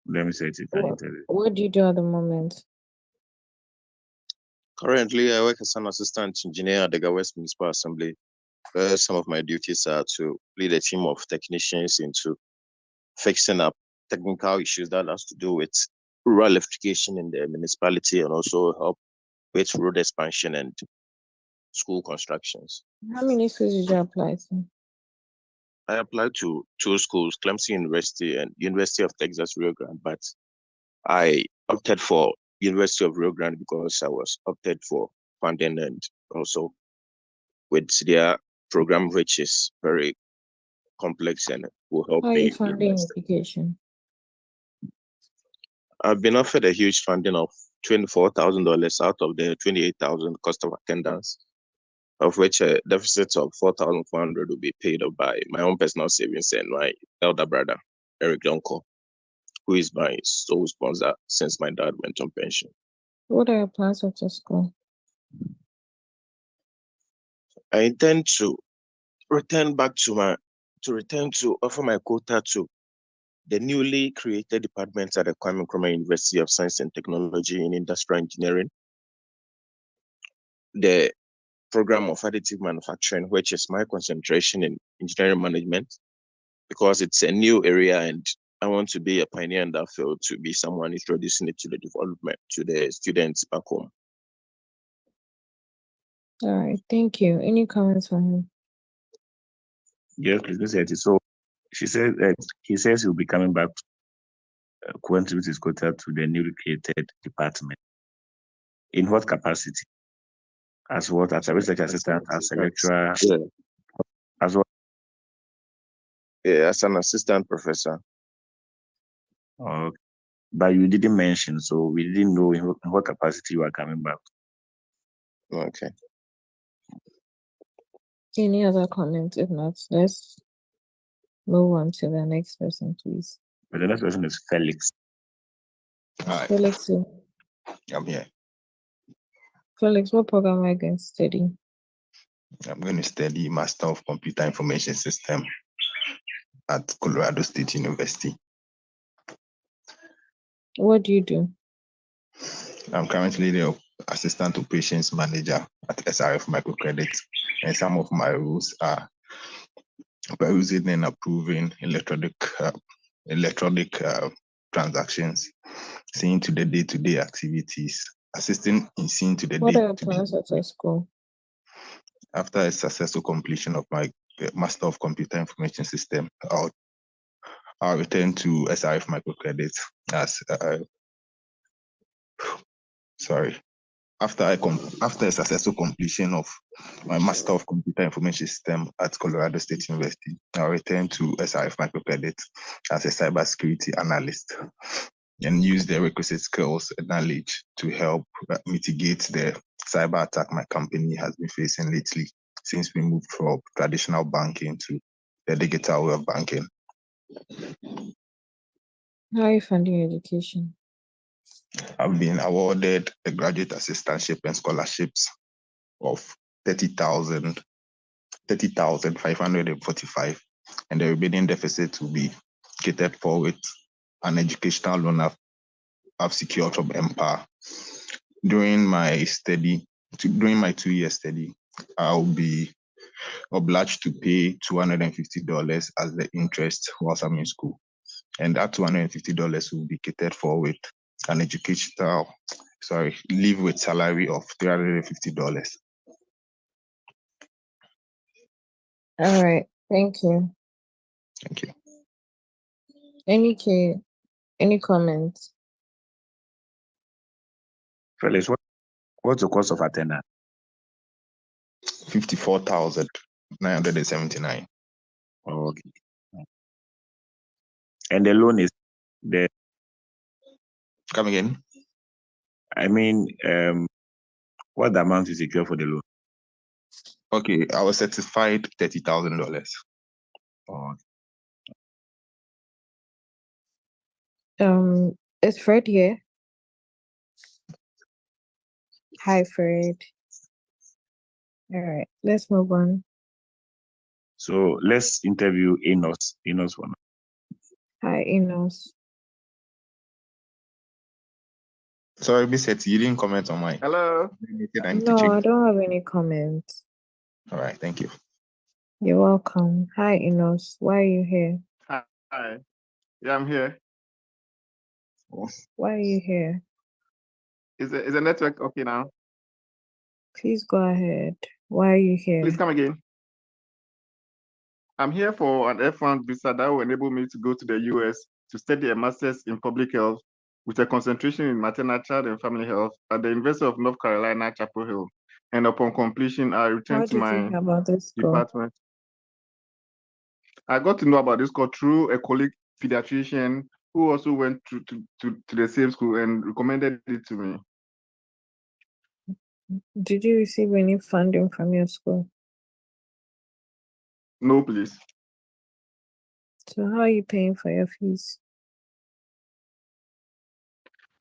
let me say it. What do you do at the moment? Currently, I work as an assistant engineer at the West Municipal Assembly, where some of my duties are to lead a team of technicians into fixing up technical issues that has to do with rural electrification in the municipality, and also help with road expansion and school constructions. How many schools did you apply to? I applied to 2 schools, Clemson University and University of Texas Rio Grande, but I opted for University of Rio Grande because I was opted for funding, and also with their program, which is very complex and will help How are me. you funding education? I've been offered a huge funding of $24,000 out of the $28,000 cost of attendance, of which a deficit of $4,400 will be paid up by my own personal savings and my elder brother, Eric Donko, who is my sole sponsor since my dad went on pension. What are your plans after school? I intend to return to offer my quota to the newly created departments at the Kwame Nkrumah University of Science and Technology in Industrial Engineering, the program of additive manufacturing, which is my concentration in engineering management, because it's a new area and I want to be a pioneer in that field, to be someone introducing it to the development, to the students back home. All right, thank you. Any comments from him? Yes, please. So she said that he says he'll be coming back to contribute his quota to the newly created department. In what capacity? As what? As a research assistant, as a lecturer, as well? Yeah, as an assistant professor. Okay. But you didn't mention, so we didn't know in what capacity you are coming back. Okay. Any other comments? If not, let's move on to the next person, please. But the next person is Felix. Hi, Felix, I'm here. Felix, what program are you going to study? I'm going to study Master of Computer Information System at Colorado State University. What do you do? I'm currently the Assistant Operations Manager at SRF Microcredit, and some of my roles are perusing and approving electronic transactions, seeing to the day-to-day activities, assisting in seeing to the What are your day-to-day. plans at your school? After a successful completion of my Master of Computer Information System, I'll return to SRF Microcredit as after a successful completion of my Master of Computer Information System at Colorado State University, I'll return to SRF Microcredit as a cybersecurity analyst and use the requisite skills and knowledge to help mitigate the cyber attack my company has been facing lately since we moved from traditional banking to the digital way of banking. How are you funding your education? I've been awarded a graduate assistantship and scholarships of 30,545, and the remaining deficit will be catered for with an educational loan I've secured from Empower. During my 2-year study, I'll be obliged to pay $250 as the interest whilst I'm in school. And that $250 will be catered for with an leave with salary of $350. All right, thank you. Thank you. Any comments? Felix, what's the cost of attendance? 54,979. Okay. And the loan is the. Come again? I mean, what the amount is secure for the loan? Okay, I was certified $30,000. Is Fred here? Hi, Fred. All right, let's move on. So let's interview Enos. Enos one. Hi, Enos. Sorry, Miss Hetty, you didn't comment on mine. Hello. No, I don't have any comments. All right, thank you. You're welcome. Hi, Enos. Why are you here? Hi. Yeah, I'm here. Why are you here? Is the network okay now? Please go ahead. Why are you here? Please come again. I'm here for an F1 visa that will enable me to go to the US to study a master's in public health with a concentration in maternal, child, and family health at the University of North Carolina, Chapel Hill. And upon completion, I return How to did you my hear about this school? department. I got to know about this school through a colleague pediatrician who also went to the same school and recommended it to me. Did you receive any funding from your school? No, please. So how are you paying for your fees?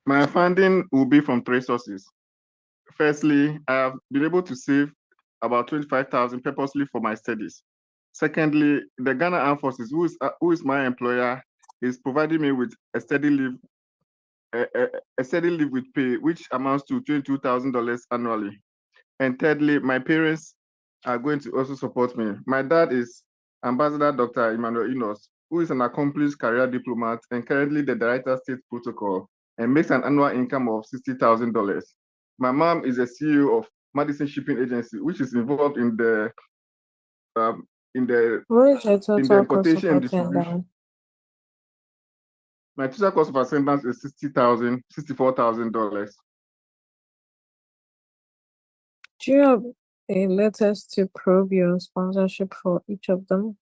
My funding will be from 3 sources. Firstly, I have been able to save about 25,000 purposely for my studies. Secondly, the Ghana Armed Forces, who is my employer, is providing me with a steady leave with pay, which amounts to $22,000 annually. And thirdly, my parents are going to also support me. My dad is Ambassador Dr. Emmanuel Enos, who is an accomplished career diplomat and currently the Director State Protocol and makes an annual income of $60,000. My mom is a CEO of Madison Shipping Agency, which is involved in the What is your total cost of importation and distribution. attendance? My total cost of attendance is $64,000. Do you have a letters to prove your sponsorship for each of them?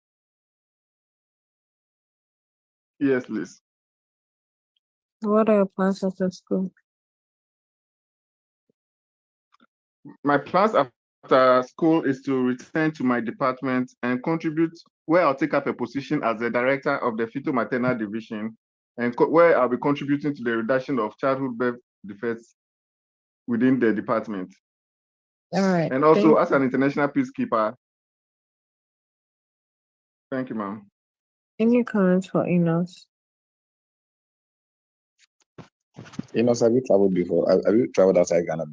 Yes, please. What are your plans after school? My plans after school is to return to my department and contribute where I'll take up a position as the director of the fetal maternal division and where I'll be contributing to the reduction of childhood birth defects within the department. All right. And also Thank as you. an international peacekeeper. Thank you, ma'am. Any comments for Enos? Enos, have you traveled before? Have you traveled outside Ghana?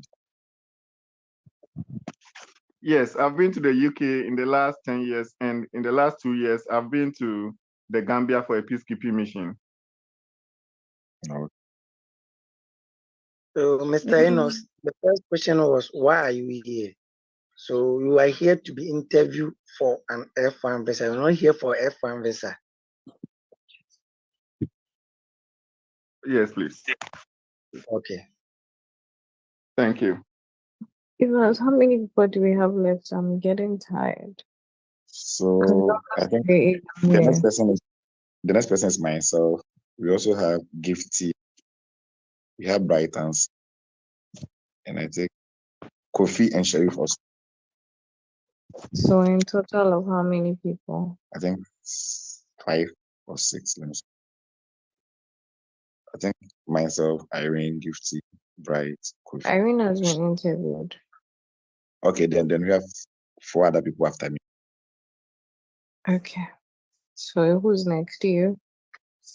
Yes, I've been to the UK in the last 10 years, and in the last 2 years, I've been to the Gambia for a peacekeeping mission. No. So, Mr. Enos, the first question was, why are you here? So you are here to be interviewed for an F1 visa. You're not here for F1 visa. Yes, please. Okay. Thank you. Enos, how many people do we have left? I'm getting tired. So I think the next person is myself. We also have Gifty. We have Brightons. And I think Kofi and Sharif also. So in total of how many people? I think 5 or 6. Let me see. I think myself, Irene, Gifty, Bright, Kofi. Irene has been interviewed. Okay, then we have 4 other people after me. Okay. So who's next to you?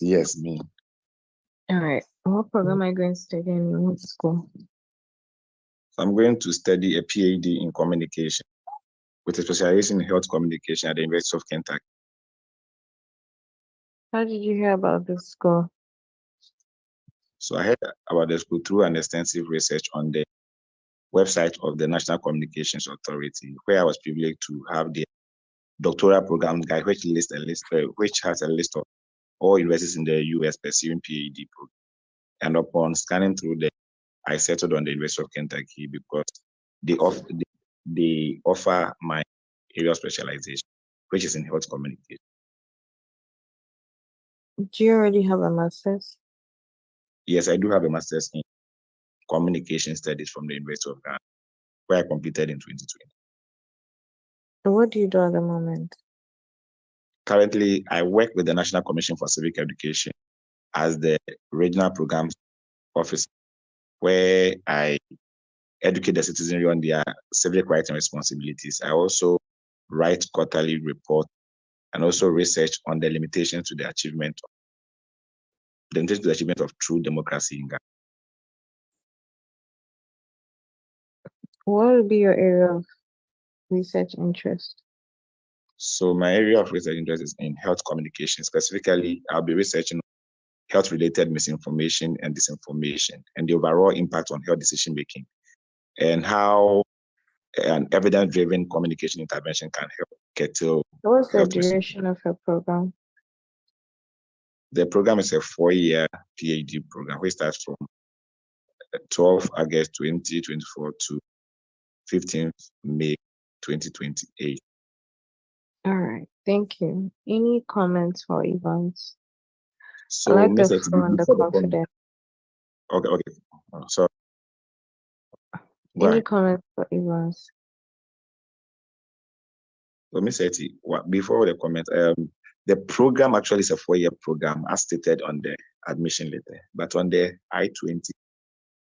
Yes, me. All right. What program are you going to study in what school? So I'm going to study a PhD in communication with a specialization in health communication at the University of Kentucky. How did you hear about this school? So I heard about the school through an extensive research on the website of the National Communications Authority, where I was privileged to have the doctoral program guide, which has a list of all universities in the US pursuing PhD program. And upon scanning through I settled on the University of Kentucky because they offer my area of specialization, which is in health communication. Do you already have a master's? Yes, I do have a master's in communication studies from the University of Ghana, where I completed in 2020. And what do you do at the moment? Currently, I work with the National Commission for Civic Education as the regional programs officer, where I educate the citizenry on their civic rights and responsibilities. I also write quarterly reports and also research on the limitations to the achievement of true democracy in Ghana. What would be your area of research interest? So my area of research interest is in health communication. Specifically, I'll be researching health-related misinformation and disinformation and the overall impact on health decision-making and how an evidence-driven communication intervention can help curtail. What's the duration of your program? The program is a 4-year PhD program, which starts from 12 August 2024 to 15th May 2028. All right, thank you. Any comments for Evans? So, I like the Mr. flow and the confidence. Okay. So, any comments for Evans? So, Mr. Eti, before the comment, the program actually is a 4-year program, as stated on the admission letter. But on the I-20,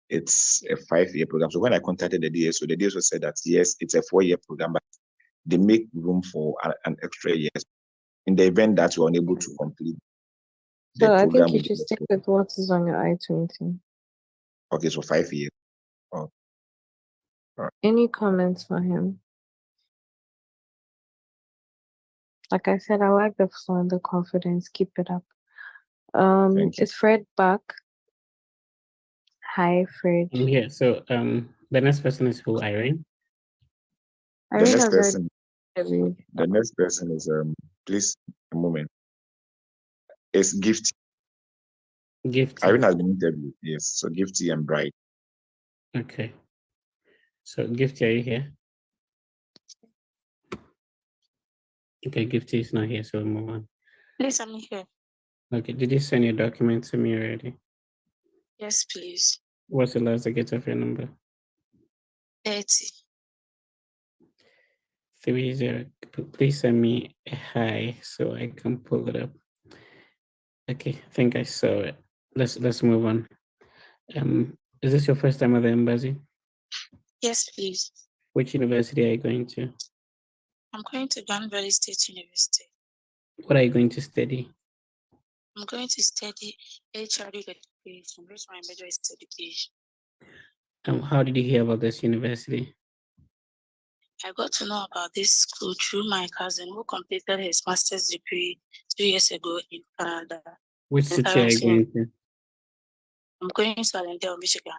it's a 5-year program. So when I contacted the DSO said that yes, it's a 4-year program, but they make room for an extra year in the event that you're unable to complete. So I think you should stick with what is on your I-20. Okay, so 5 years. Oh. Right. Any comments for him? Like I said, I like the flow and the confidence. Keep it up. Is Fred back? Hi, Fred. I'm here. So the next person is who, Irene? The next person is please a moment. It's Gifty. Gifty. Irene has been interviewed, yes. So Gifty and Bright. Okay. So Gifty, are you here? Okay, Gifty is not here, so we'll move on. Please, I'm here. Okay, did you send your document to me already? Yes, please. What's the last digit of your number? 30. 30. Please send me a hi so I can pull it up. Okay, I think I saw it. Let's move on. Is this your first time at the embassy? Yes, please. Which university are you going to? I'm going to Ghana Valley State University. What are you going to study? I'm going to study HRD education, which my major is education. How did you hear about this university? I got to know about this school through my cousin who completed his master's degree 2 years ago in Canada. Which city are you going to? I'm going to Allendale, Michigan.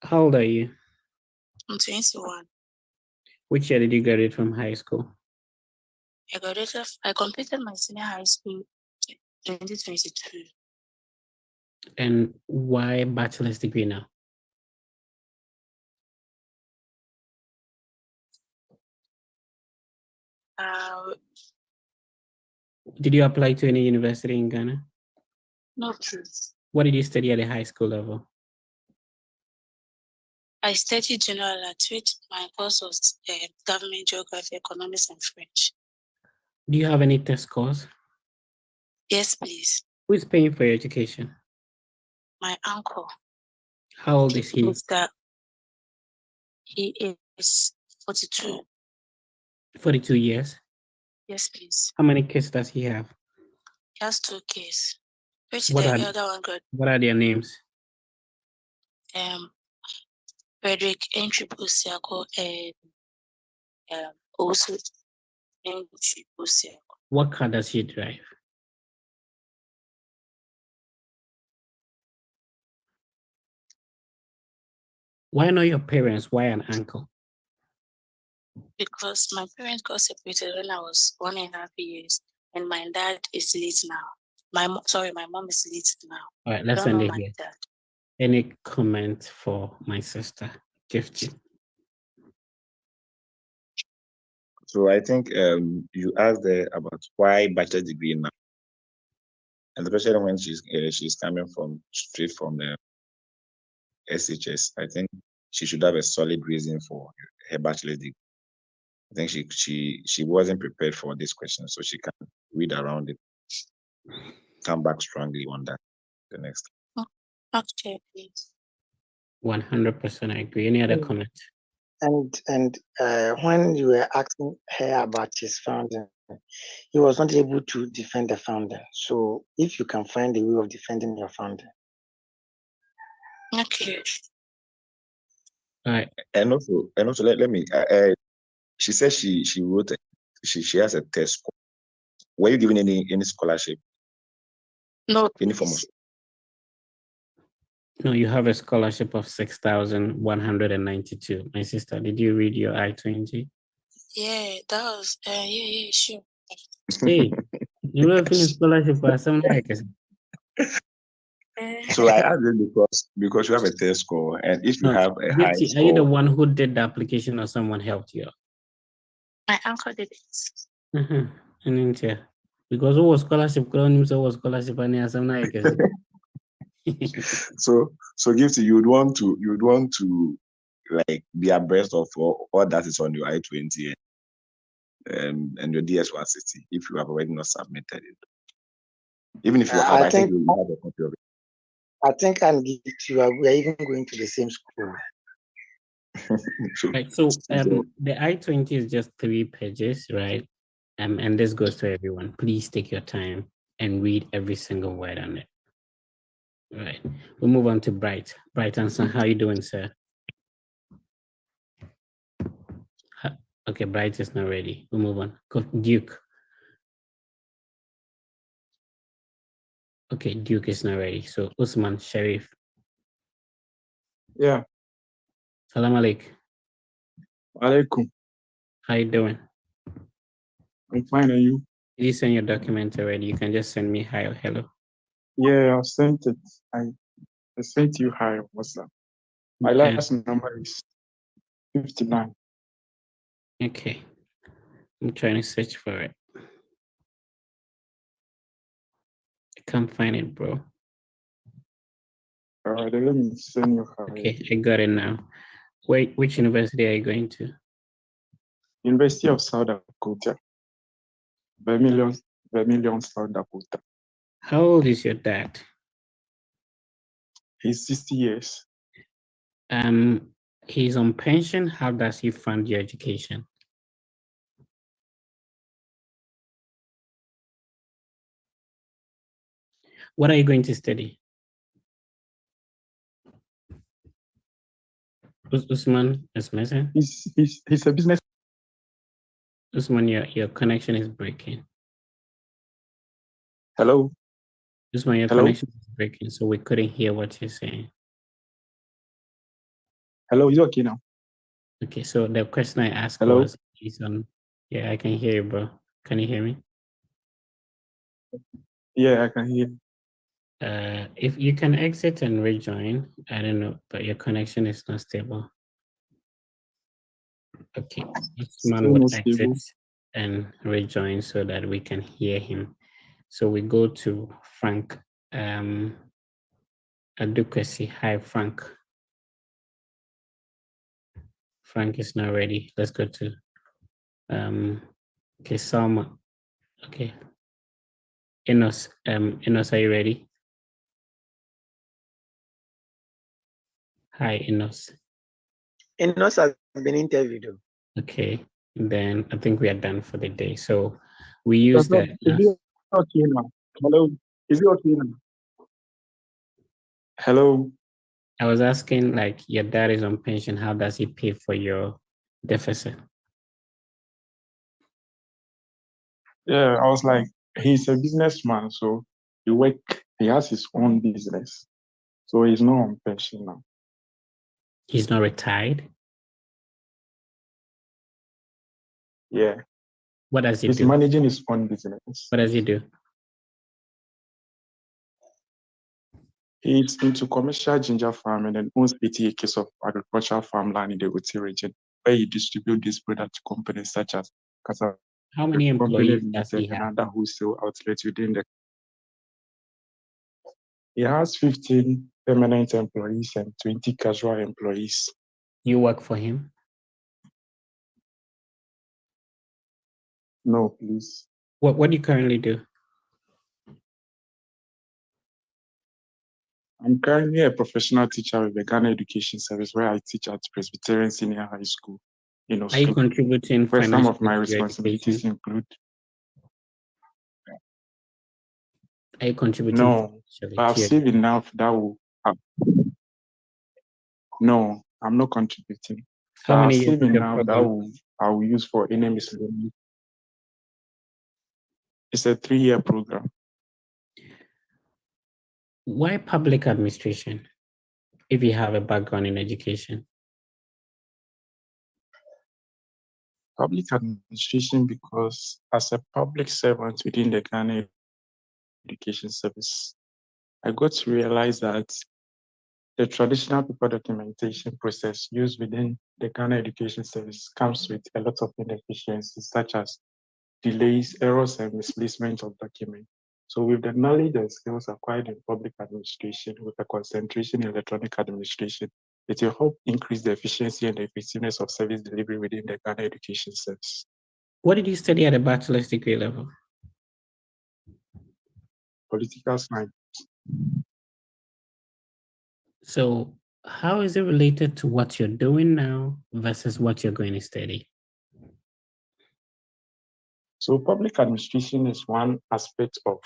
How old are you? I'm 21. Which year did you graduate from high school? I completed my senior high school in 2022. And why bachelor's degree now? Did you apply to any university in Ghana? No, please. What did you study at the high school level? I studied general at which my course was government geography, economics, and French. Do you have any test scores? Yes, please. Who is paying for your education? My uncle. How old is he? He is 42. 42 years. Yes, please. How many kids does he have? He has 2 kids. Which What the are other one got what are their names? Frederick Entribusiako and also Entribusiako. What car does he drive? Why not your parents? Why an uncle? Because my parents got separated when I was 1.5 years, and my dad is late now. My mom is late now. All right, let's I don't end know it my here. dad. Any comment for my sister, Gifty? So I think you asked her about why bachelor degree now, and especially when she's coming from straight from the SHS. I think she should have a solid reason for her bachelor degree. I think she wasn't prepared for this question, so she can read around it, come back strongly on that the next. Okay, please. 100% I agree. Any other comment? And when you were asking her about his founding, he was not able to defend the founding. So if you can find a way of defending your founding. Okay. All right. And also let me. She says she wrote she has a test score. Were you given any scholarship? No. Any form of? No, you have a scholarship of 6,192. My sister, did you read your I-20? Yeah, that was yeah, sure. Hey, you will finish scholarship for something like this. So I asked it because you have a test score, and if you have a high Gifty, score, are you the one who did the application or someone helped you? My uncle did it. Because who was scholarship, so was scholarship, and something like this. so Gifty, you'd want to like be abreast of all that is on your I-20 and your DS-160 if you have already not submitted it. Even if you have, I think you have a copy of it. I think I'm we are even going to the same school. Right. So the I-20 is just 3 pages, right? And this goes to everyone. Please take your time and read every single word on it. Right. We'll move on to Bright. Bright Anson, how are you doing, sir? Okay, Bright is not ready. We'll move on. Duke. Okay, Duke is not ready. So Usman, Sharif. Yeah. Salam alaikum. Alaikum. How you doing? I'm fine, and you? Did you send your document already? You can just send me hi or hello. Yeah, I sent it. I sent you hi. What's up? My last number is 59. Okay. I'm trying to search for it. I can't find it, bro. All right, let me send you her. Okay, I got it now. Wait, which university are you going to? University of South Dakota. Vermilion, South Dakota. How old is your dad? He's 60 years. He's on pension. How does he fund your education? What are you going to study? Usman is missing. He's a business. Usman, your connection is breaking. Hello. Usman, your Hello? connection is breaking, so we couldn't hear what you're saying. Hello, is it okay now? Okay, so the question I asked Hello? was, he's on. Yeah, I can hear you, bro. Can you hear me? Yeah, I can hear. If you can exit and rejoin, I don't know, but your connection is not stable. Okay, this man Still would not exit stable. and rejoin so that we can hear him. So we go to Frank Adukwesi. Hi, Frank. Frank is not ready. Let's go to okay, Salma. Okay. Enos, are you ready? Hi, Enos. Enos has been interviewed. Okay, then I think we are done for the day. So we use Is the it okay now? Hello? Is it okay now? Hello? I was asking, like, your dad is on pension. How does he pay for your deficit? Yeah, I was like, he's a businessman, so he has his own business. So he's not on pension now. He's not retired? Yeah. What does he He's do? managing his own business. What does he do? He's into commercial ginger farming and owns 80 acres of agricultural farmland in the Uti region, where he distributes these products to companies such as Casa How many Company employees does he Limited and have? other wholesale outlets within the. He has 15 permanent employees and 20 casual employees. You work for him? No, please. What do you currently do? I'm currently a professional teacher with the Ghana Education Service, where I teach at Presbyterian Senior High School in Are you Oslo, contributing where some of financially my to your responsibilities education? include. Are you contributing No, financially but I've to your saved enough that will. No, I'm not contributing. How But I've many years saved is your enough that program? I will use for any miscellaneous. It's a 3-year program. Why public administration if you have a background in education? Public administration, because as a public servant within the Ghana Education Service, I got to realize that the traditional paper documentation process used within the Ghana Education Service comes with a lot of inefficiencies, such as delays, errors, and misplacement of documents. So with the knowledge and skills acquired in public administration with a concentration in electronic administration, it will help increase the efficiency and the effectiveness of service delivery within the Ghana Education Service. What did you study at a bachelor's degree level? Political science. So how is it related to what you're doing now versus what you're going to study? So public administration is one aspect of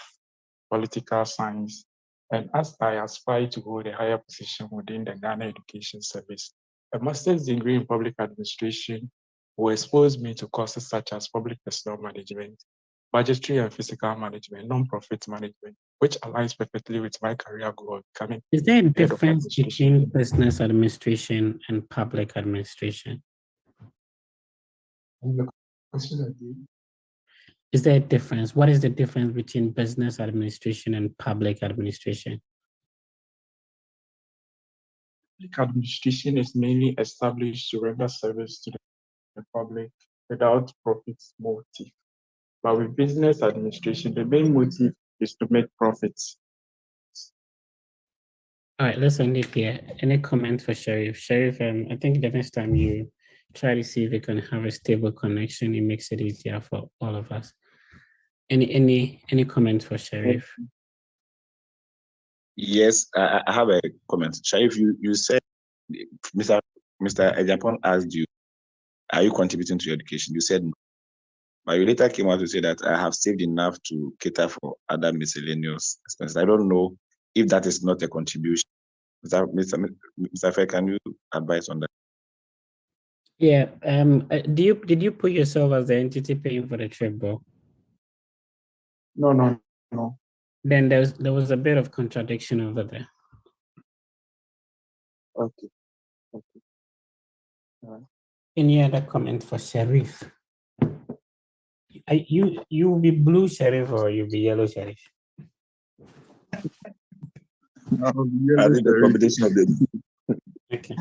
political science. And as I aspire to hold a higher position within the Ghana Education Service, a master's degree in public administration will expose me to courses such as public personnel management, budgetary and fiscal management, non-profit management, which aligns perfectly with my career goal of becoming Is there a head of difference administration. between business administration and public administration? Is there a difference? What is the difference between business administration and public administration? Public administration is mainly established to render service to the public without profit motive. But with business administration, the main motive is to make profits. All right, let's end it here. Any comment for Sheriff? Sheriff, I think the next time you try to see if you can have a stable connection, it makes it easier for all of us. Any comment for Sheriff? Yes, I have a comment. Sharif, you said Mr. Ejapon asked you, are you contributing to your education? You said no. But you later came out to say that I have saved enough to cater for other miscellaneous expenses. I don't know if that is not a contribution. Mr. Fair, can you advise on that? Yeah. Did you put yourself as the entity paying for the trip, bro? No. Then there was a bit of contradiction over there. Okay. Any other comment for Sheriff? You will be blue Sheriff or you'll be yellow Sheriff? I think the combination of the Okay.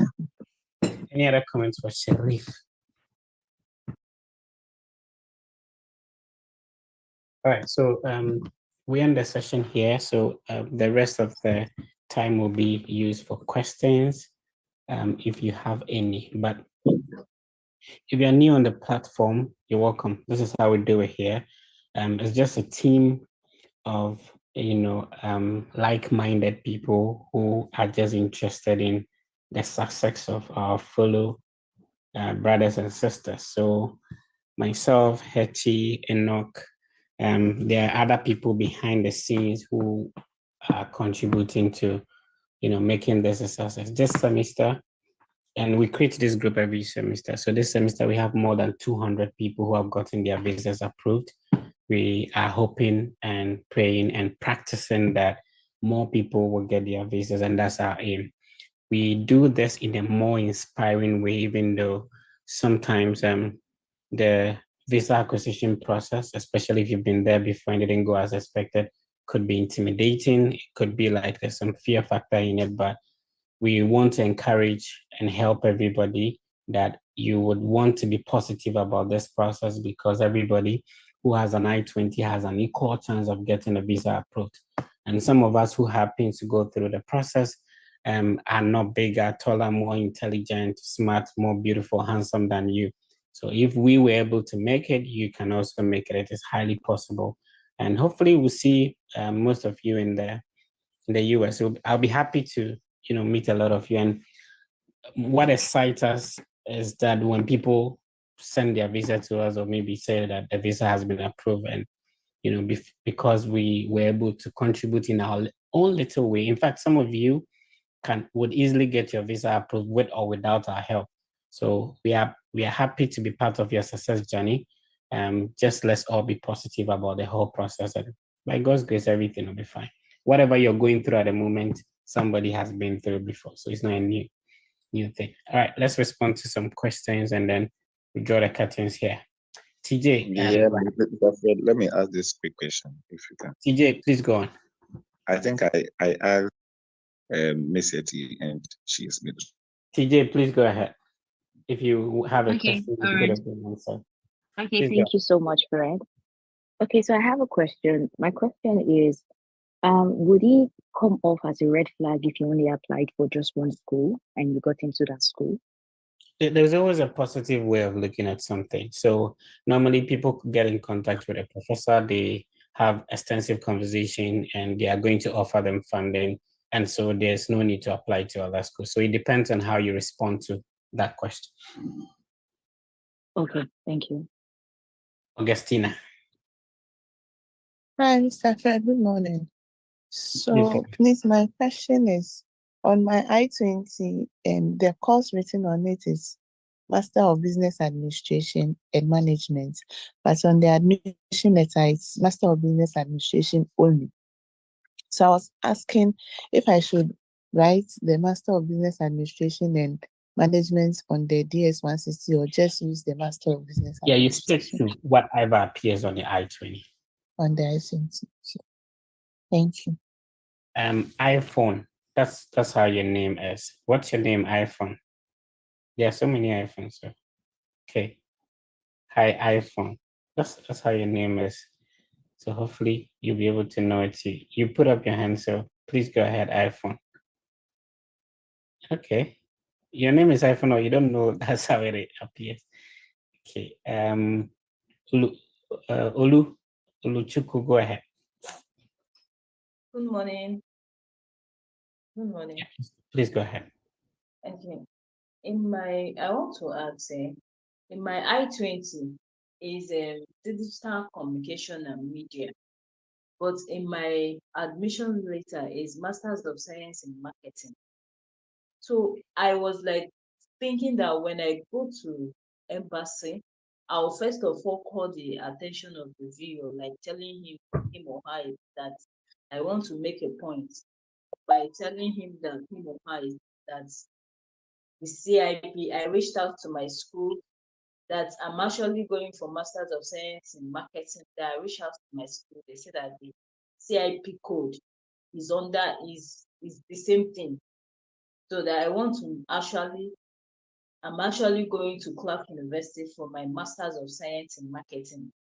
Any other comments for Sheriff? All right, so we end the session here. So the rest of the time will be used for questions, if you have any. But if you're new on the platform, you're welcome. This is how we do it here. It's just a team of like-minded people who are just interested in the success of our fellow brothers and sisters. So myself, Hetty, Enoch, there are other people behind the scenes who are contributing to, making this a success. This semester, and we create this group every semester. So this semester we have more than 200 people who have gotten their visas approved. We are hoping and praying and practicing that more people will get their visas, and that's our aim. We do this in a more inspiring way, even though sometimes the visa acquisition process, especially if you've been there before and it didn't go as expected, could be intimidating. It could be like there's some fear factor in it, but we want to encourage and help everybody that you would want to be positive about this process, because everybody who has an I-20 has an equal chance of getting a visa approved. And some of us who happen to go through the process are not bigger, taller, more intelligent, smart, more beautiful, handsome than you. So if we were able to make it, you can also make it. It is highly possible. And hopefully we'll see most of you in the US. So I'll be happy to meet a lot of you. And what excites us is that when people send their visa to us, or maybe say that the visa has been approved, and because we were able to contribute in our own little way. In fact, some of you would easily get your visa approved with or without our help. So we are happy to be part of your success journey. Just let's all be positive about the whole process, and by God's grace, everything will be fine. Whatever you're going through at the moment, somebody has been through before, so it's not a new thing. All right, let's respond to some questions and then we draw the curtains here. TJ. Yeah, let me ask this quick question, if you can. TJ, please go on. I think I asked Miss Etty and she's been. TJ, please go ahead. If you have a Okay, question, all right. Okay, thank you so much, Fred. Okay, so I have a question. My question is, would it come off as a red flag if you only applied for just one school and you got into that school? There's always a positive way of looking at something. So normally people get in contact with a professor, they have extensive conversation, and they are going to offer them funding. And so there's no need to apply to other schools. So it depends on how you respond to that question. Okay, thank you. Augustina. Hi, Mr. Fred. Good morning. So, please, my question is, on my I-20, the course written on it is Master of Business Administration and Management, but on the admission letter, it's Master of Business Administration only. So I was asking if I should write the Master of Business Administration and Management on the DS-160 or just use the Master of Business Yeah, you stick to whatever appears on the I-20. on the I-20. Thank you. iPhone. That's how your name is. What's your name, iPhone? There are so many iPhones. So. Okay. Hi, iPhone. That's how your name is. So hopefully you'll be able to know it. You put up your hand, so please go ahead, iPhone. Okay. Your name is iPhone, or you don't know that's how it appears. Okay. Oluchuku, go ahead. Good morning. Good morning. Yeah, please go ahead. Okay. I want to add, in my I-20 is digital communication and media, but in my admission letter is Masters of Science in Marketing. So I was like thinking that when I go to embassy, I'll first of all call the attention of the viewer, like telling him or her that I want to make a point by telling him that him or her that the CIP, I reached out to my school that I'm actually going for Masters of Science in Marketing. That I reached out to my school. They said that the CIP code is the same thing. So that I'm actually going to Clark University for my Masters of Science in Marketing.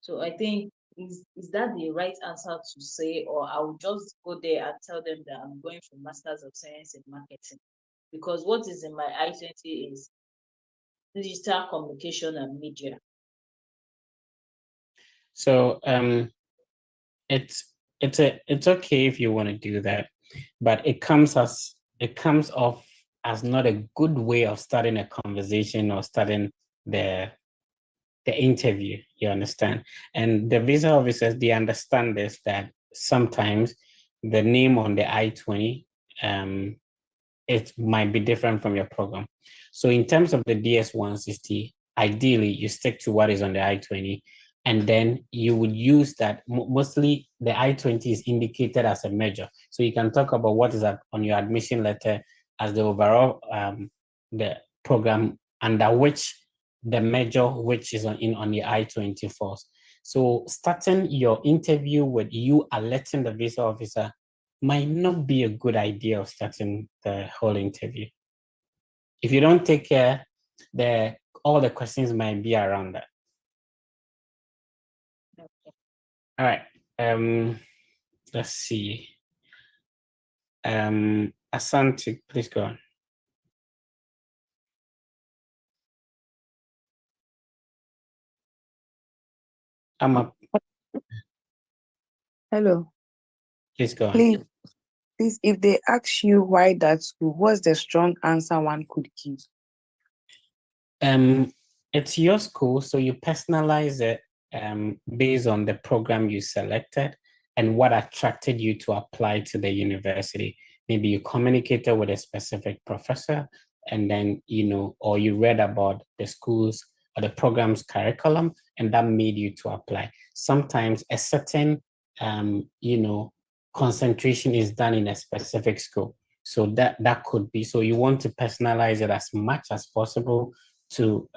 So I think, is that the right answer to say, or I will just go there and tell them that I'm going for Masters of Science in Marketing? Because what is in my I-20 is digital communication and media. So it's okay if you want to do that, but it comes off as not a good way of starting a conversation or starting the interview. You understand? And the visa officers, they understand this, that sometimes the name on the I-20 it might be different from your program. So in terms of the DS-160, ideally you stick to what is on the I-20, and then you would use that. Mostly the I-20 is indicated as a major. So you can talk about what is on your admission letter as the overall the program under which the major which is on the I-20 falls. So starting your interview with you alerting the visa officer might not be a good idea of starting the whole interview. If you don't take care, all the questions might be around that. All right. Let's see. Asante, please go on. I'm up. Hello. Please go on. Please, if they ask you why that school, what's the strong answer one could give? It's your school, so you personalize it based on the program you selected and what attracted you to apply to the university. Maybe you communicated with a specific professor, and then or you read about the schools or the program's curriculum, and that made you to apply. Sometimes a certain concentration is done in a specific school. So that could be, so you want to personalize it as much as possible to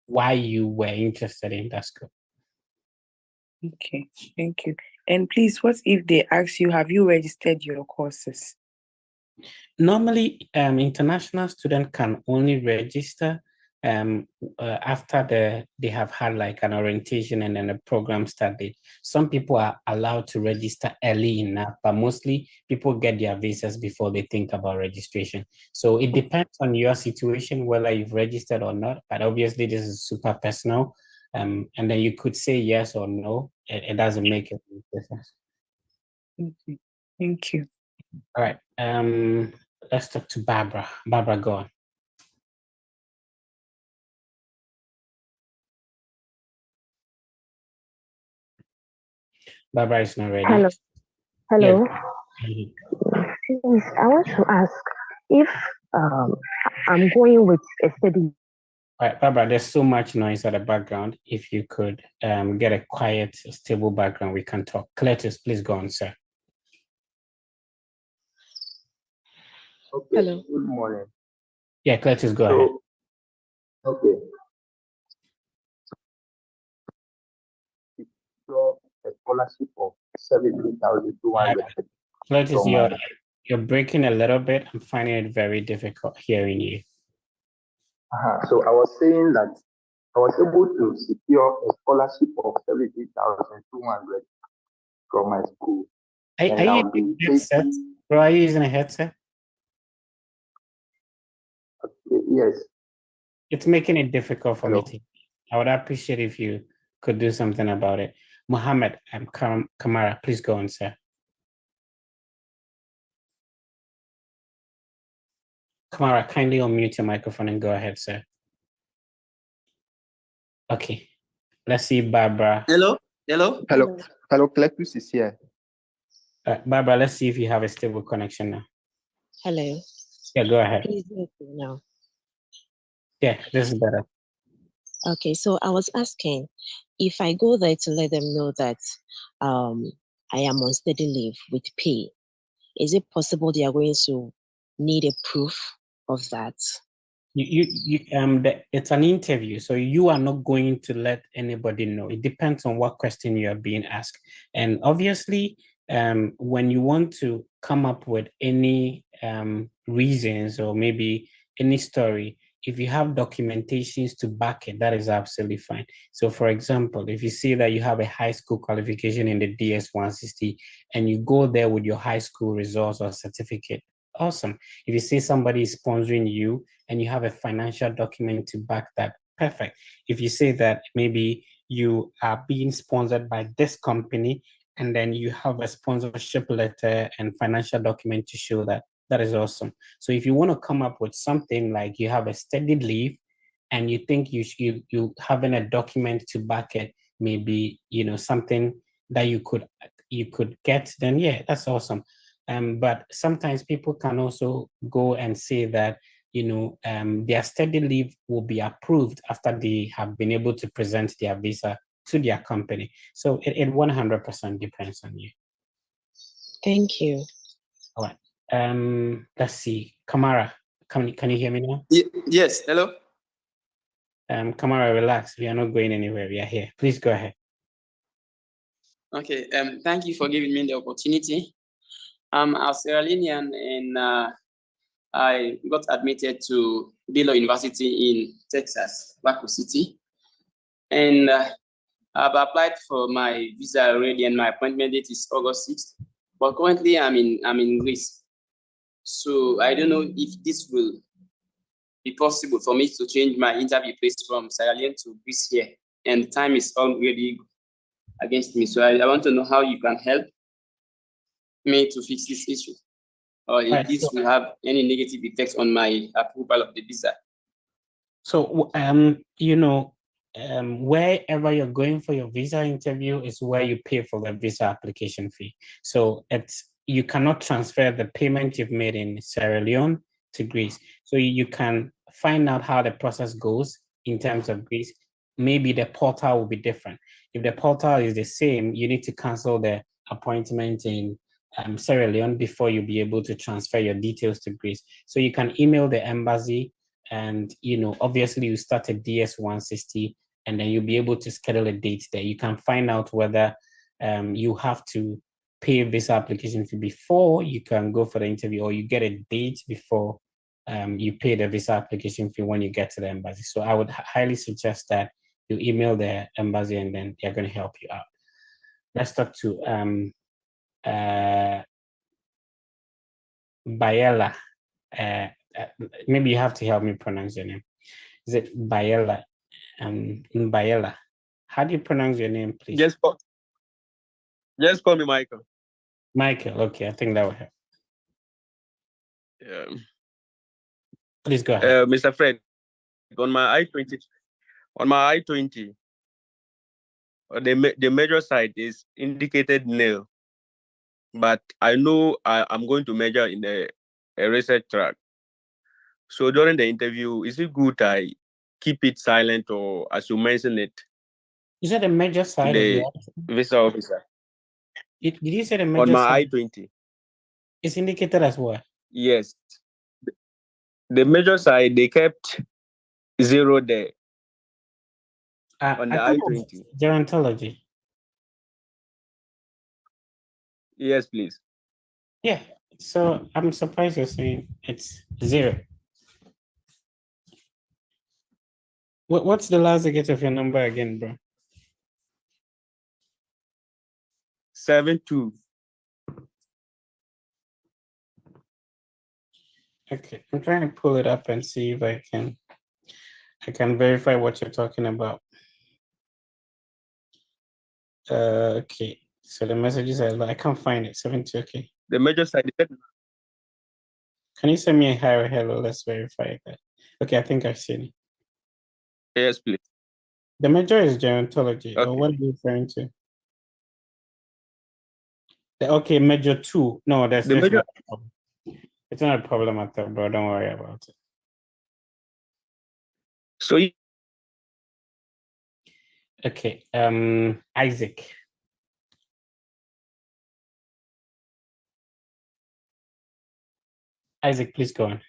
why you were interested in that school. Okay, thank you. And please, what if they ask you, have you registered your courses? Normally, international students can only register after they have had like an orientation and then a program started. Some people are allowed to register early enough, but mostly people get their visas before they think about registration. So it depends on your situation, whether you've registered or not, but obviously this is super personal. And then you could say yes or no. It doesn't make a difference. Okay, thank you. All right. Let's talk to Barbara. Barbara, go on. Barbara is not ready. Hello. Hello. Yeah. I want to ask if I'm going with a study. All right, Barbara, there's so much noise at the background. If you could get a quiet, stable background, we can talk. Cletus, please go on, sir. Okay. Hello. Good morning. Yeah, Cletus, go ahead. Okay. So a scholarship of 70,200. Cletus, you're breaking a little bit. I'm finding it very difficult hearing you. So I was saying that I was able to secure a scholarship of 70,200 from my school. Are you using a headset? Bro, are you using a headset? Yes. It's making it difficult for Hello. me to. I would appreciate if you could do something about it. Mohammed Kamara, please go on, sir. Kamara, kindly unmute your microphone and go ahead, sir. Okay. Let's see Barbara. Hello? Hello? Hello. Hello, Cletus is here. Barbara, let's see if you have a stable connection now. Hello. Yeah, go ahead. Please let me know. Yeah, this is better. Okay, so I was asking if I go there to let them know that I am on study leave with pay, is it possible they are going to need a proof of that? It's an interview, so you are not going to let anybody know. It depends on what question you are being asked. And obviously, when you want to come up with any reasons or maybe any story, if you have documentations to back it, that is absolutely fine. So for example, if you see that you have a high school qualification in the DS-160 and you go there with your high school results or certificate, awesome. If you see somebody is sponsoring you and you have a financial document to back that, perfect. If you say that maybe you are being sponsored by this company and then you have a sponsorship letter and financial document to show that, that is awesome. So if you want to come up with something like you have a study leave and you think you having a document to back it, maybe, you know, something that you could get, then yeah, that's awesome. But sometimes people can also go and say that, you know, their study leave will be approved after they have been able to present their visa to their company. So it 100% depends on you. Thank you. All right. Let's see. Kamara, can you hear me now? Yes, hello? Kamara, relax. We are not going anywhere. We are here. Please go ahead. Okay, thank you for giving me the opportunity. I'm a Sierra Leonean and I got admitted to Baylor University in Texas, Waco City. And I've applied for my visa already and my appointment date is August 6th. But currently I'm in Greece. So I don't know if this will be possible for me to change my interview place from Sierra Leone to Greece here. And time is already against me. So I want to know how you can help me to fix this issue, or if this will have any negative effects on my approval of the visa. So, you know, wherever you're going for your visa interview is where you pay for the visa application fee. So you cannot transfer the payment you've made in Sierra Leone to Greece. So you can find out how the process goes in terms of Greece. Maybe the portal will be different. If the portal is the same, you need to cancel the appointment in Sierra Leone before you'll be able to transfer your details to Greece. So you can email the embassy and, you know, obviously you start a DS-160 and then you'll be able to schedule a date there. You can find out whether you have to pay visa application fee before you can go for the interview, or you get a date before you pay the visa application fee when you get to the embassy. So I would highly suggest that you email the embassy and then they're going to help you out. Let's talk to Bayela. Maybe you have to help me pronounce your name. Is it Bayela? Bayela. How do you pronounce your name, please? Just call me Michael. Michael, okay, I think that will help. Please go ahead. Mr. Fred, on my I-20, the major side is indicated nil, but I know I'm going to major in a research track. So during the interview, is it good I keep it silent, or as you mention it? You said the major side of your visa officer. Did you say the major on my side? I-20? It's indicated as what? Yes. The major side, they kept 0 there on the I-20. Gerontology. Yes, please. Yeah. So I'm surprised you're saying it's 0. What's the last digit of your number again, bro? 72. Okay, I'm trying to pull it up and see if I can verify what you're talking about. Okay, so the messages I can't find it. 70. Okay. The major side effect. Can you send me a hi or hello? Let's verify that. Okay, I think I've seen it. Yes, please. The major is gerontology. Okay. Or what are you referring to? Okay, major 2. No, there's not a problem. It's not a problem at all, bro. Don't worry about it. So okay, Isaac. Isaac, please go on.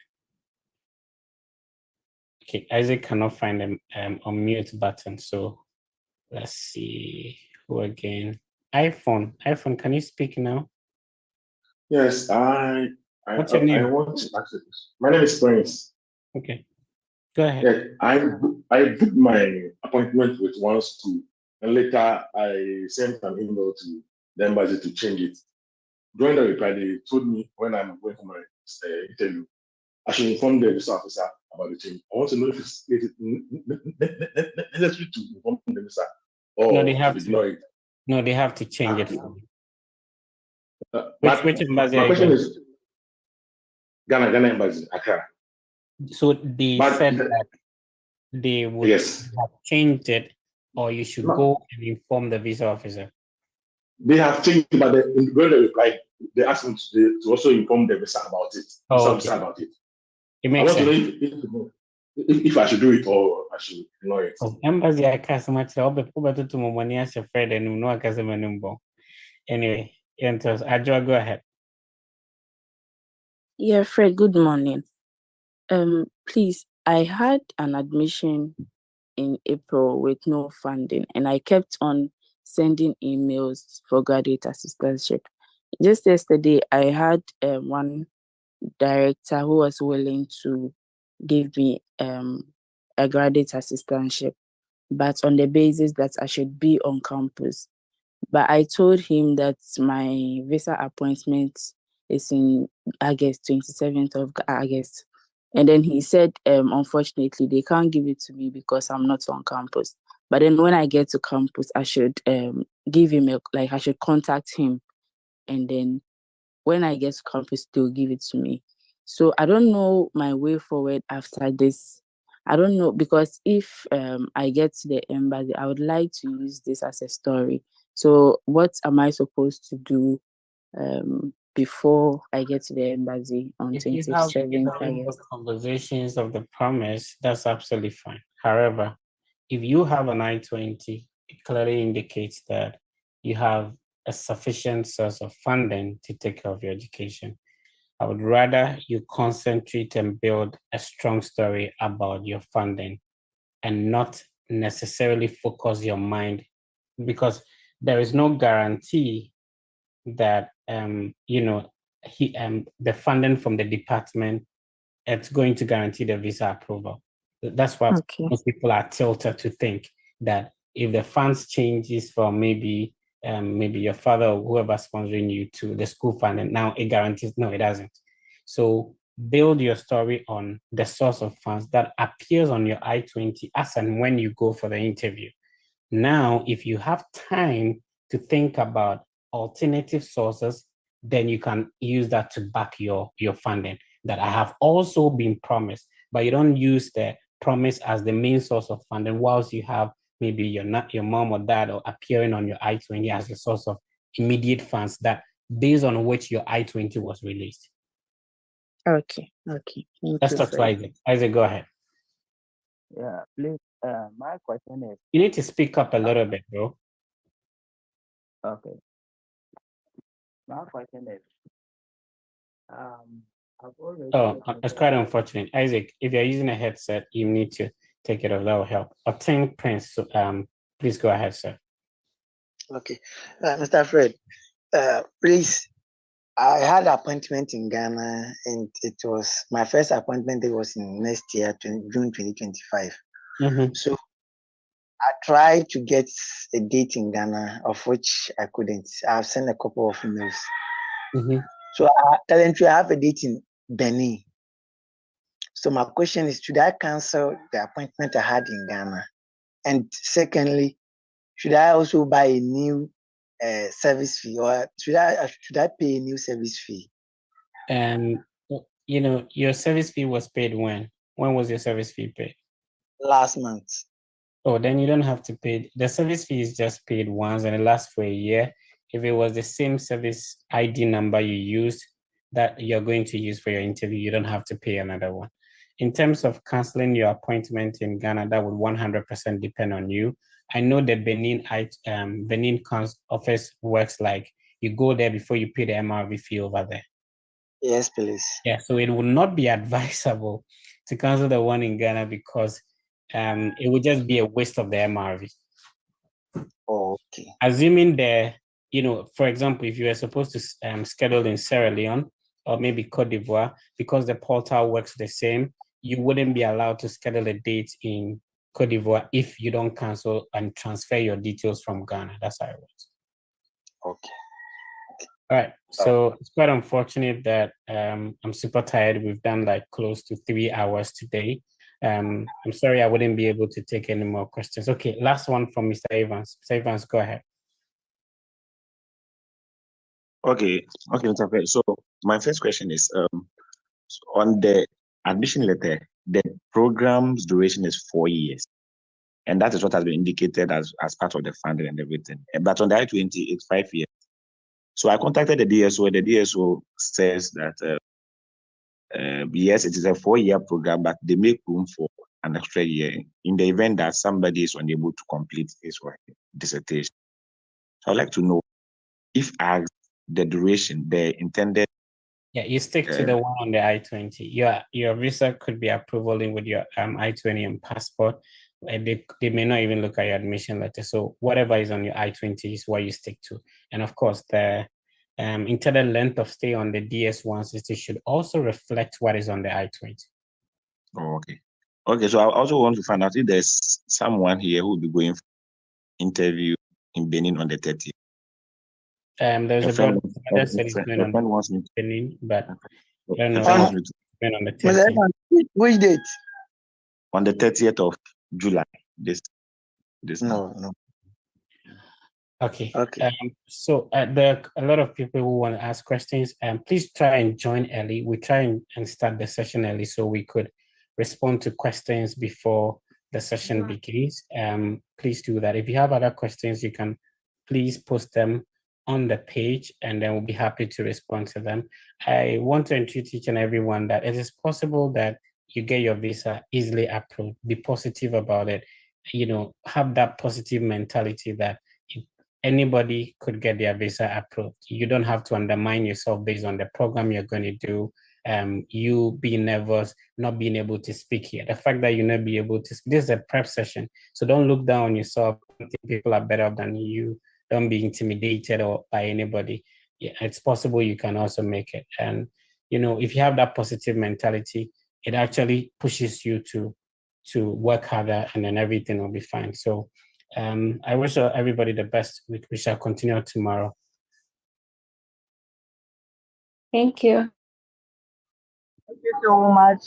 Okay, Isaac cannot find the unmute button, so let's see who again. iPhone, can you speak now? Yes, What's your name? I want to ask this. My name is Prince. Okay, go ahead. Yeah, I booked my appointment with one school, and later I sent an email to the embassy to change it. During the reply, they told me when I'm going for my interview, I should inform the visa officer about the change. I want to know if it's necessary to inform the visa or No, they have ignore it. No, they have to change it for you. Which embassy? My question is Ghana embassy, Accra. So they said that they would have changed it, or you should go and inform the visa officer. They have changed, but when they replied, they asked me to also inform the visa about it. About it. It makes sense. I want to know if I should do it or I should ignore it. Embassy, I can't so much. I'll be to my money as a friend and no, I can't. Anyway, Ajua, go ahead. Yeah, Fred, good morning. Please, I had an admission in April with no funding, and I kept on sending emails for graduate assistantship. Just yesterday, I had one director who was willing to give me a graduate assistantship, but on the basis that I should be on campus. But I told him that my visa appointment is in August, 27th of August. And then he said, unfortunately, they can't give it to me because I'm not on campus. But then when I get to campus, I should give him I should contact him. And then when I get to campus, they'll give it to me. So I don't know my way forward after this. I don't know, because if I get to the embassy, I would like to use this as a story. So what am I supposed to do before I get to the embassy on 27th August? Conversations of the promise, that's absolutely fine. However, if you have an I-20, it clearly indicates that you have a sufficient source of funding to take care of your education. I would rather you concentrate and build a strong story about your funding and not necessarily focus your mind, because there is no guarantee that the funding from the department, it's going to guarantee the visa approval. That's what most people are tilted to think, that if the funds changes from maybe your father or whoever sponsoring you to the school funding, now it guarantees. No, it doesn't. So build your story on the source of funds that appears on your I-20 as and when you go for the interview. Now, if you have time to think about alternative sources, then you can use that to back your funding that I have also been promised, but you don't use the promise as the main source of funding whilst you have maybe your mom or dad or appearing on your I-20 as the source of immediate funds that based on which your I-20 was released. Okay. Let's talk to Isaac. Isaac, go ahead. Yeah, please, my question is... You need to speak up a little bit, bro. Okay. My question is, I've already... it's quite unfortunate. Isaac, if you're using a headset, you need to take it off. That will help. I think Prince, please go ahead, sir. Okay. Mr. Fred, please, I had an appointment in Ghana, and it was my first appointment. It was in next year, June 2025. So I tried to get a date in Ghana, of which I couldn't. I've sent a couple of emails. So currently I have a date in Benin. So my question is, should I cancel the appointment I had in Ghana? And secondly, should I also buy a new service fee, or should I pay a new service fee? And you know, your service fee was paid when? When was your service fee paid? Last month. Oh, then you don't have to pay. The service fee is just paid once and it lasts for a year. If it was the same service ID number you used that you're going to use for your interview, you don't have to pay another one. In terms of canceling your appointment in Ghana, that would 100% depend on you. I know the Benin office works like you go there before you pay the MRV fee over there. Yes, please. Yeah, so it would not be advisable to cancel the one in Ghana because it would just be a waste of the MRV. Okay. Assuming you know, for example, if you are supposed to schedule in Sierra Leone or maybe Cote d'Ivoire, because the portal works the same, you wouldn't be allowed to schedule a date in Cote d'Ivoire if you don't cancel and transfer your details from Ghana. That's how it works. Okay. All right. So it's quite unfortunate that I'm super tired. We've done like close to 3 hours today. I'm sorry I wouldn't be able to take any more questions. Okay, last one from Mr. Evans. Mr. Evans, go ahead. Okay, Mr. Fred. So my first question is on the admission letter, the program's duration is 4 years. And that is what has been indicated as part of the funding and everything. But on the I-20, it's 5 years. So I contacted the DSO, and the DSO says that yes, it is a 4-year program, but they make room for an extra year in the event that somebody is unable to complete his or her dissertation. So I'd like to know if the duration, the intended. Yeah, you stick to the one on the I-20. Your visa could be approval with your I-20 and passport. They may not even look at your admission letter. So whatever is on your I-20 is what you stick to. And of course, the intended length of stay on the DS1 system should also reflect what is on the I-20. Oh, okay. Okay, so I also want to find out if there's someone here who will be going for interview in Benin on the 30th. There's a brother that said he's going on Benin, but I don't know on the 30th. Which date? On the 30th of July. This no. Okay. So there are a lot of people who want to ask questions. Please try and join early. We try and start the session early so we could respond to questions before the session begins. Please do that. If you have other questions, you can please post them on the page and then we'll be happy to respond to them. I want to introduce each and everyone that it is possible that you get your visa easily approved. Be positive about it. You know, have that positive mentality that anybody could get their visa approved. You don't have to undermine yourself based on the program you're going to do. You being nervous, not being able to speak here. The fact that you not be able to, this is a prep session. So don't look down on yourself. Don't think people are better than you. Don't be intimidated or by anybody. Yeah, it's possible you can also make it. And, you know, if you have that positive mentality, it actually pushes you to work harder and then everything will be fine. So I wish everybody the best. We shall continue tomorrow. Thank you. Thank you so much.